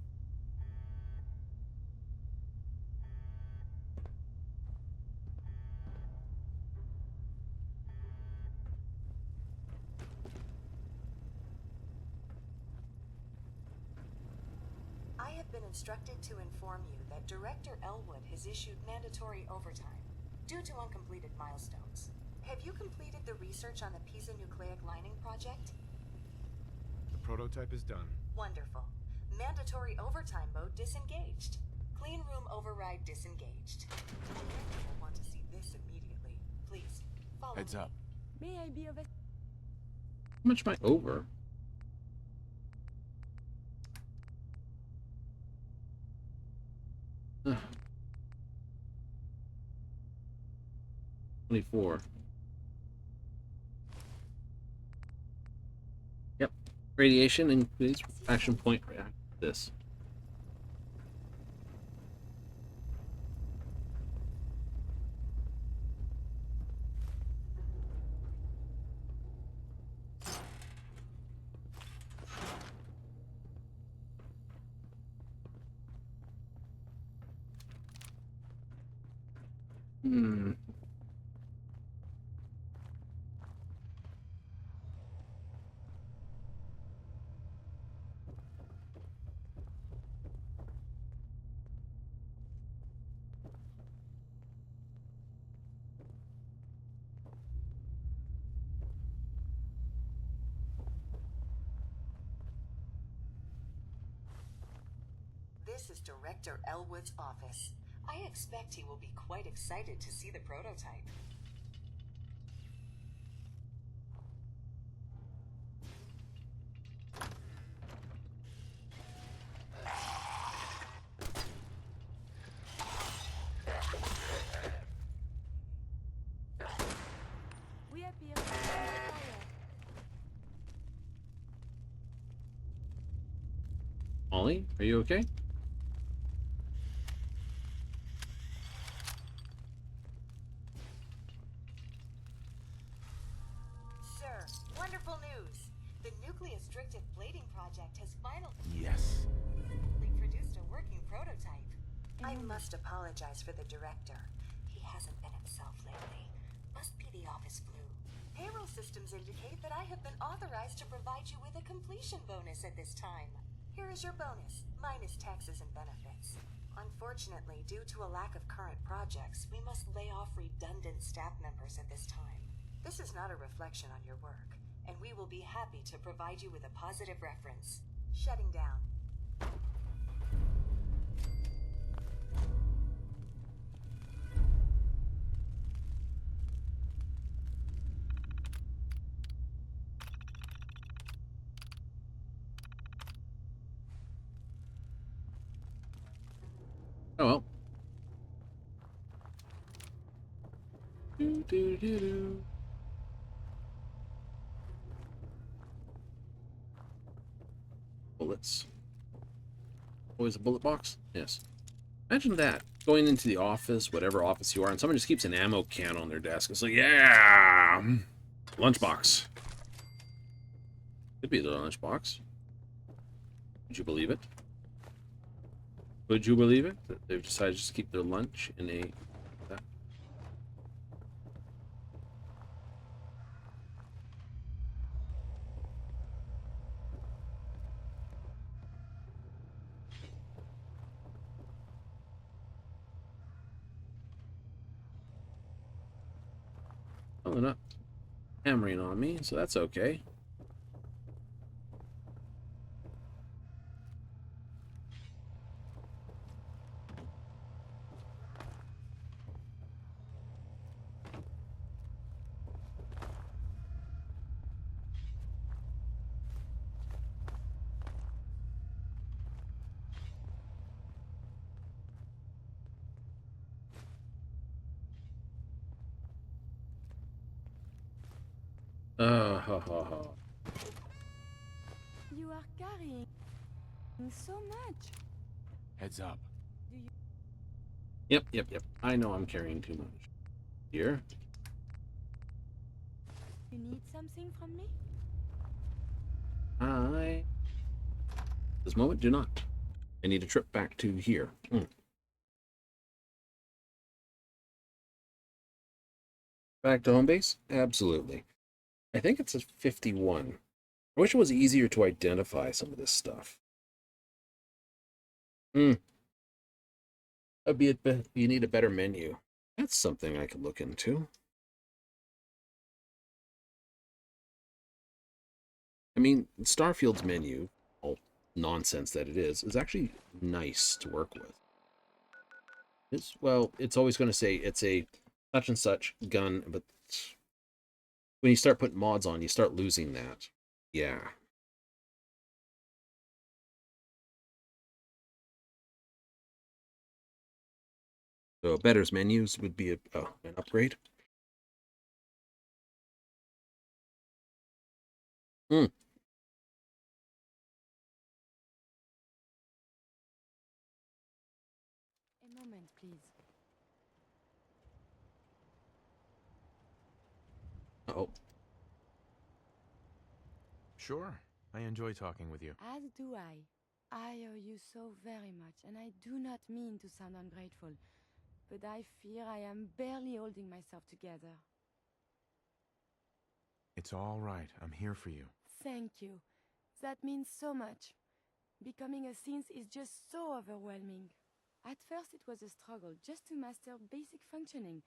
S5: I have been instructed to inform you that Director Elwood has issued mandatory overtime due to uncompleted milestones. Have you completed the research on the Pisa nucleic lining project?
S11: The prototype is done.
S5: Wonderful. Mandatory overtime mode disengaged. Clean room override disengaged. The director will want to see this immediately. Please, follow
S11: Heads
S5: me.
S11: up.
S12: May I be of a...
S1: How much am I over? 24. Yep. Radiation increase action point react to this. Hmm.
S5: This is Director Elwood's office. I expect he will be quite excited to see the prototype.
S12: We appear to be on fire.
S1: Ollie, are you okay?
S5: Sir, wonderful news. The nucleus-strictive plating project has finally
S11: Yes.
S5: produced a working prototype. I must apologize for the director. He hasn't been himself lately. Must be the office flu. Payroll systems indicate that I have been authorized to provide you with a completion bonus at this time. Here is your bonus, minus taxes and benefits. Unfortunately, due to a lack of current projects, we must lay off redundant staff members at this time. This is not a reflection on your work, and we will be happy to provide you with a positive reference. Shutting down.
S1: Oh well. Do. Bullets. Always a bullet box? Yes. Imagine that. Going into the office, whatever office you are, and someone just keeps an ammo can on their desk. It's like, yeah! Lunchbox. Could be the lunchbox. Would you believe it? Would you believe it? That they've decided just to keep their lunch in a... That. Oh, they're not hammering on me, so that's okay. Ha ha ha.
S12: You are carrying so much.
S11: Heads up.
S12: Do you
S1: Yep. I know I'm carrying too much. Here.
S12: need something from me?
S1: This moment, do not. I need a trip back to here. Back to home base? Absolutely. I think it's a 51. I wish it was easier to identify some of this stuff. That'd be you need a better menu. That's something I could look into. I mean, Starfield's menu, all nonsense that it is actually nice to work with. It's always going to say it's a such and such gun, but when you start putting mods on, you start losing that. Yeah. So Better's menus would be an upgrade. Hmm.
S12: A moment, please.
S1: Oh.
S11: Sure. I enjoy talking with you.
S12: As do I. I owe you so very much, and I do not mean to sound ungrateful, but I fear I am barely holding myself together.
S11: It's all right. I'm here for you.
S12: Thank you. That means so much. Becoming a synth is just so overwhelming. At first it was a struggle just to master basic functioning.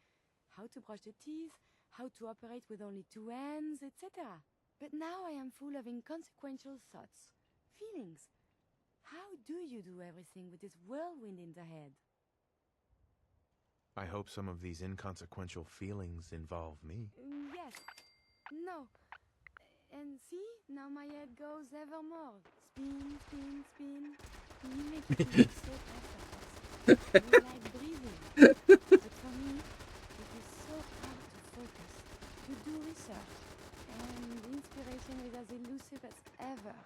S12: How to brush the teeth, how to operate with only two hands, etc. But now I am full of inconsequential thoughts, feelings. How do you do everything with this whirlwind in the head?
S11: I hope some of these inconsequential feelings involve me.
S12: Yes. No. And see, now my head goes ever more. Spin, spin, spin. You make it look so effortless. You like breathing. But for me, it is so hard to focus, to do research, and inspiration is as elusive as ever.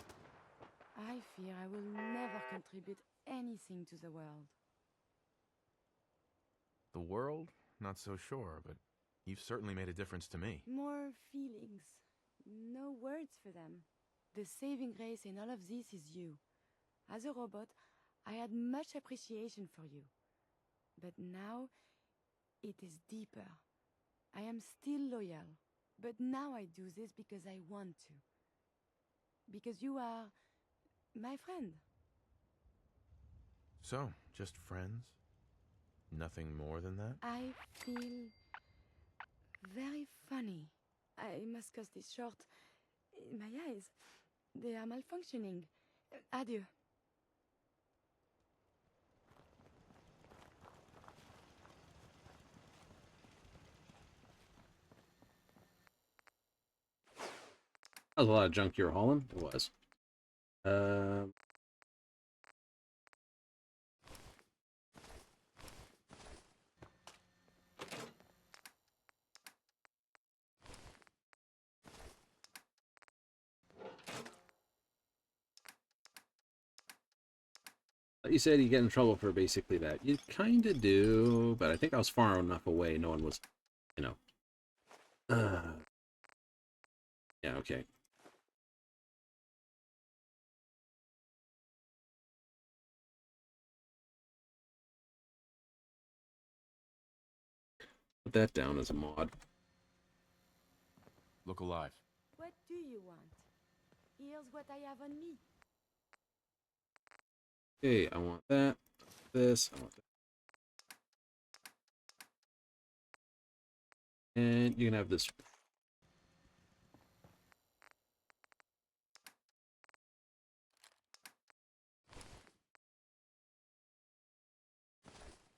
S12: I fear I will never contribute anything to the world.
S11: The world? Not so sure, but you've certainly made a difference to me.
S12: More feelings. No words for them. The saving grace in all of this is you. As a robot, I had much appreciation for you. But now, it is deeper. I am still loyal. But now I do this because I want to. Because you are my friend.
S11: So, just friends? Nothing more than that?
S12: I feel very funny. I must cut this short. My eyes, they are malfunctioning. Adieu.
S1: That was a lot of junk you were hauling. It was. You said you get in trouble for basically that. You kind of do, but I think I was far enough away. No one was, you know. Yeah, okay. Put that down as a mod.
S11: Look alive.
S12: What do you want? Here's what I have on me.
S1: Okay, I want that. This, I want that. And you can have this.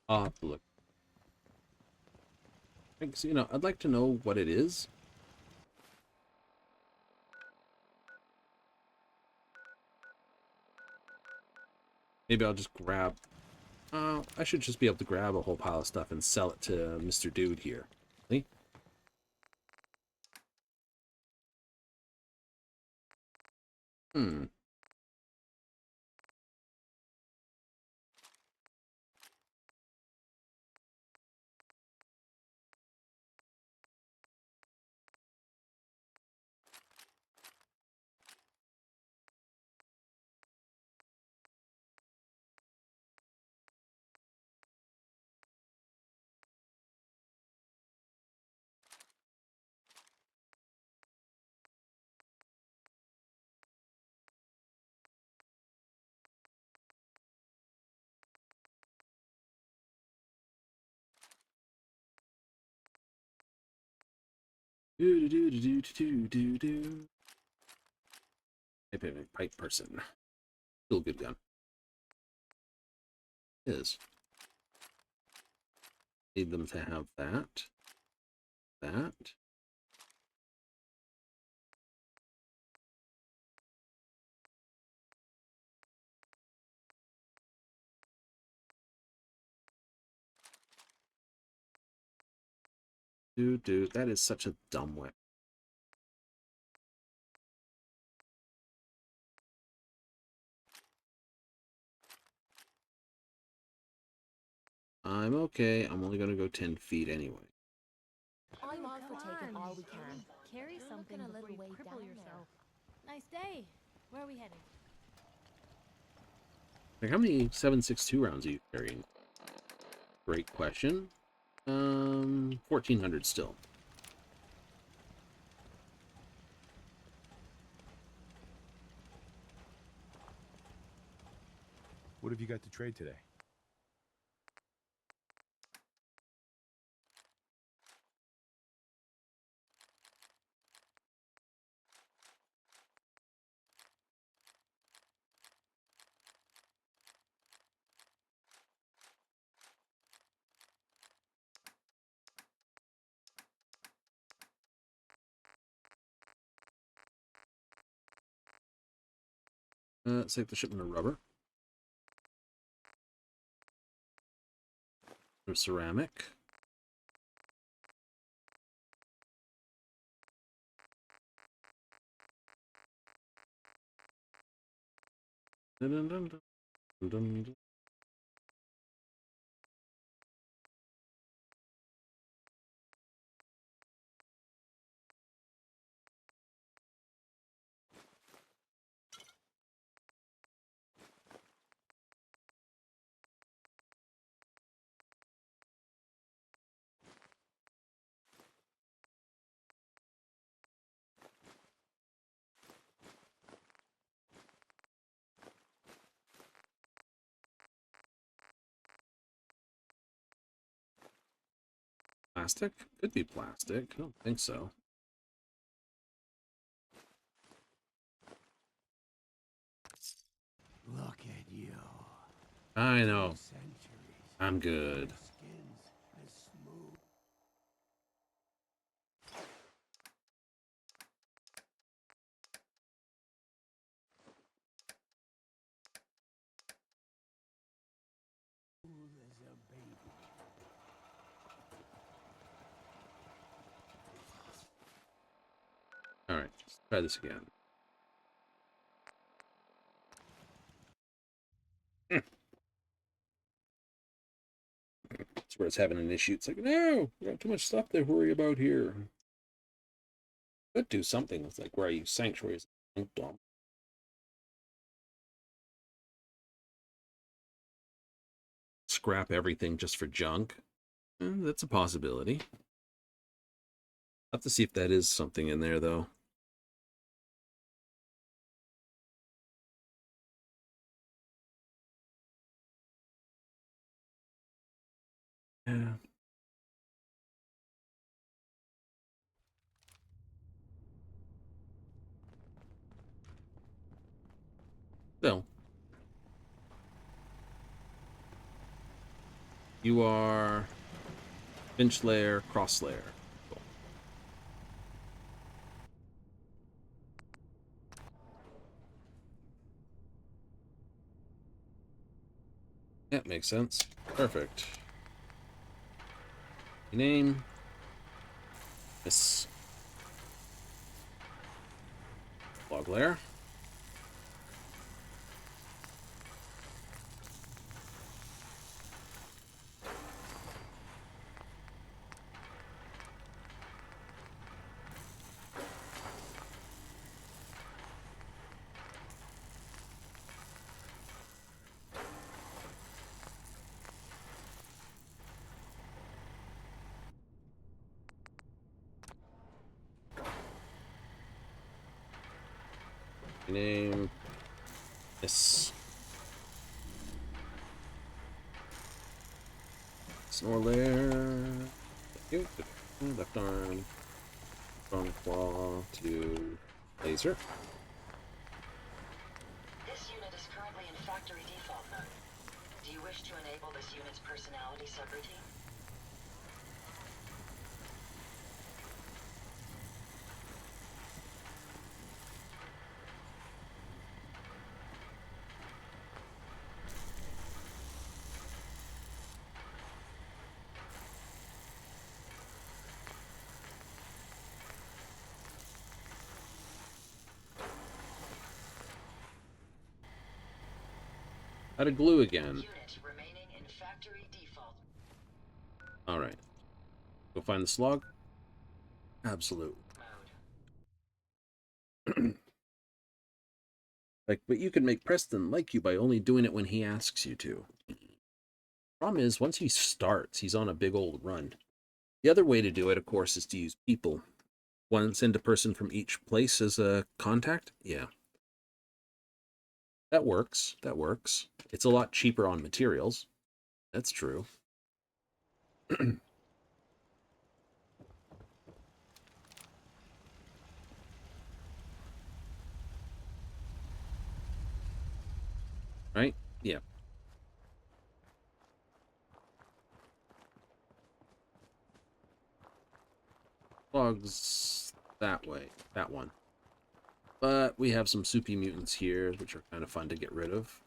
S1: I'll have to look. Thanks, I'd like to know what it is. Maybe I'll just grab... I should just be able to grab a whole pile of stuff and sell it to Mr. Dude here. See? Hmm. Do do do do do do do. Pipe person. Still a good gun. Is. Need them to have that. That. Dude, that is such a dumb way. I'm okay. I'm only gonna go 10 feet anyway.
S13: I'm all for
S7: Come
S13: taking
S7: on.
S13: all we can.
S7: Carry
S13: You're
S7: something
S13: looking a
S7: before
S13: little
S7: you
S13: way
S7: cripple
S13: down
S7: yourself. Nice day. Where are we heading?
S1: Like, how many 7.62 rounds are you carrying? Great question. 1,400 still.
S11: What have you got to trade today?
S1: Let's take the shipment of rubber. Or ceramic. Dun, dun, dun, dun, dun, dun. Plastic? Could be plastic. I don't think so.
S10: Look at you.
S1: I know.
S10: Centuries.
S1: I'm good.
S10: Skins as smooth. As a baby.
S1: Alright, let's try this again. That's where it's having an issue. It's like, no, we got too much stuff to worry about here. Could do something with like where I use sanctuaries. Dump. Scrap everything just for junk. That's a possibility. I'll have to see if that is something in there, though. Yeah. So, you are Finch Layer, Cross Layer. Cool. That makes sense. Perfect. Your name? Miss Log Layer. Your name? Miss Snore Layer. Thank you. Left arm. Strong claw to laser.
S5: This unit is currently in factory default mode. Do you wish to enable this unit's personality subroutine?
S1: Out of glue again.
S5: Unit remaining in factory default.
S1: All right. Go find the slug. Absolute. Like, but you can make Preston like you by only doing it when he asks you to. Problem is, once he starts, he's on a big old run. The other way to do it, of course, is to use people. Send a person from each place as a contact. Yeah. That works. That works. It's a lot cheaper on materials. That's true. Right? Yeah. Logs that way. That one. But we have some soupy mutants here, which are kind of fun to get rid of.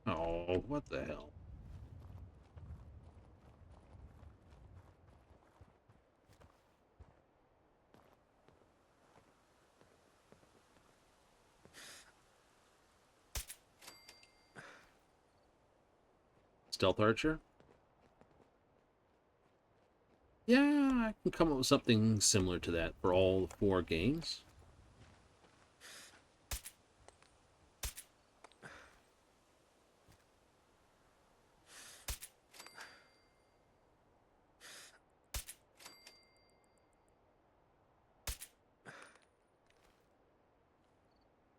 S1: Oh, what the hell? Stealth Archer? Yeah, I can come up with something similar to that for all 4 games.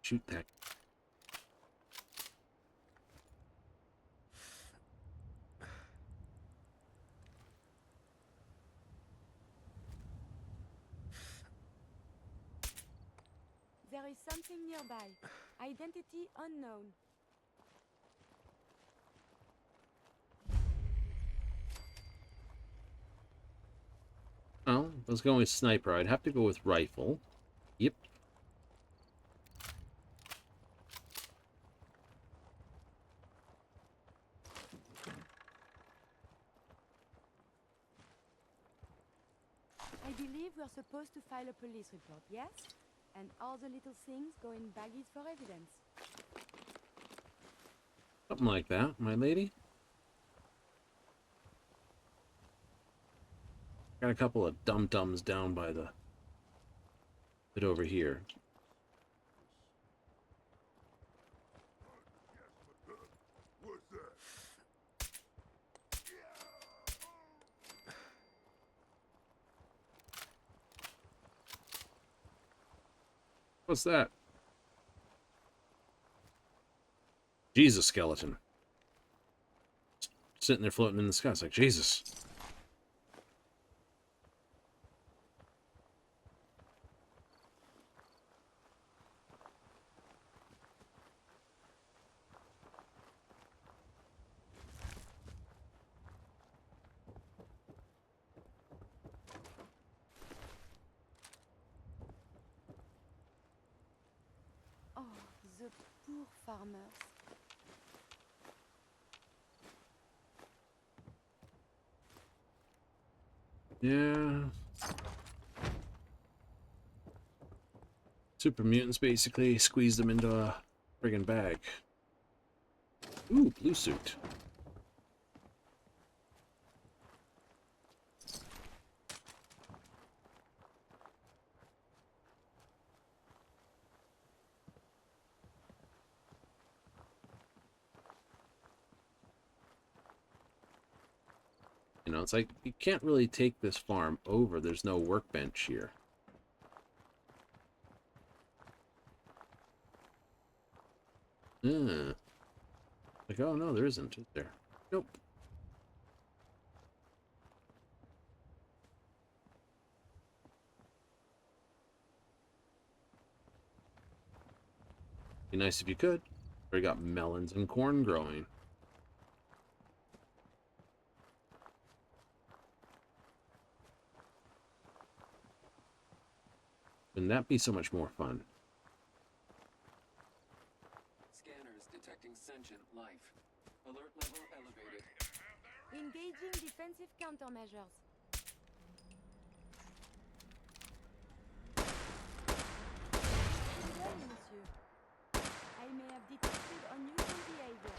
S1: Shoot that.
S12: There is something nearby. Identity unknown.
S1: Oh, I was going with sniper. I'd have to go with rifle. Yep.
S12: I believe we're supposed to file a police report, yes? And all the little things go in baggies for evidence.
S1: Something like that, my lady. Got a couple of dum-dums down by the bit over here.
S3: What's that?
S1: What's that? Jesus skeleton. Sitting there floating in the sky. It's like, Jesus.
S12: Oh, the poor farmers.
S1: Yeah. Super mutants basically squeeze them into a friggin' bag. Ooh, blue suit. You know, it's like, you can't really take this farm over. There's no workbench here. Like, oh no, there isn't, is there? Nope. Be nice if you could. We got melons and corn growing. Wouldn't that be so much more fun?
S15: Scanners detecting sentient life. Alert level elevated.
S12: Engaging defensive countermeasures. Well, monsieur. I may have detected unusual behavior.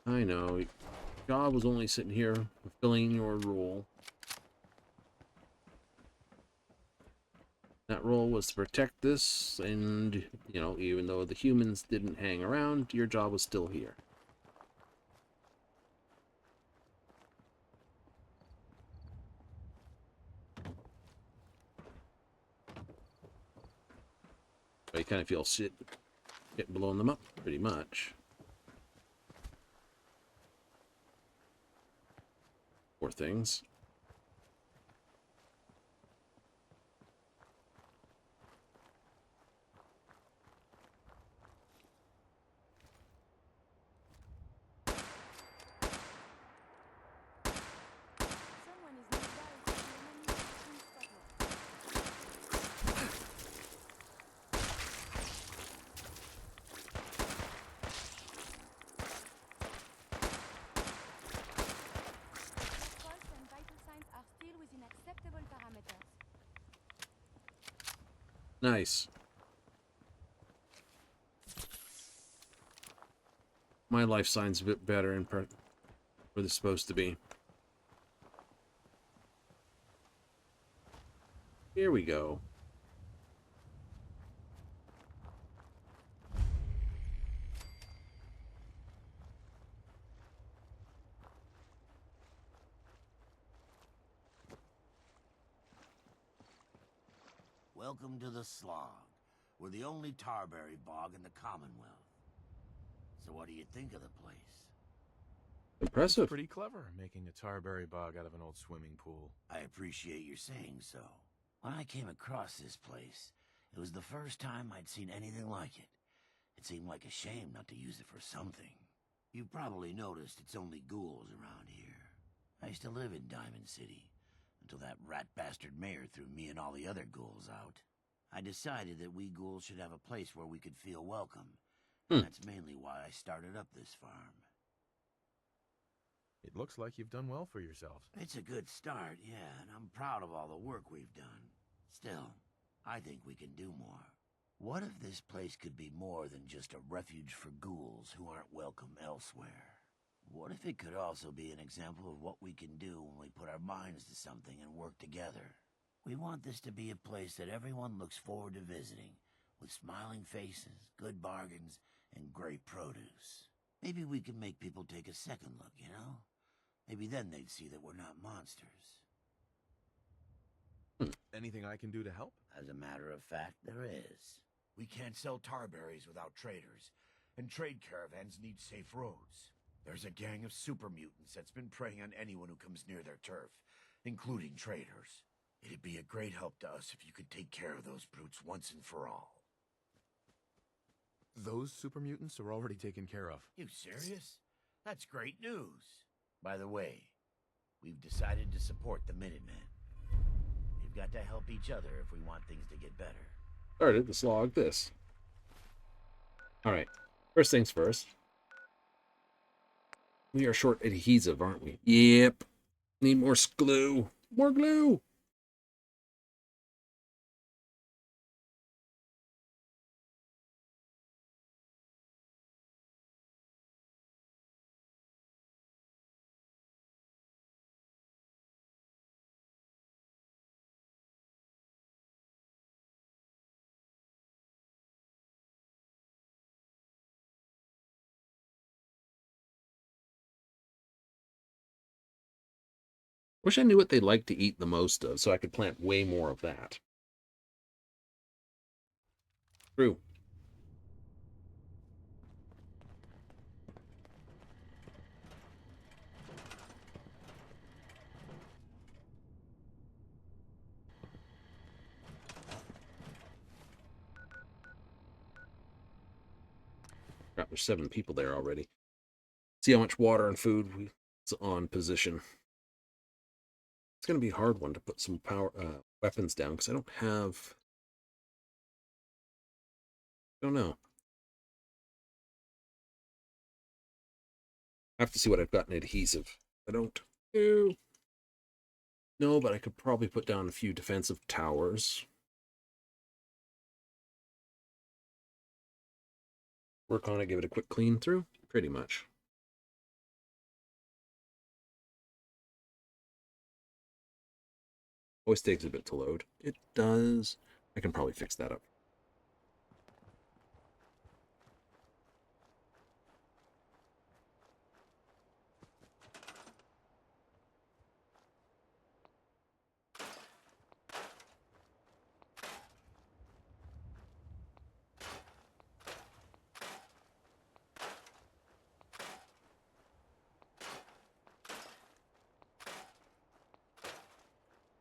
S1: I know. God was only sitting here fulfilling your role. That role was to protect this, and, you know, even though the humans didn't hang around, your job was still here. I kind of feel shit getting blowing them up, pretty much. Poor things.
S12: Someone is nearby. Pulse and vital signs are still within acceptable parameters.
S1: Nice. My life sign's a bit better in part where they're supposed to be. Here we go.
S10: Welcome to the Slog. We're the only Tarberry bog in the Commonwealth. So what do you think of the place?
S1: Impressive.
S11: Pretty clever, making a Tarberry bog out of an old swimming pool.
S10: I appreciate your saying so. When I came across this place, it was the first time I'd seen anything like it. It seemed like a shame not to use it for something. You've probably noticed it's only ghouls around here. I used to live in Diamond City, until that rat bastard mayor threw me and all the other ghouls out. I decided that we ghouls should have a place where we could feel welcome. And that's mainly why I started up this farm.
S11: It looks like you've done well for yourselves.
S10: It's a good start, yeah, and I'm proud of all the work we've done. Still, I think we can do more. What if this place could be more than just a refuge for ghouls who aren't welcome elsewhere? What if it could also be an example of what we can do when we put our minds to something and work together? We want this to be a place that everyone looks forward to visiting, with smiling faces, good bargains, and great produce. Maybe we can make people take a second look, you know? Maybe then they'd see that we're not monsters.
S11: Anything I can do to help?
S10: As a matter of fact, there is. We can't sell tarberries without traders, and trade caravans need safe roads. There's a gang of super mutants that's been preying on anyone who comes near their turf, including traders. It'd be a great help to us if you could take care of those brutes once and for all.
S11: Those super mutants are already taken care of.
S10: You serious? That's great news. By the way, we've decided to support the Minutemen. We've got to help each other if we want things to get better.
S1: Started to slog this. Alright. First things first. We are short adhesive, aren't we? Yep. Need more glue. More glue! Wish I knew what they like to eat the most of, so I could plant way more of that. True. there's 7 people there already. See how much water and food is on position. It's going to be a hard one to put some power weapons down because I don't have. I don't know. I have to see what I've got in adhesive. I don't. No, but I could probably put down a few defensive towers. Work on it, give it a quick clean through, pretty much. Always takes a bit to load. It does. I can probably fix that up.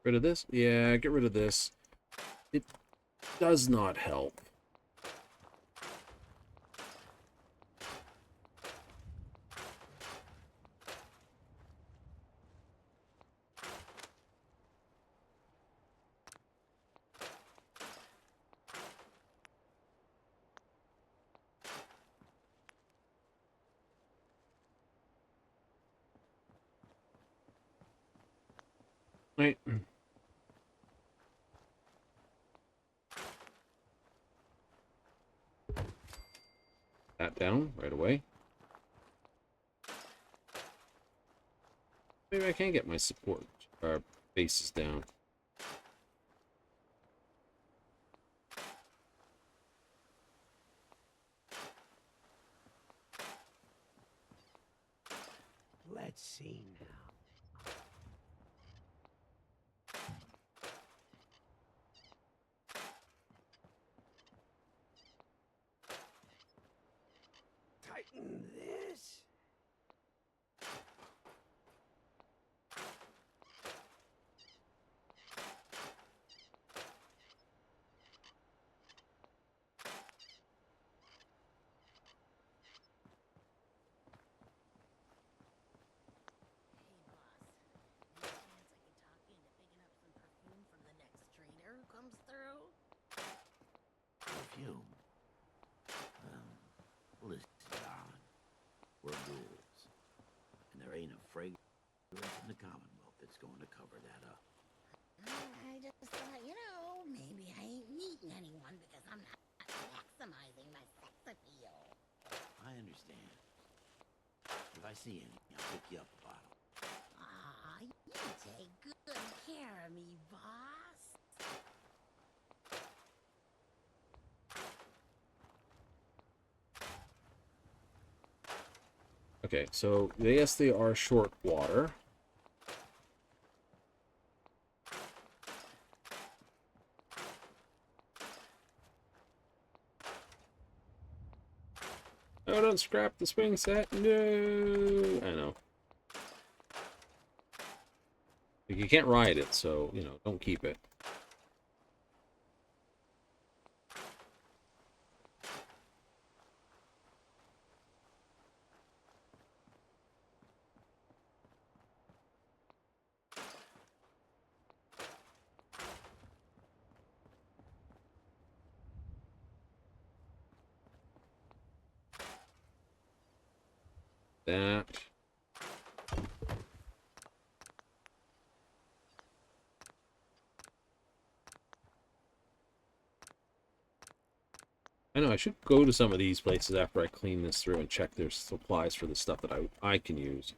S1: Rid of this? Yeah, get rid of this. It does not help. Right. That down right away. Maybe I can get my support bases down.
S10: Let's see now. Tighten this. Perfume. Listen, darling. We're ghouls. And there ain't a fragrance in the Commonwealth that's going to cover that up.
S16: I just thought, you know, maybe I ain't meeting anyone because I'm not maximizing my sex appeal.
S10: I understand. If I see any, I'll pick you up a bottle.
S16: Aw, you take good care of me, boss.
S1: Okay, so yes, they are short water. Oh, don't scrap the swing set. No, I know. Like, you can't ride it, so, you know, don't keep it. That. I know, I should go to some of these places after I clean this through and check their supplies for the stuff that I can use.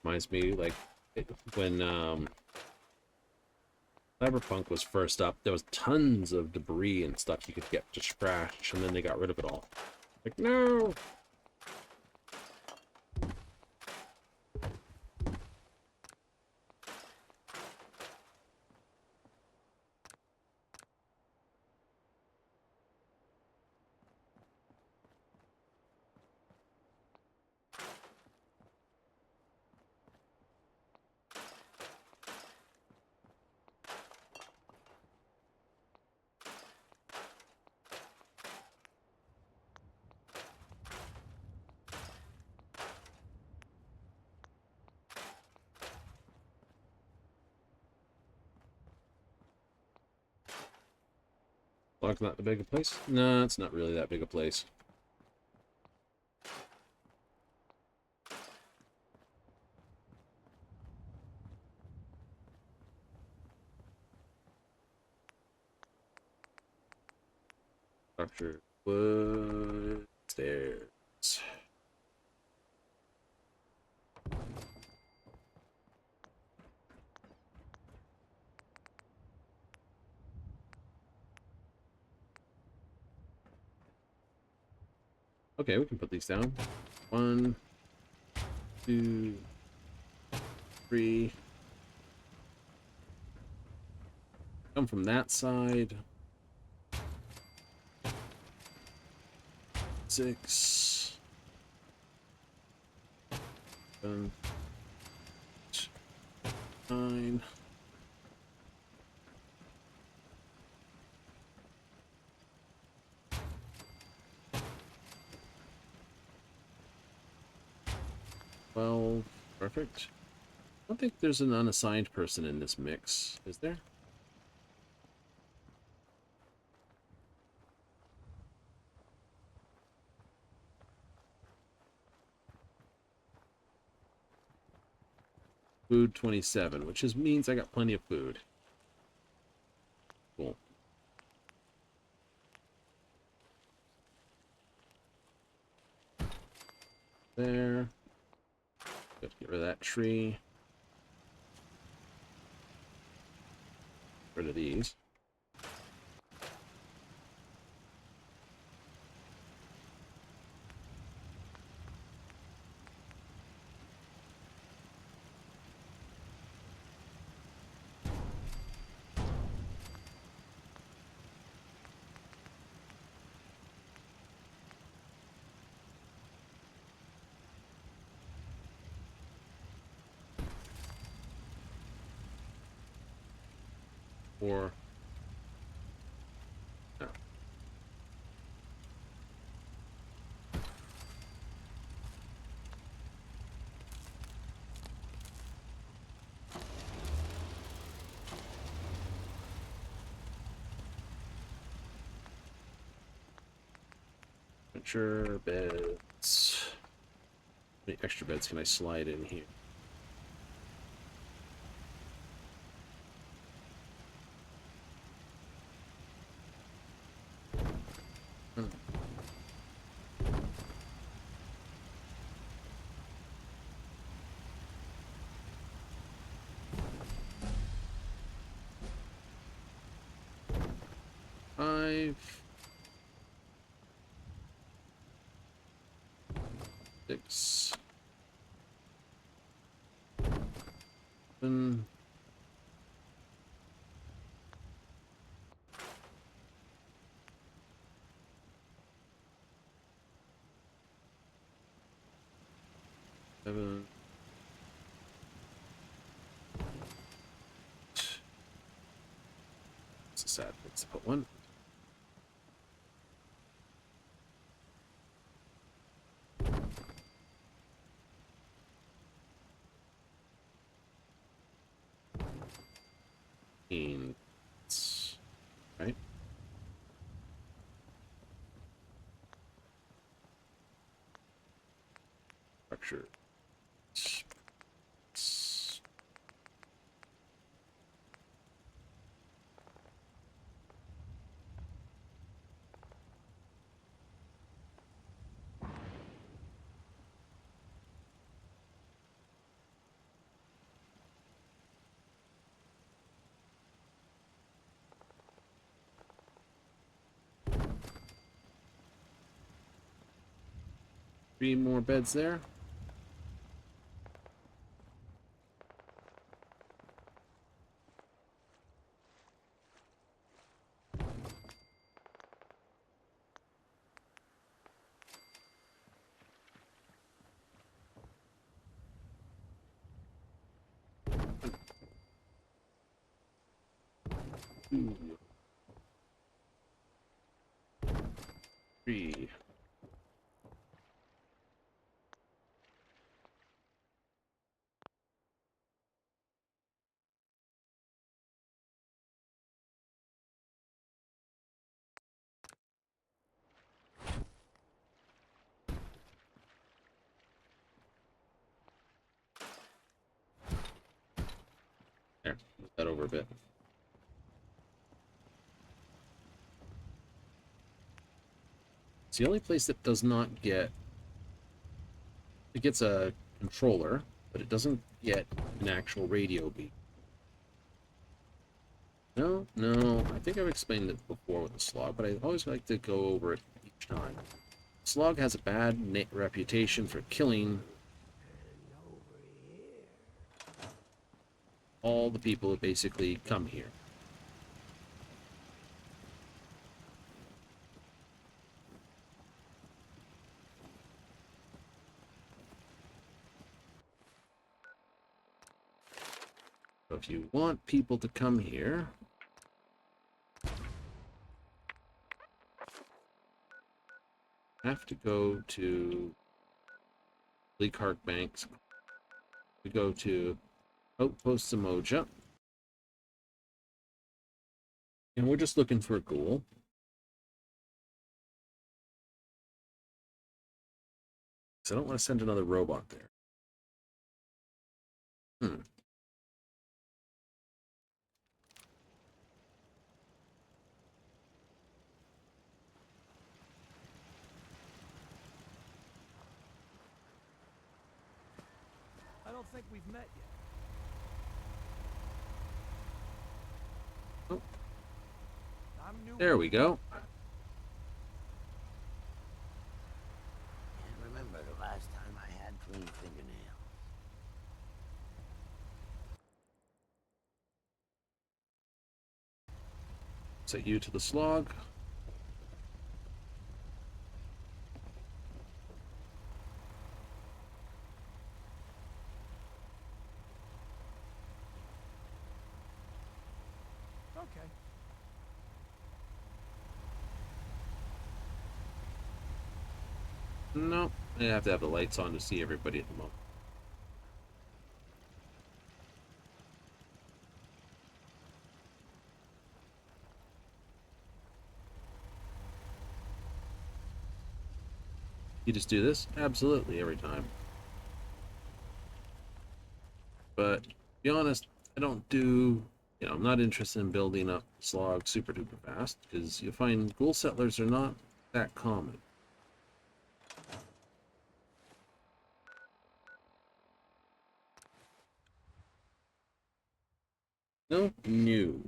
S1: Reminds me, like, when Cyberpunk was first up, there was tons of debris and stuff you could get to scratch, and then they got rid of it all. Like, no! Log's not the big a place? No, it's not really that big a place. Structure, wood, stairs. Okay, we can put these down. 1, 2, 3. Come from that side. 6. 7. 9. Well, perfect. I don't think there's an unassigned person in this mix, is there? Food 27, which means I got plenty of food. Cool. There. Got to get rid of that tree. Get rid of these. Or no. Furniture, beds. How many extra beds can I slide in here? Five. 6. 7. 7. It's a sad place to put one. Right? Structure. 3 more beds there. Two. 3. There, move that over a bit. It's the only place that does not get... It gets a controller, but it doesn't get an actual radio beat. No, I think I've explained it before with the slog, but I always like to go over it each time. Slog has a bad reputation for killing all the people who basically come here. So if you want people to come here, have to go to Leakhart Banks. We go to Outpost Samoja. And we're just looking for a ghoul. So I don't want to send another robot there.
S3: I don't think we've met yet.
S1: Oh.
S3: I'm new.
S1: There we go.
S10: Can't remember the last time I had clean fingernails.
S1: Set you to the slog.
S3: Okay.
S1: No, I have to have the lights on to see everybody at the moment. You just do this? Absolutely, every time. But, to be honest, I don't do... You know, I'm not interested in building up slog super duper fast, because you find ghoul settlers are not that common. No, new.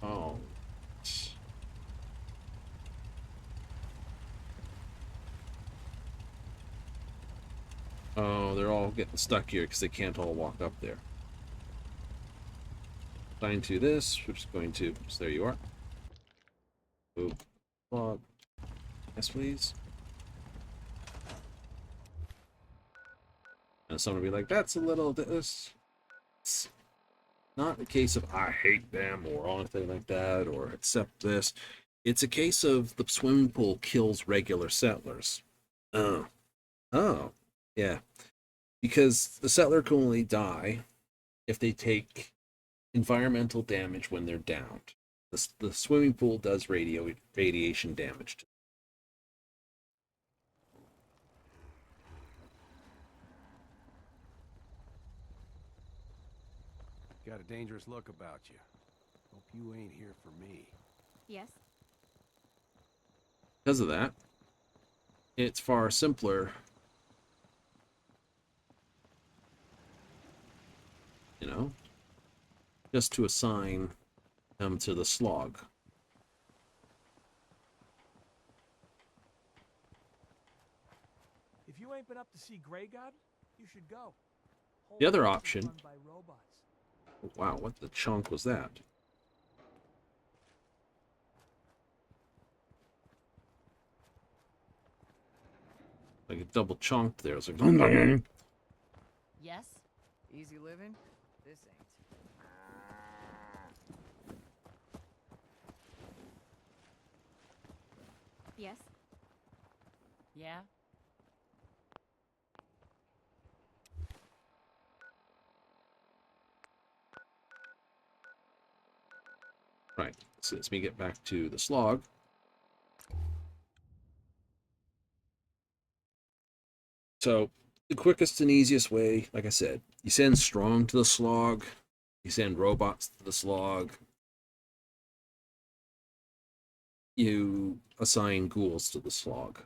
S1: Oh. Oh, they're all getting stuck here because they can't all walk up there. Assign to this, which is going to... So there you are. Boop. Log. Yes, please. And someone will be like, that's a little... This... It's not a case of I hate them or anything like that or accept this. It's a case of the swimming pool kills regular settlers. Oh. Oh. Yeah. Because the settler can only die if they take environmental damage when they're downed. The swimming pool does radiation damage.
S11: Got a dangerous look about you. Hope you ain't here for me.
S4: Yes?
S1: Because of that, it's far simpler, you know, just to assign them to the slog.
S3: If you ain't been up to see Grey God, you should go.
S1: The other
S3: Whole place is
S1: option...
S3: run by robots.
S1: Wow, what the chunk was that? Like a double chunked there. It's like...
S17: Yes? Easy living? This ain't.
S4: Yes?
S17: Yeah?
S1: Right. So let me get back to the slog. So the quickest and easiest way, like I said, you send strong to the slog, you send robots to the slog, you assign ghouls to the slog.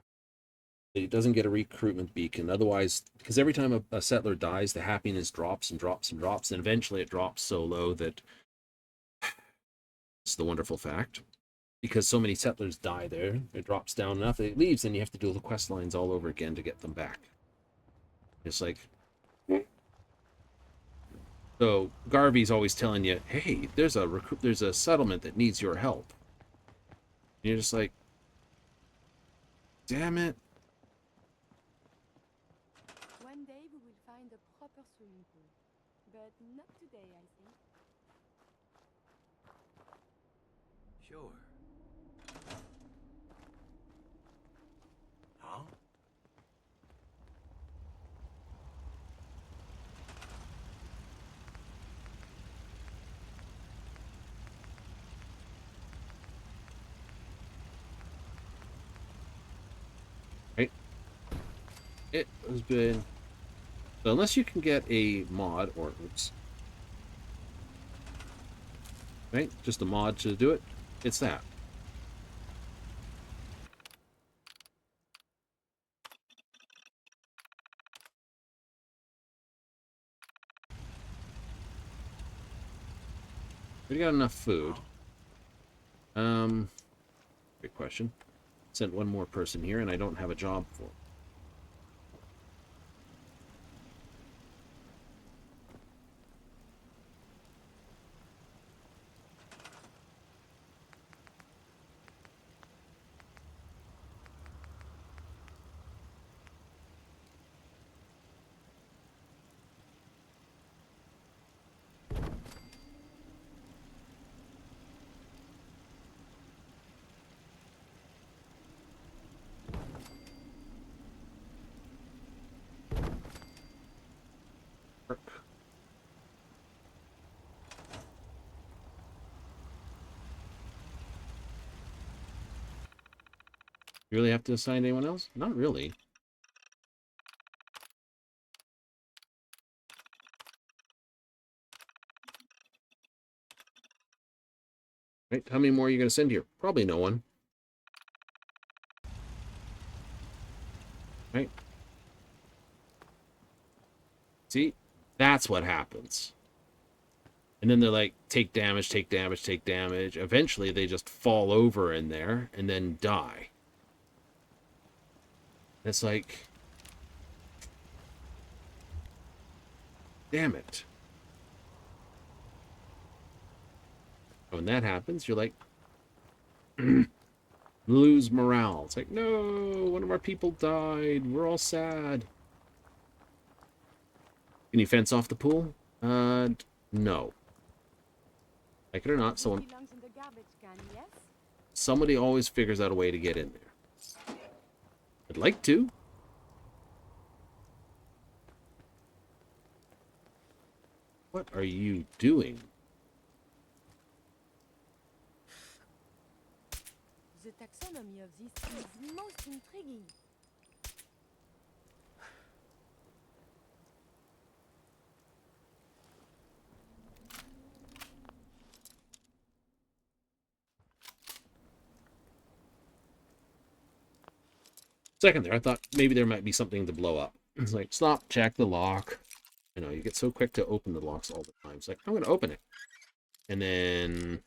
S1: It doesn't get a recruitment beacon. Otherwise, because every time a settler dies, the happiness drops and drops and drops, and eventually it drops so low that it's the wonderful fact. Because so many settlers die there, it drops down enough, it leaves, and you have to do the quest lines all over again to get them back. It's like, so Garvey's always telling you, hey, there's a settlement that needs your help. And you're just like, damn it.
S12: One day we will find a proper swimming pool. But not today, I think.
S10: Sure. Huh?
S1: Right? It has been... So unless you can get a mod, or oops, right? Just a mod to do it, it's that. We got enough food. Great question. Sent one more person here, and I don't have a job for them. You really have to assign anyone else? Not really. Right? How many more are you going to send here? Probably no one. Right? See? That's what happens. And then they're like, take damage, take damage, take damage. Eventually, they just fall over in there and then die. It's like, damn it. When that happens, you're like, lose morale. It's like, no, one of our people died. We're all sad. Can you fence off the pool? No. Like it or not, somebody always figures out a way to get in there. I'd like to. What are you doing?
S12: The taxonomy of this is most intriguing.
S1: Second there, I thought maybe there might be something to blow up. It's like, stop, check the lock. You know, you get so quick to open the locks all the time. It's like, I'm going to open it. And then...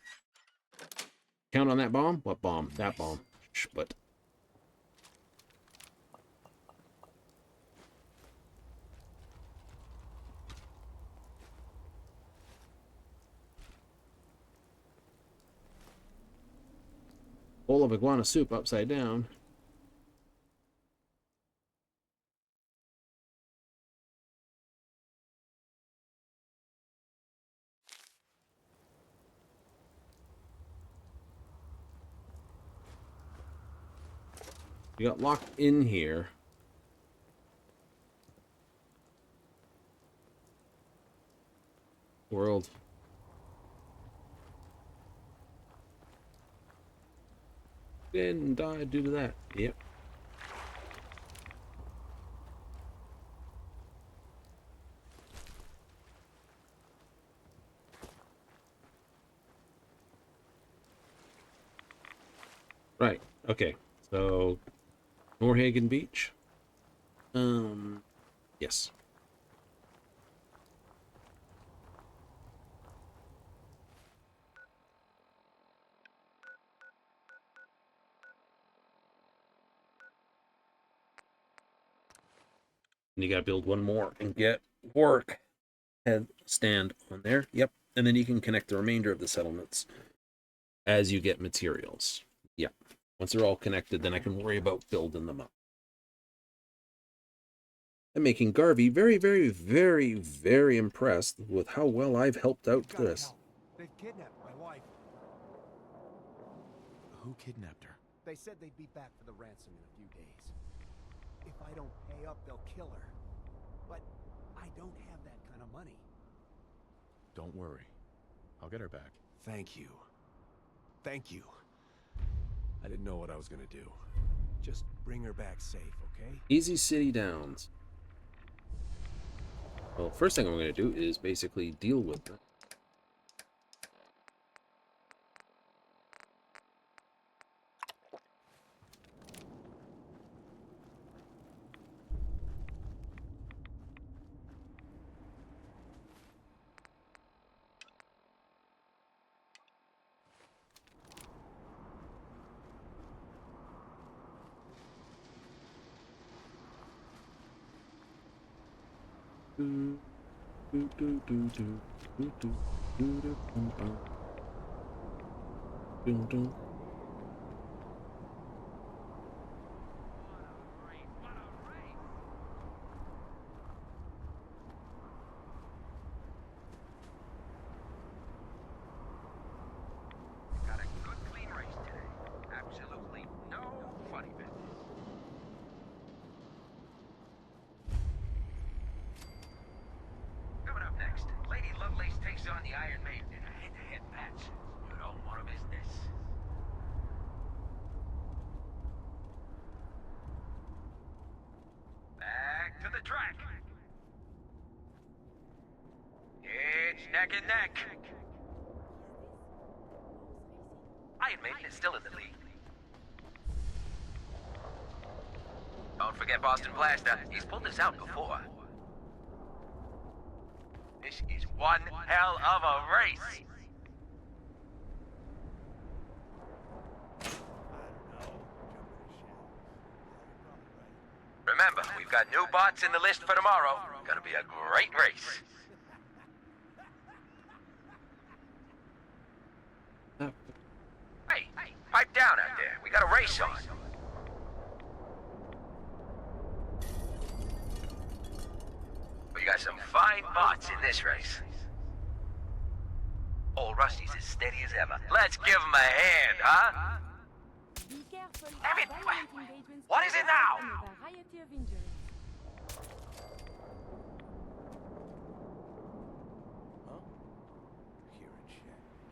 S1: count on that bomb? What bomb? That bomb. But bowl of iguana soup upside down. You got locked in here. World. Didn't die due to that. Yep. Right. Okay. So, Norhagen Beach. Yes. And you gotta build one more and get work head stand on there. Yep. And then you can connect the remainder of the settlements as you get materials. Yep. Once they're all connected, then I can worry about building them up. I'm making Garvey very, very, very, very impressed with how well I've helped out this.
S3: They've kidnapped my wife.
S11: Who kidnapped her?
S3: They said they'd be back for the ransom in a few days. If I don't pay up, they'll kill her. But I don't have that kind of money.
S11: Don't worry. I'll get her back.
S3: Thank you. Thank you. I didn't know what I was gonna do. Just bring her back safe, okay?
S1: Easy City Downs. Well, first thing I'm going to do is basically deal with them.
S9: Got a good clean race today. Absolutely no funny business. Coming up next, Lady Lovelace takes on the Iron Maiden in a head-to-head match. You don't want to miss this. Back to the track. It's neck and neck. Iron Maiden is still in the lead. Don't forget Boston Blaster. He's pulled this out before. This is one hell of a race. Remember, we've got new bots in the list for tomorrow. Gonna be a great race. Hey, pipe down out there. We got a race on. We got some fine bots in this race. Old Rusty's as steady as ever. Let's give him a hand, huh?
S12: Be careful.
S9: Damn it!
S12: Violent engagements
S9: What is it now?
S12: and a variety of injuries.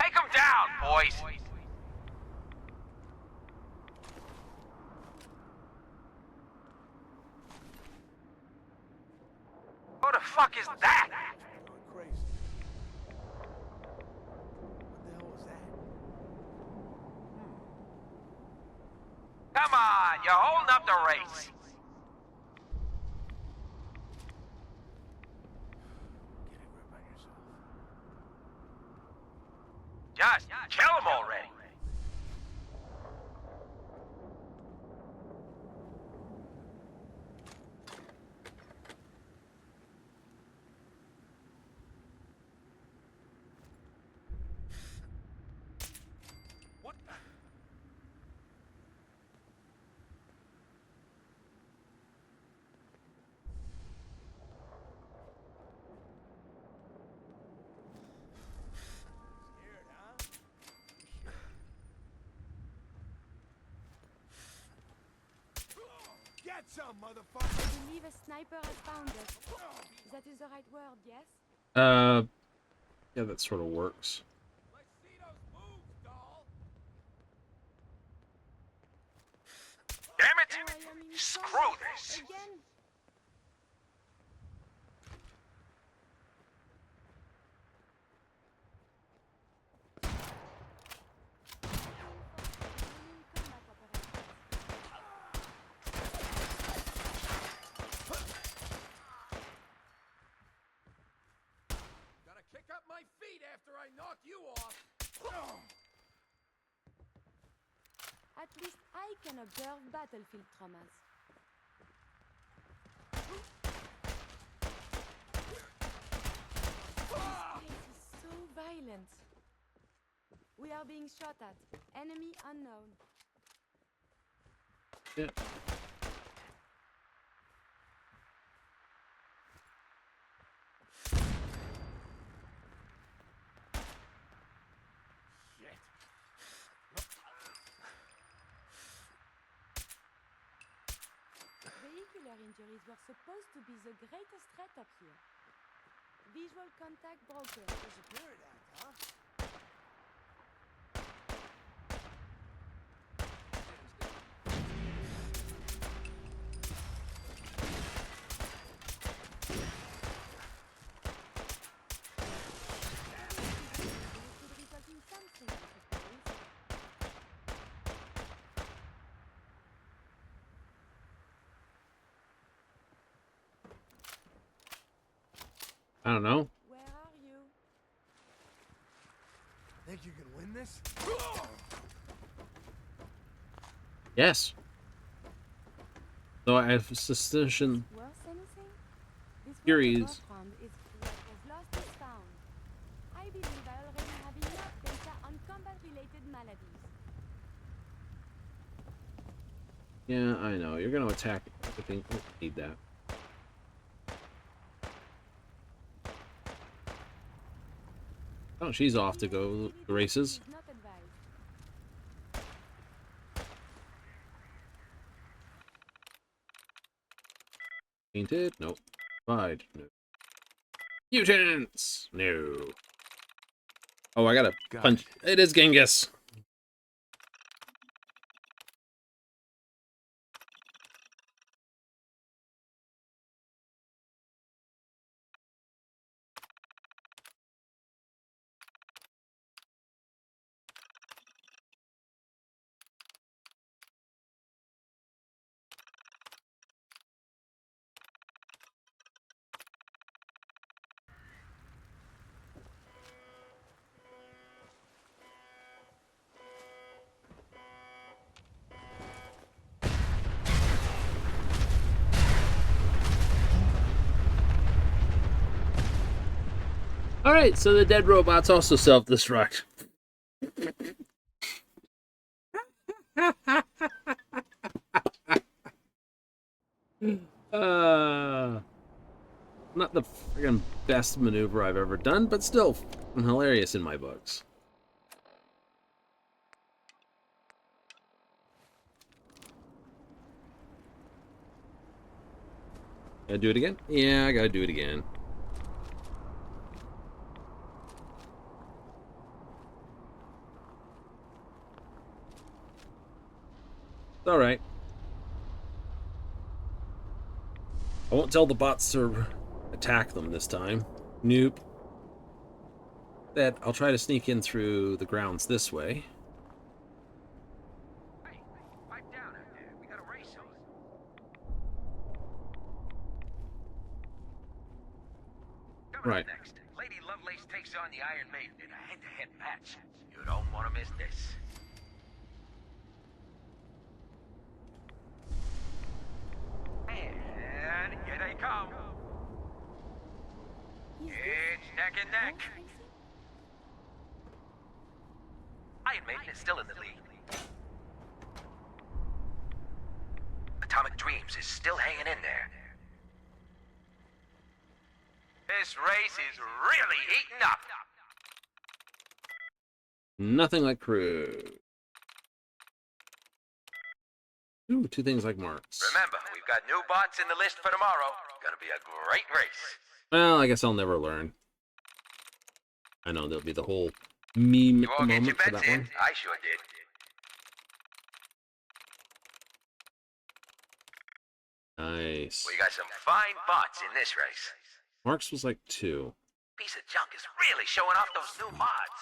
S9: Take him down, boys! What the fuck is that?
S3: Going crazy. What the hell was that?
S9: Come on, you're holding up the race.
S3: Get a grip on yourself.
S9: Just kill him already.
S3: What? Scared, huh?
S12: some, motherfucker. I believe a sniper has found us. That is the right word, yes?
S1: Yeah, that sort of works.
S3: Let's see those moves, doll.
S9: Damn it!
S12: Oh, I am in
S9: Screw
S12: combat.
S9: this!
S12: Again?
S3: Gotta kick up my feet after I knock you off.
S12: At least I can observe battlefield traumas. This place is so violent. We are being shot at. Enemy unknown.
S1: Yeah.
S12: Vehicular injuries were supposed to be the greatest threat up here. Visual contact broken.
S3: Disappeared at, huh?
S12: Could result in something, I suppose.
S1: I don't know.
S12: Where are you?
S3: Think you can win this?
S1: Yes. Though I have a suspicion.
S12: Worse anything? This
S1: Furies.
S12: water background is what was lost is found. I believe I already have enough data on combat-related maladies.
S1: Yeah, I know. You're going to attack everything. I don't need that. Oh, she's off to go the races.
S12: Is not advised.
S1: Painted? Nope. Divide? No. Mutants! No. Oh, I gotta punch. It is Genghis. Alright, so the dead robots also self-destruct. Not the friggin' best maneuver I've ever done, but still hilarious in my books. Gotta do it again? Yeah, I gotta do it again. It's alright. I won't tell the bots to attack them this time. Nope. That I'll try to sneak in through the grounds this way.
S9: Hey, pipe down out there. We got a race on. Coming
S1: Right.
S9: up next, Lady Lovelace takes on the Iron Maiden in a head-to-head match. You don't want to miss this. And here they come. It's neck and neck. Iron Maiden is still in the lead. Atomic Dreams is still hanging in there. This race is really heating up.
S1: Nothing like crew. Ooh, two things like marks.
S9: Remember, we've got new bots in the list for tomorrow. Gonna be a great race.
S1: Well, I guess I'll never learn. I know there'll be the whole meme
S9: You all get your
S1: moment for
S9: bets
S1: that
S9: in?
S1: one.
S9: I sure did.
S1: Nice.
S9: We got some fine bots in this race.
S1: Marks was like 2.
S9: Piece of junk is really showing off those new mods.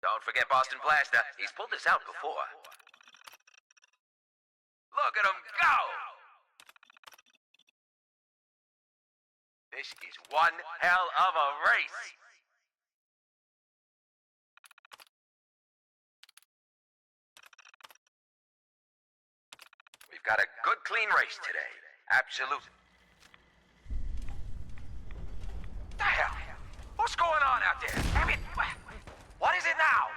S9: Don't forget Boston Blaster. He's pulled this out before. Look at him go! This is one hell of a race. We've got a good, clean race today. Absolute. The hell? What's going on out there? Damn it! What is it now?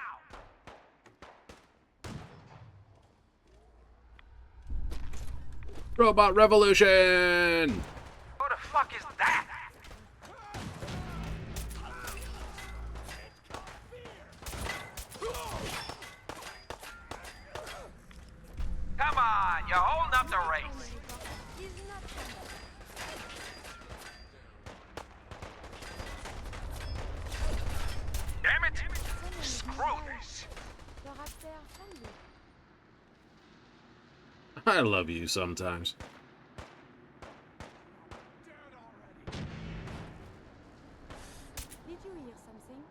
S1: Robot Revolution!
S9: Who the fuck is that? Come on, you're holding up the race. Damn it! Screw this.
S1: I love you sometimes.
S12: Did you hear something?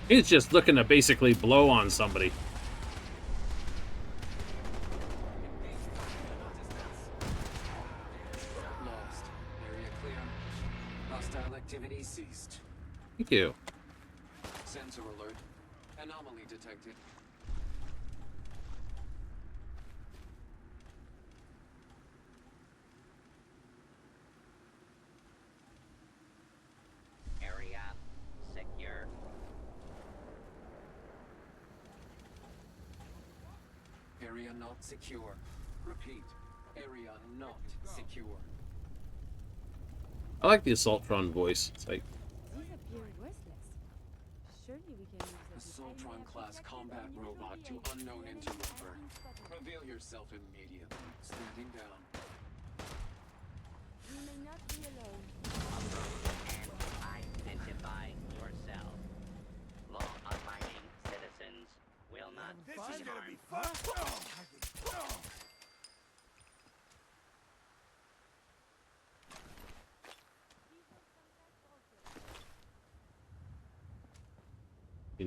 S1: He's just looking to basically blow on somebody.
S15: Lost. Area clear. Hostile activity ceased.
S1: Thank you.
S15: Sensor alert. Anomaly detected.
S9: Area secure.
S15: Area not secure. Repeat. Area not secure.
S1: I like the Assaultron voice. It's like,
S12: These appear worthless. Surely we can use the
S15: Assaultron class combat robot to unknown interloper. Reveal yourself immediately. Standing down.
S12: You may not be alone.
S9: Identify yourself. Law-abiding citizens will not be harmed.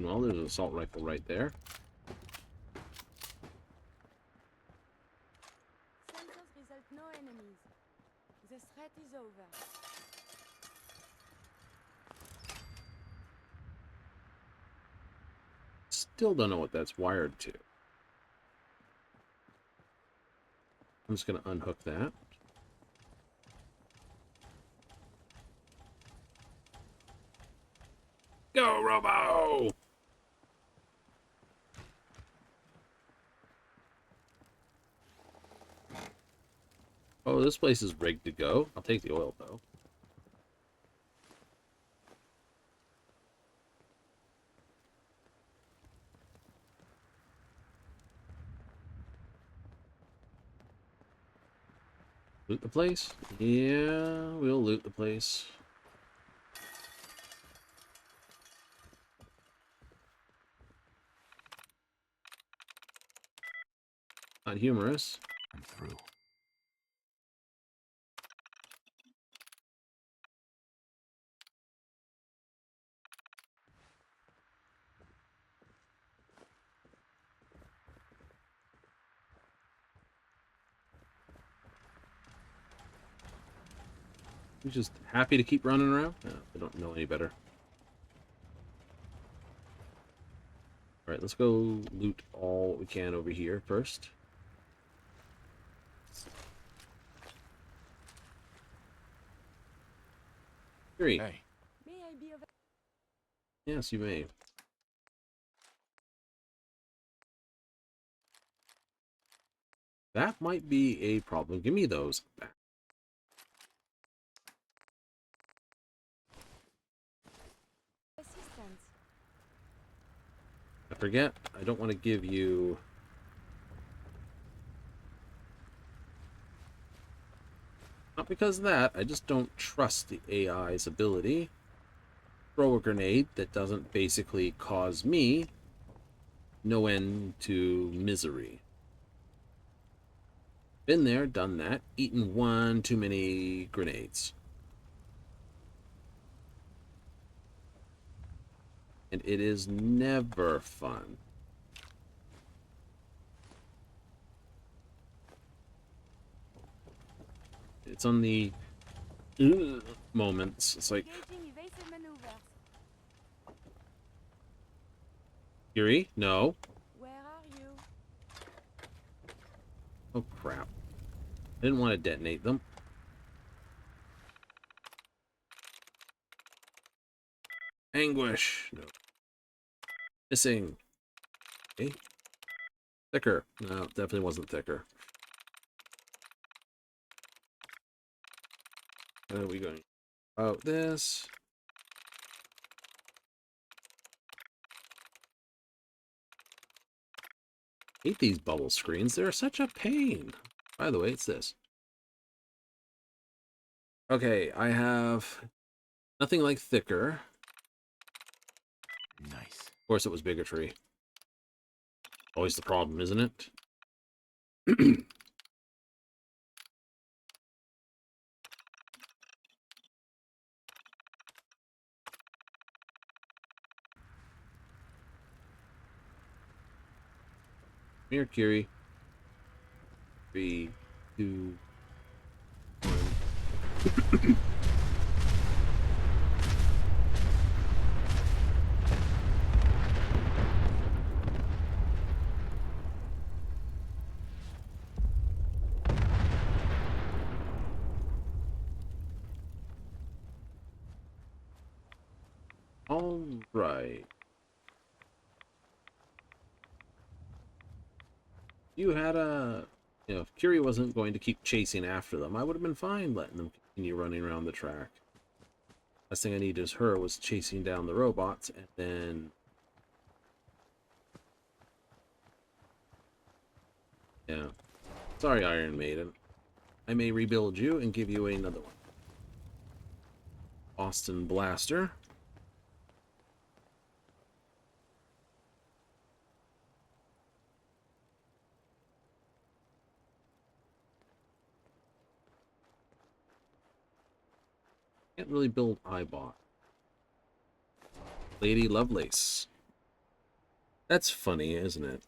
S1: meanwhile, there's an assault rifle right there.
S12: Sensors result no enemies. The threat is over.
S1: Still don't know what that's wired to. I'm just going to unhook that. Go, Robo! Oh, this place is rigged to go. I'll take the oil, though. Loot the place? Yeah, we'll loot the place. Not humorous.
S10: I'm through.
S1: He's just happy to keep running around? No, they don't know any better. Alright, let's go loot all we can over here first. Three.
S11: Hey.
S12: May I be
S1: Yes, you may. That might be a problem. Give me those back.
S12: Assistance.
S1: I forget, I don't want to give you... Not because of that, I just don't trust the AI's ability. Throw a grenade that doesn't basically cause me no end to misery. Been there, done that, eaten one too many grenades. And it is never fun. It's on the moments. It's like,
S12: Engaging evasive maneuvers.
S1: Yuri, no.
S12: Where are you?
S1: Oh crap. I didn't want to detonate them. Anguish. No. Missing. Okay. Thicker. No, definitely wasn't thicker. Where are we going? Oh, this. Hate these bubble screens. They're such a pain. By the way, it's this. Okay, I have nothing like thicker.
S11: Nice.
S1: Of course, it was bigotry. Always the problem, isn't it? Mercury. 3, 2, 1. All right. You had a... You know, if Curie wasn't going to keep chasing after them, I would have been fine letting them continue running around the track. Last thing I needed is her was chasing down the robots, and then... Yeah. Sorry, Iron Maiden. I may rebuild you and give you another one. Austin Blaster. Can't really build iBot. Lady Lovelace. That's funny, isn't it?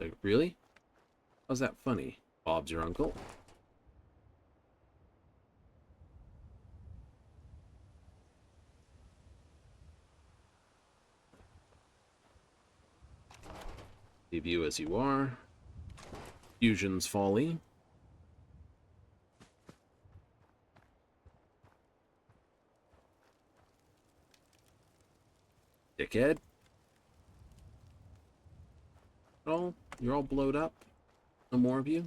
S1: Like, really? How's that funny? Bob's your uncle? Leave you as you are. Fusion's folly. Dickhead. Oh, you're all blowed up. No more of you.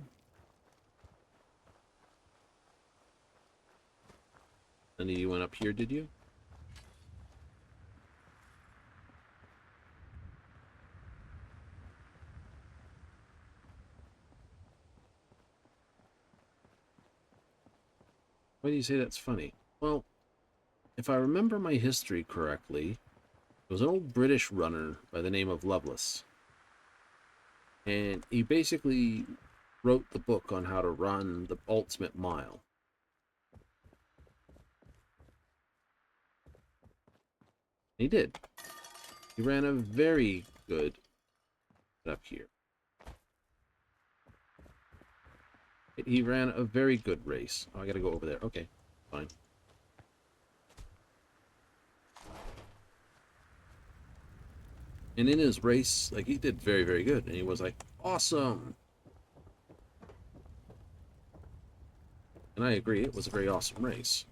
S1: None of you went up here, did you? Why do you say that's funny? Well, if I remember my history correctly, there was an old British runner by the name of Lovelace. And he basically wrote the book on how to run the ultimate mile. He did. He ran a very good up here. He ran a very good race. Oh, I gotta go over there. Okay, fine. And in his race, like, he did very, very good. And he was like, awesome. And I agree, it was a very awesome race.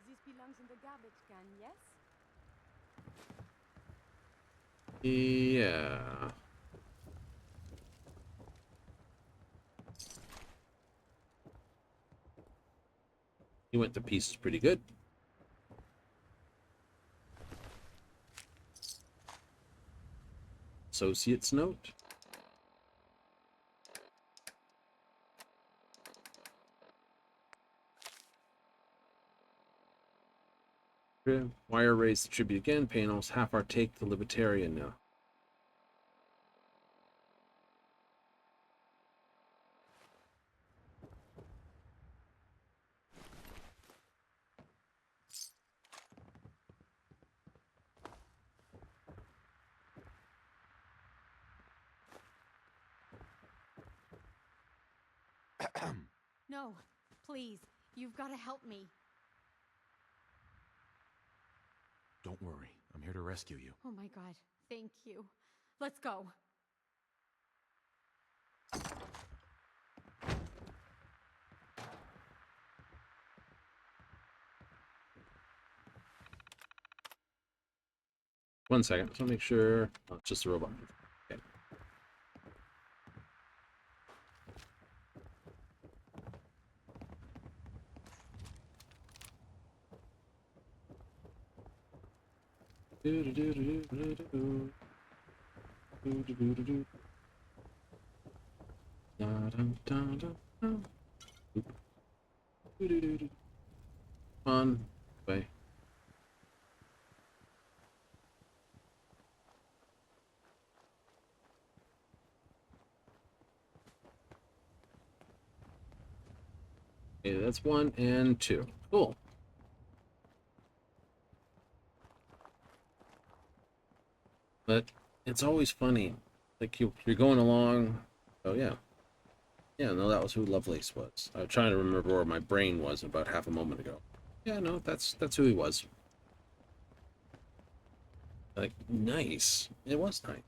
S12: This belongs in the garbage can, yes?
S1: Yeah. He went to pieces pretty good. Associate's note. Wire raised the tribute again, paying almost half our take to Libertarian now.
S4: No, please. You've got to help me.
S11: Don't worry. I'm here to rescue you.
S4: Oh my god. Thank you. Let's go.
S1: One second. Just want to make sure. Oh, it's just a robot. Okay. On way. Okay, that's 1 and 2. Cool. But it's always funny. Like you're going along. Oh yeah. Yeah, no, that was who Lovelace was. I was trying to remember where my brain was about half a moment ago. Yeah, no, that's who he was. Like, nice. It was nice.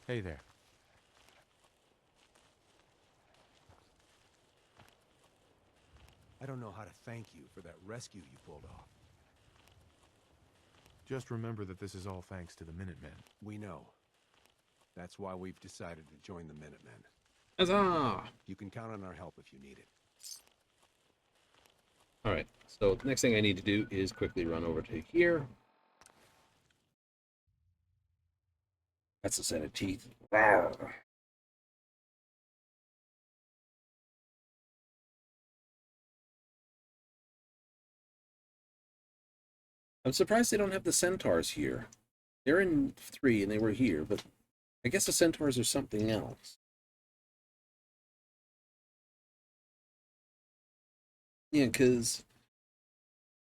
S11: Hey there. I don't know how to thank you for that rescue you pulled off. Just remember that this is all thanks to the Minutemen. We know. That's why we've decided to join the Minutemen.
S1: Huzzah!
S11: You can count on our help if you need it.
S1: Alright, so the next thing I need to do is quickly run over to here. That's a set of teeth. Rawr. I'm surprised they don't have the centaurs here. They're in 3 and they were here, but I guess the centaurs are something else. Yeah, because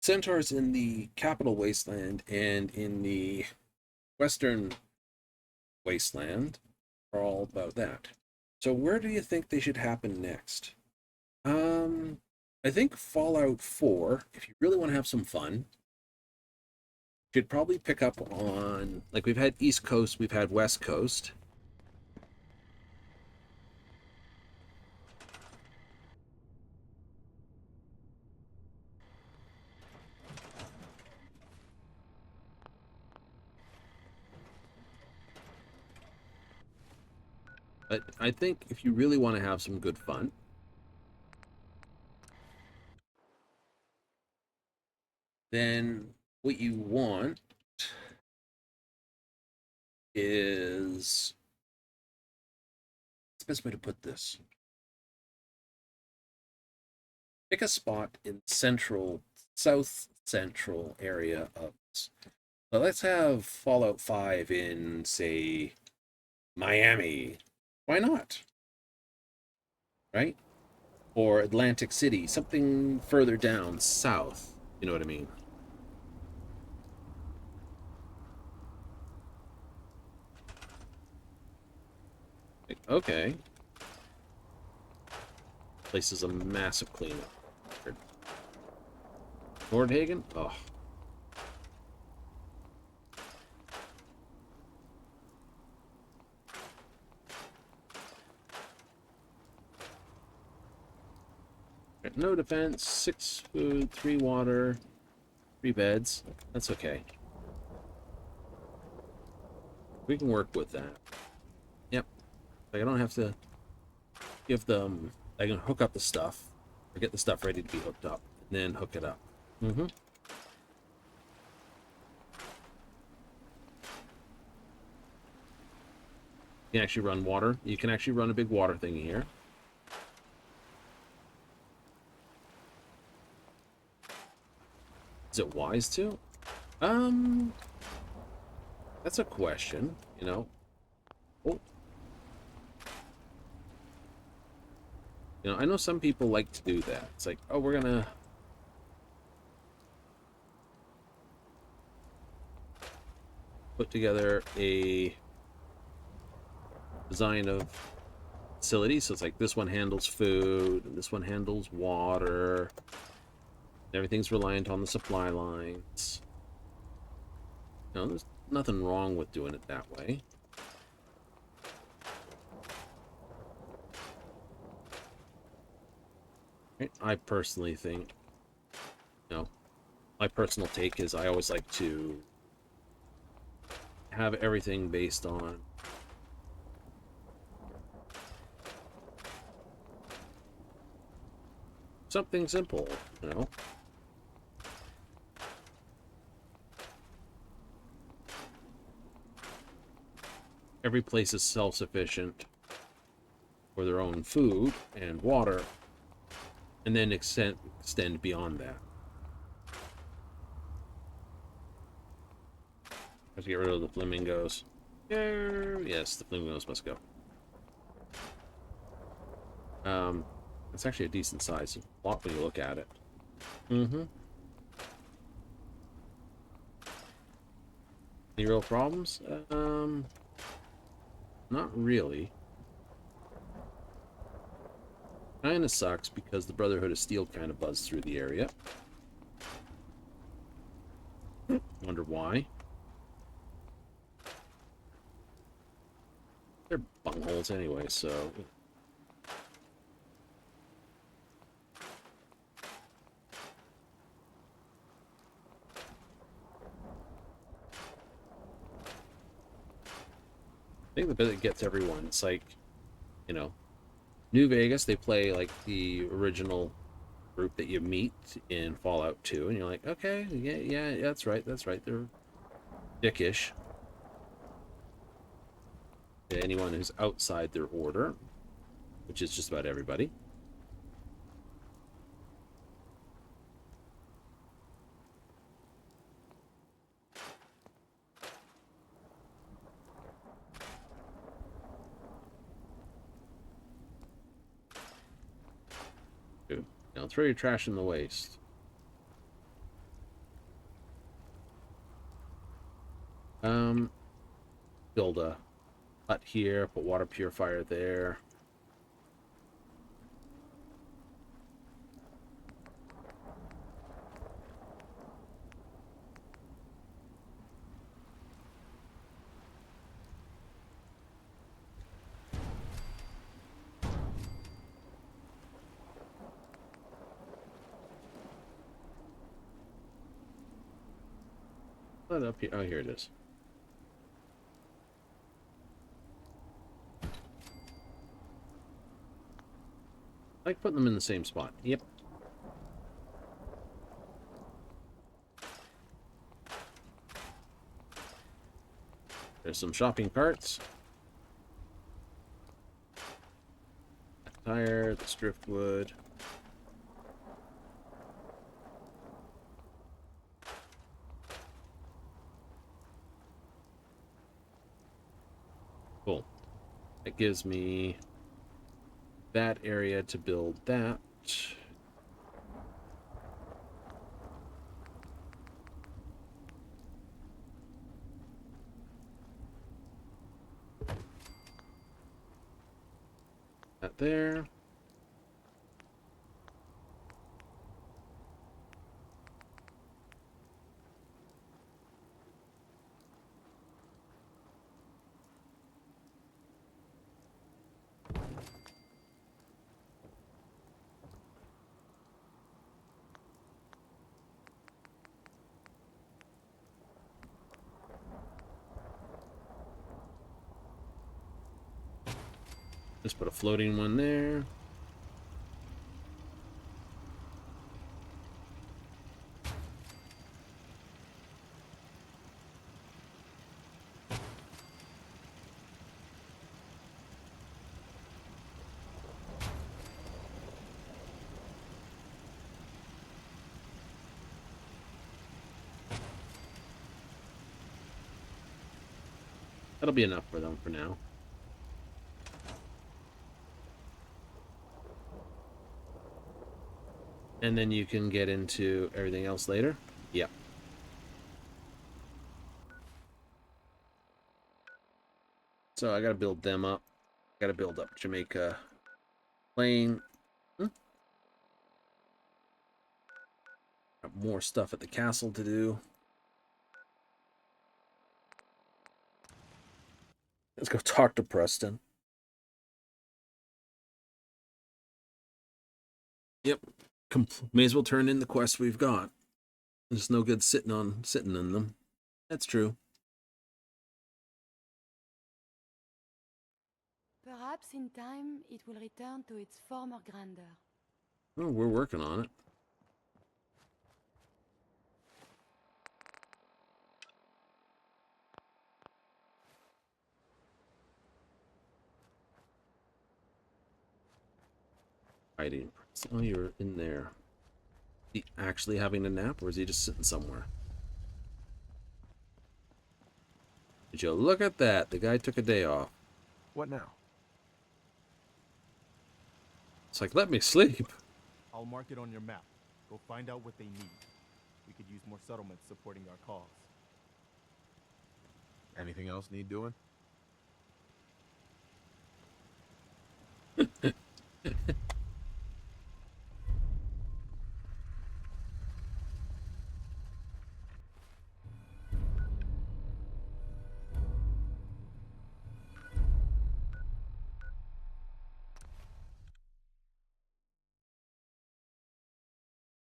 S1: centaurs in the capital wasteland and in the western wasteland are all about that. So where do you think they should happen next? I think Fallout 4, if you really want to have some fun, should probably pick up on, like, we've had East Coast, we've had West Coast. But I think if you really want to have some good fun, then what you want is, what's the best way to put this? Pick a spot in central, south central area of this. So let's have Fallout 5 in, say, Miami. Why not? right? Or Atlantic City, something further down south. You know what I mean? Like, okay. Place is a massive cleanup. Nordhagen? Oh. No defense, 6 food, 3 water, 3 beds. That's okay. We can work with that. Yep. Like I don't have to give them... I can hook up the stuff, or get the stuff ready to be hooked up, and then hook it up. Mm-hmm. You can actually run water. You can actually run a big water thing here. Is it wise to? That's a question, you know. Oh. You know, I know some people like to do that. It's like, oh, we're gonna... put together a design of facility. So it's like this one handles food, and this one handles water. Everything's reliant on the supply lines. You know, there's nothing wrong with doing it that way. Right? I personally think, you know, my personal take is I always like to have everything based on something simple, you know. Every place is self-sufficient for their own food and water, and then extend beyond that. Have to get rid of the flamingos. Yes, the flamingos must go. It's actually a decent size lot when you look at it. Mm-hmm. Any real problems? Not really. Kinda sucks because the Brotherhood of Steel kind of buzzed through the area. Wonder why. They're bungholes anyway, so... I think the bit that gets everyone, it's like, you know, New Vegas, they play like the original group that you meet in Fallout 2, and you're like, okay, yeah, that's right, they're dickish to anyone who's outside their order, which is just about everybody. Dude, now throw your trash in the waste. Build a hut here, put water purifier there. Put it up here. Oh, here it is. I like putting them in the same spot. Yep. There's some shopping carts. Tire, the driftwood. Cool. That gives me that area to build that. That there. Just put a floating one there. That'll be enough for them for now. And then you can get into everything else later. Yep. So I gotta build them up. Gotta build up Jamaica Plain. Got more stuff at the castle to do. Let's go talk to Preston. Yep. May as well turn in the quests we've got. There's no good sitting in them. That's true.
S12: Perhaps in time it will return to its former grandeur.
S1: Oh, we're working on it. Hiding. Oh, you're in there. Is he actually having a nap, or is he just sitting somewhere? Did you look at that? The guy took a day off.
S11: What now?
S1: It's like, let me sleep.
S18: I'll mark it on your map. Go find out what they need. We could use more settlements supporting our cause.
S11: Anything else need doing?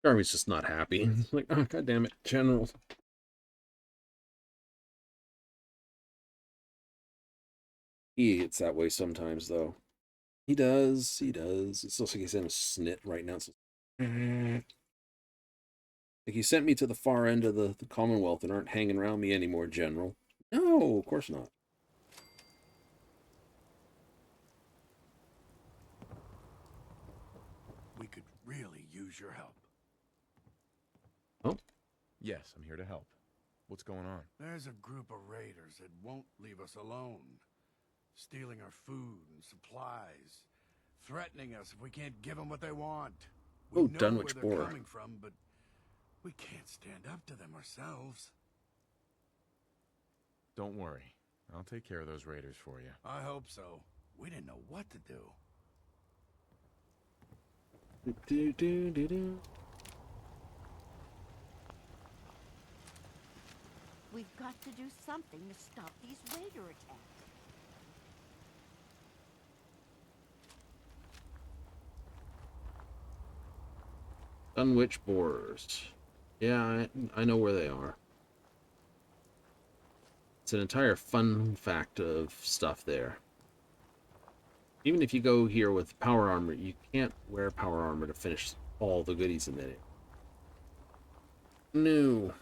S1: Jarvis just not happy. Like, oh, God damn it, General. He gets that way sometimes, though. He does. He does. It's also like he's in a snit right now. It's like he sent me to the far end of the Commonwealth and aren't hanging around me anymore, General. No, of course not.
S10: We could really use your help.
S1: Oh?
S11: Yes, I'm here to help. What's going on?
S10: There's a group of raiders that won't leave us alone. Stealing our food and supplies. Threatening us if we can't give them what they want. We
S1: Oh,
S10: know
S1: Dunwich
S10: where they're
S1: Boar.
S10: coming from, but we can't stand up to them ourselves.
S11: Don't worry. I'll take care of those raiders for you.
S10: I hope so. We didn't know what to do.
S14: We've got to do something to stop these raider attacks.
S1: Dunwich Boars. Yeah, I know where they are. It's an entire fun fact of stuff there. Even if you go here with power armor, you can't wear power armor to finish all the goodies in it. No.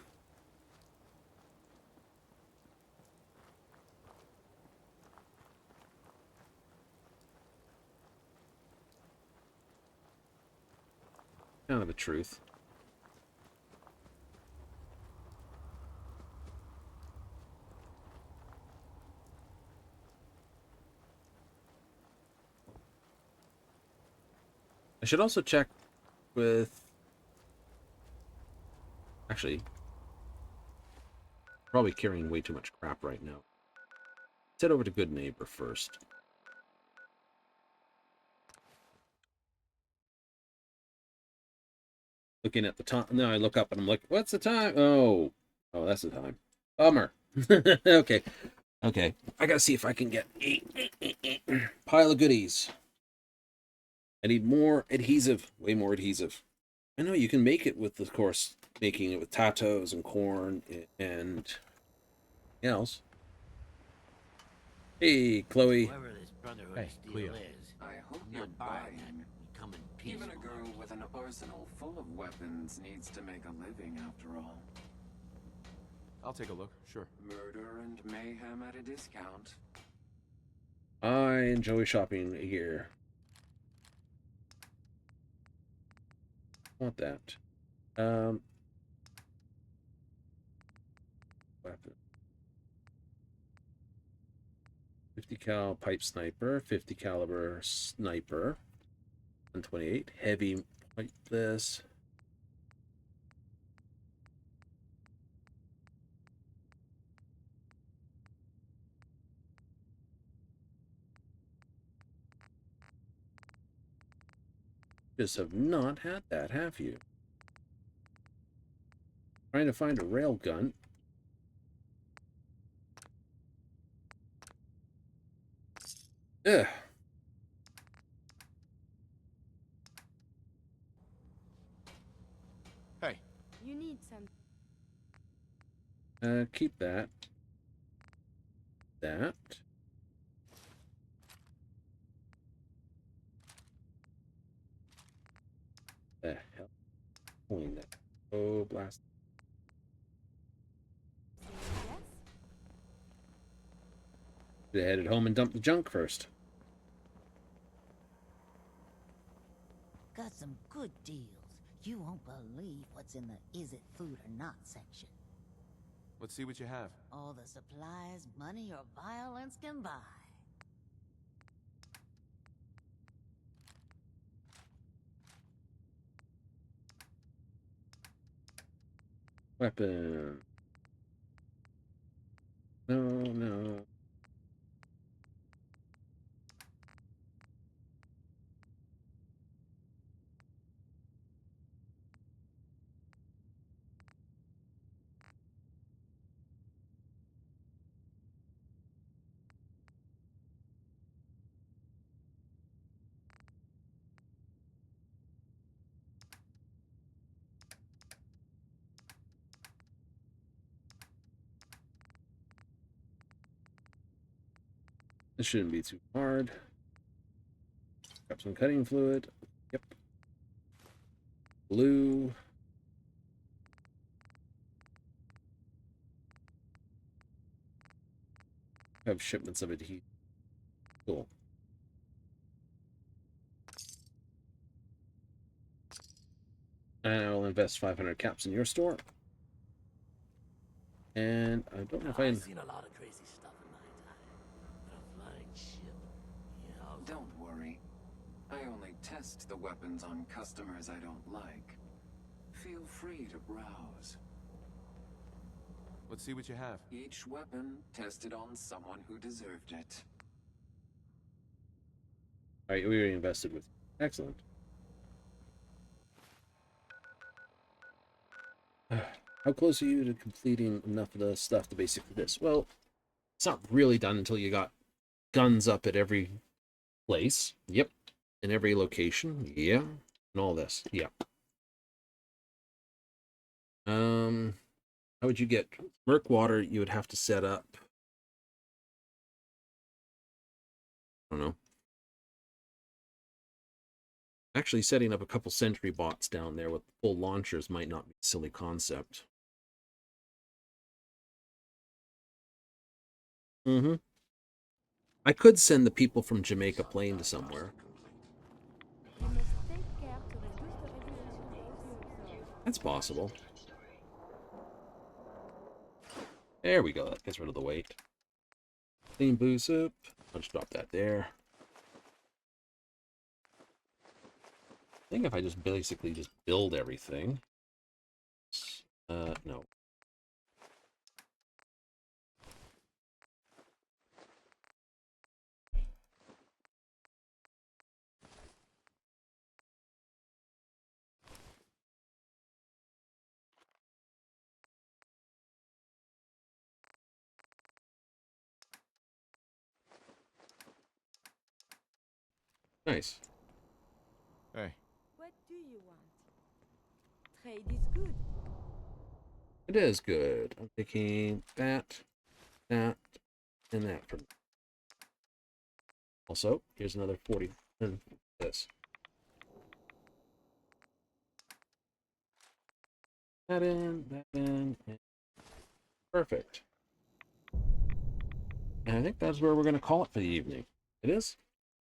S1: Kind of a truth. I should also check with... Actually, probably carrying way too much crap right now. Let's head over to Good Neighbor first. Looking at the time. Now I look up and I'm like, what's the time? Oh, that's the time. Bummer. Okay. Okay. I gotta see if I can get a pile of goodies. I need more adhesive. Way more adhesive. I know you can make it with, of course, making it with tattos and corn and else. Hey, Chloe.
S10: Whoever this Brotherhood
S11: Hey,
S10: of Steel
S11: Cleo.
S10: is,
S15: I hope
S10: I'm
S15: you're
S10: not buying that.
S15: buying.
S10: We come in peace.
S15: Even a girl with an arsenal full of weapons needs to make a living after all.
S11: I'll take a look, sure.
S15: Murder and mayhem at a discount.
S1: I enjoy shopping here. Want that. Weapon. 50 cal pipe sniper, 50 caliber sniper, 128 heavy pipe this. Just have not had that, have you? Trying to find a rail gun. Ugh.
S11: Hey.
S12: You need some.
S1: Keep that. That. The hell? Pulling that. Oh, blast.
S12: Yes?
S1: Should have headed home and dumped the junk first.
S16: Got some good deals. You won't believe what's in the is it food or not section.
S11: Let's see what you have.
S16: All the supplies money or violence can buy.
S1: Weapon. No, no. This shouldn't be too hard. Grab some cutting fluid. Yep. Glue. Have shipments of adhesive. Cool. I'll invest 500 caps in your store. And I don't know if I...
S10: I've seen a lot of crazy stuff in my time. But a flying ship, you know.
S15: Don't worry. I only test the weapons on customers I don't like. Feel free to browse.
S11: Let's see what you have.
S15: Each weapon tested on someone who deserved it.
S1: Alright, we already invested with you. Excellent. How close are you to completing enough of the stuff to basically this? Well, it's not really done until you got guns up at every place. Yep. In every location. Yeah. And all this. Yeah. How would you get Murkwater? You would have to set up. I don't know. Actually, setting up a couple sentry bots down there with full launchers might not be a silly concept. Mm-hmm. I could send the people from Jamaica plane to somewhere.
S12: You must take care to reduce the radiation of the observer.
S1: That's possible. There we go. That gets rid of the weight. Clean blue soup. I'll just drop that there. think if I just basically just build everything. No. Nice.
S11: Hey.
S12: What do you want? Trade is good.
S1: It is good. I'm taking that, and that from. Also, here's another 40. And this. That in, and perfect. And I think that's where we're going to call it for the evening. It is?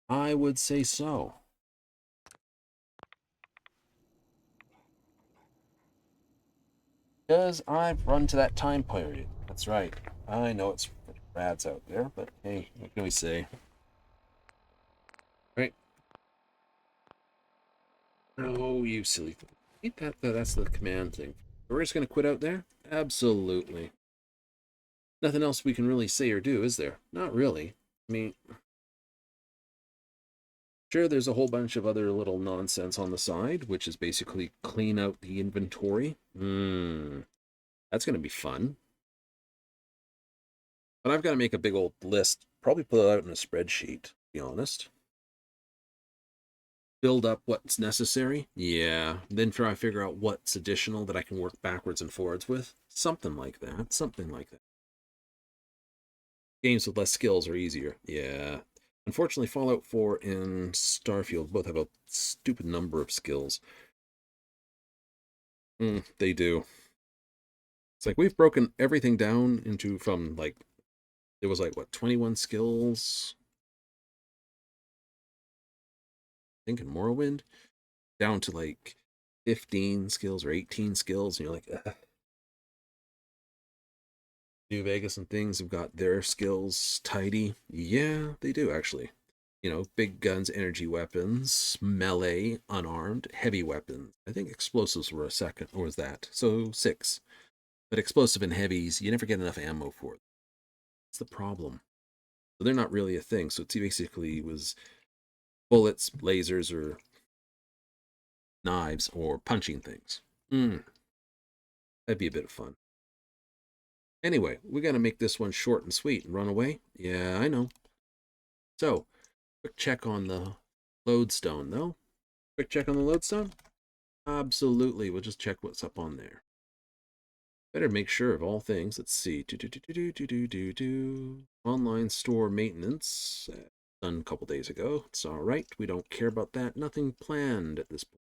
S1: I would say so. Because I've run to that time period. That's right. I know it's pretty rads out there, but hey, what can we say? Right? Oh, you silly thing. Ain't that's the command thing. We're just going to quit out there? Absolutely. Nothing else we can really say or do, is there? Not really. I mean, sure, there's a whole bunch of other little nonsense on the side, which is basically clean out the inventory. That's going to be fun. But I've got to make a big old list, probably put it out in a spreadsheet, to be honest. Build up what's necessary. Yeah. Then try to figure out what's additional that I can work backwards and forwards with. Something like that. Something like that. Games with less skills are easier. Yeah. Unfortunately, Fallout 4 and Starfield both have a stupid number of skills. They do. It's like we've broken everything down into from like, it was like, what, 21 skills? I think in Morrowind, down to like 15 skills or 18 skills. And you're like, New Vegas and things have got their skills tidy. Yeah, they do actually. You know, big guns, energy weapons, melee, unarmed, heavy weapons. I think explosives were a second, or was that? So 6. But explosive and heavies, you never get enough ammo for them. That's the problem. So they're not really a thing. So it basically was bullets, lasers, or knives, or punching things. That'd be a bit of fun. Anyway, we got to make this one short and sweet and run away. Yeah, I know. So, quick check on the lodestone, though. Quick check on the lodestone? Absolutely. We'll just check what's up on there. Better make sure of all things. Let's see. Online store maintenance. Done a couple days ago. It's all right. We don't care about that. Nothing planned at this point.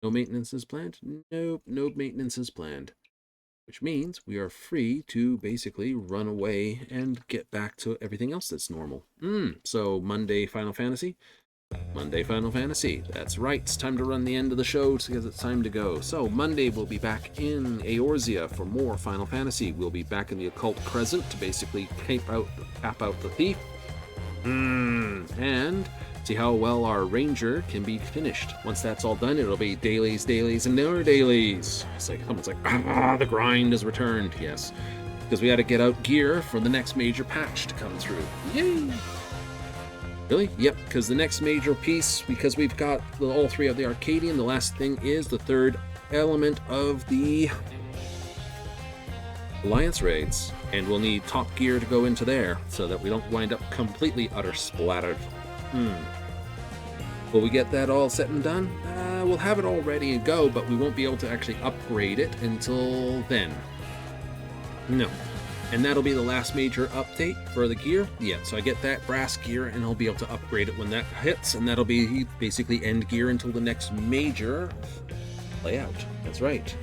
S1: No maintenance is planned? Nope. No maintenance is planned. Which means we are free to basically run away and get back to everything else that's normal. So Monday Final Fantasy? Monday Final Fantasy. That's right. It's time to run the end of the show because it's time to go. So Monday we'll be back in Eorzea for more Final Fantasy. We'll be back in the Occult Crescent to basically tap out the thief. And see how well our ranger can be finished. Once that's all done, it'll be dailies, and more dailies. It's like someone's like, the grind has returned. Yes, because we got to get out gear for the next major patch to come through. Yay! Really? Yep, because the next major piece, because we've got all 3 of the Arcadian, the last thing is the 3rd element of the Alliance raids. And we'll need top gear to go into there so that we don't wind up completely utter splattered. Will we get that all set and done? We'll have it all ready and go, but we won't be able to actually upgrade it until then. No. And that'll be the last major update for the gear. Yeah, so I get that brass gear and I'll be able to upgrade it when that hits, and that'll be basically end gear until the next major layout. That's right.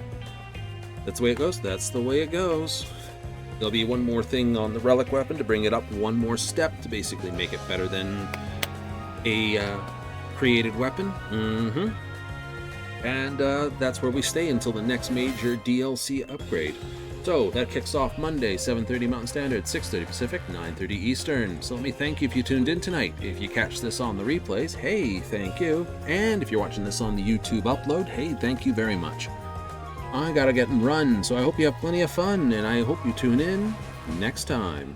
S1: That's the way it goes. That's the way it goes. There'll be one more thing on the relic weapon to bring it up one more step to basically make it better than a created weapon. And that's where we stay until the next major DLC upgrade. So that kicks off Monday, 7:30 Mountain Standard, 6:30 Pacific, 9:30 Eastern. So let me thank you if you tuned in tonight. If you catch this on the replays, hey, thank you. And if you're watching this on the YouTube upload, hey, thank you very much. I gotta get and run, so I hope you have plenty of fun, and I hope you tune in next time.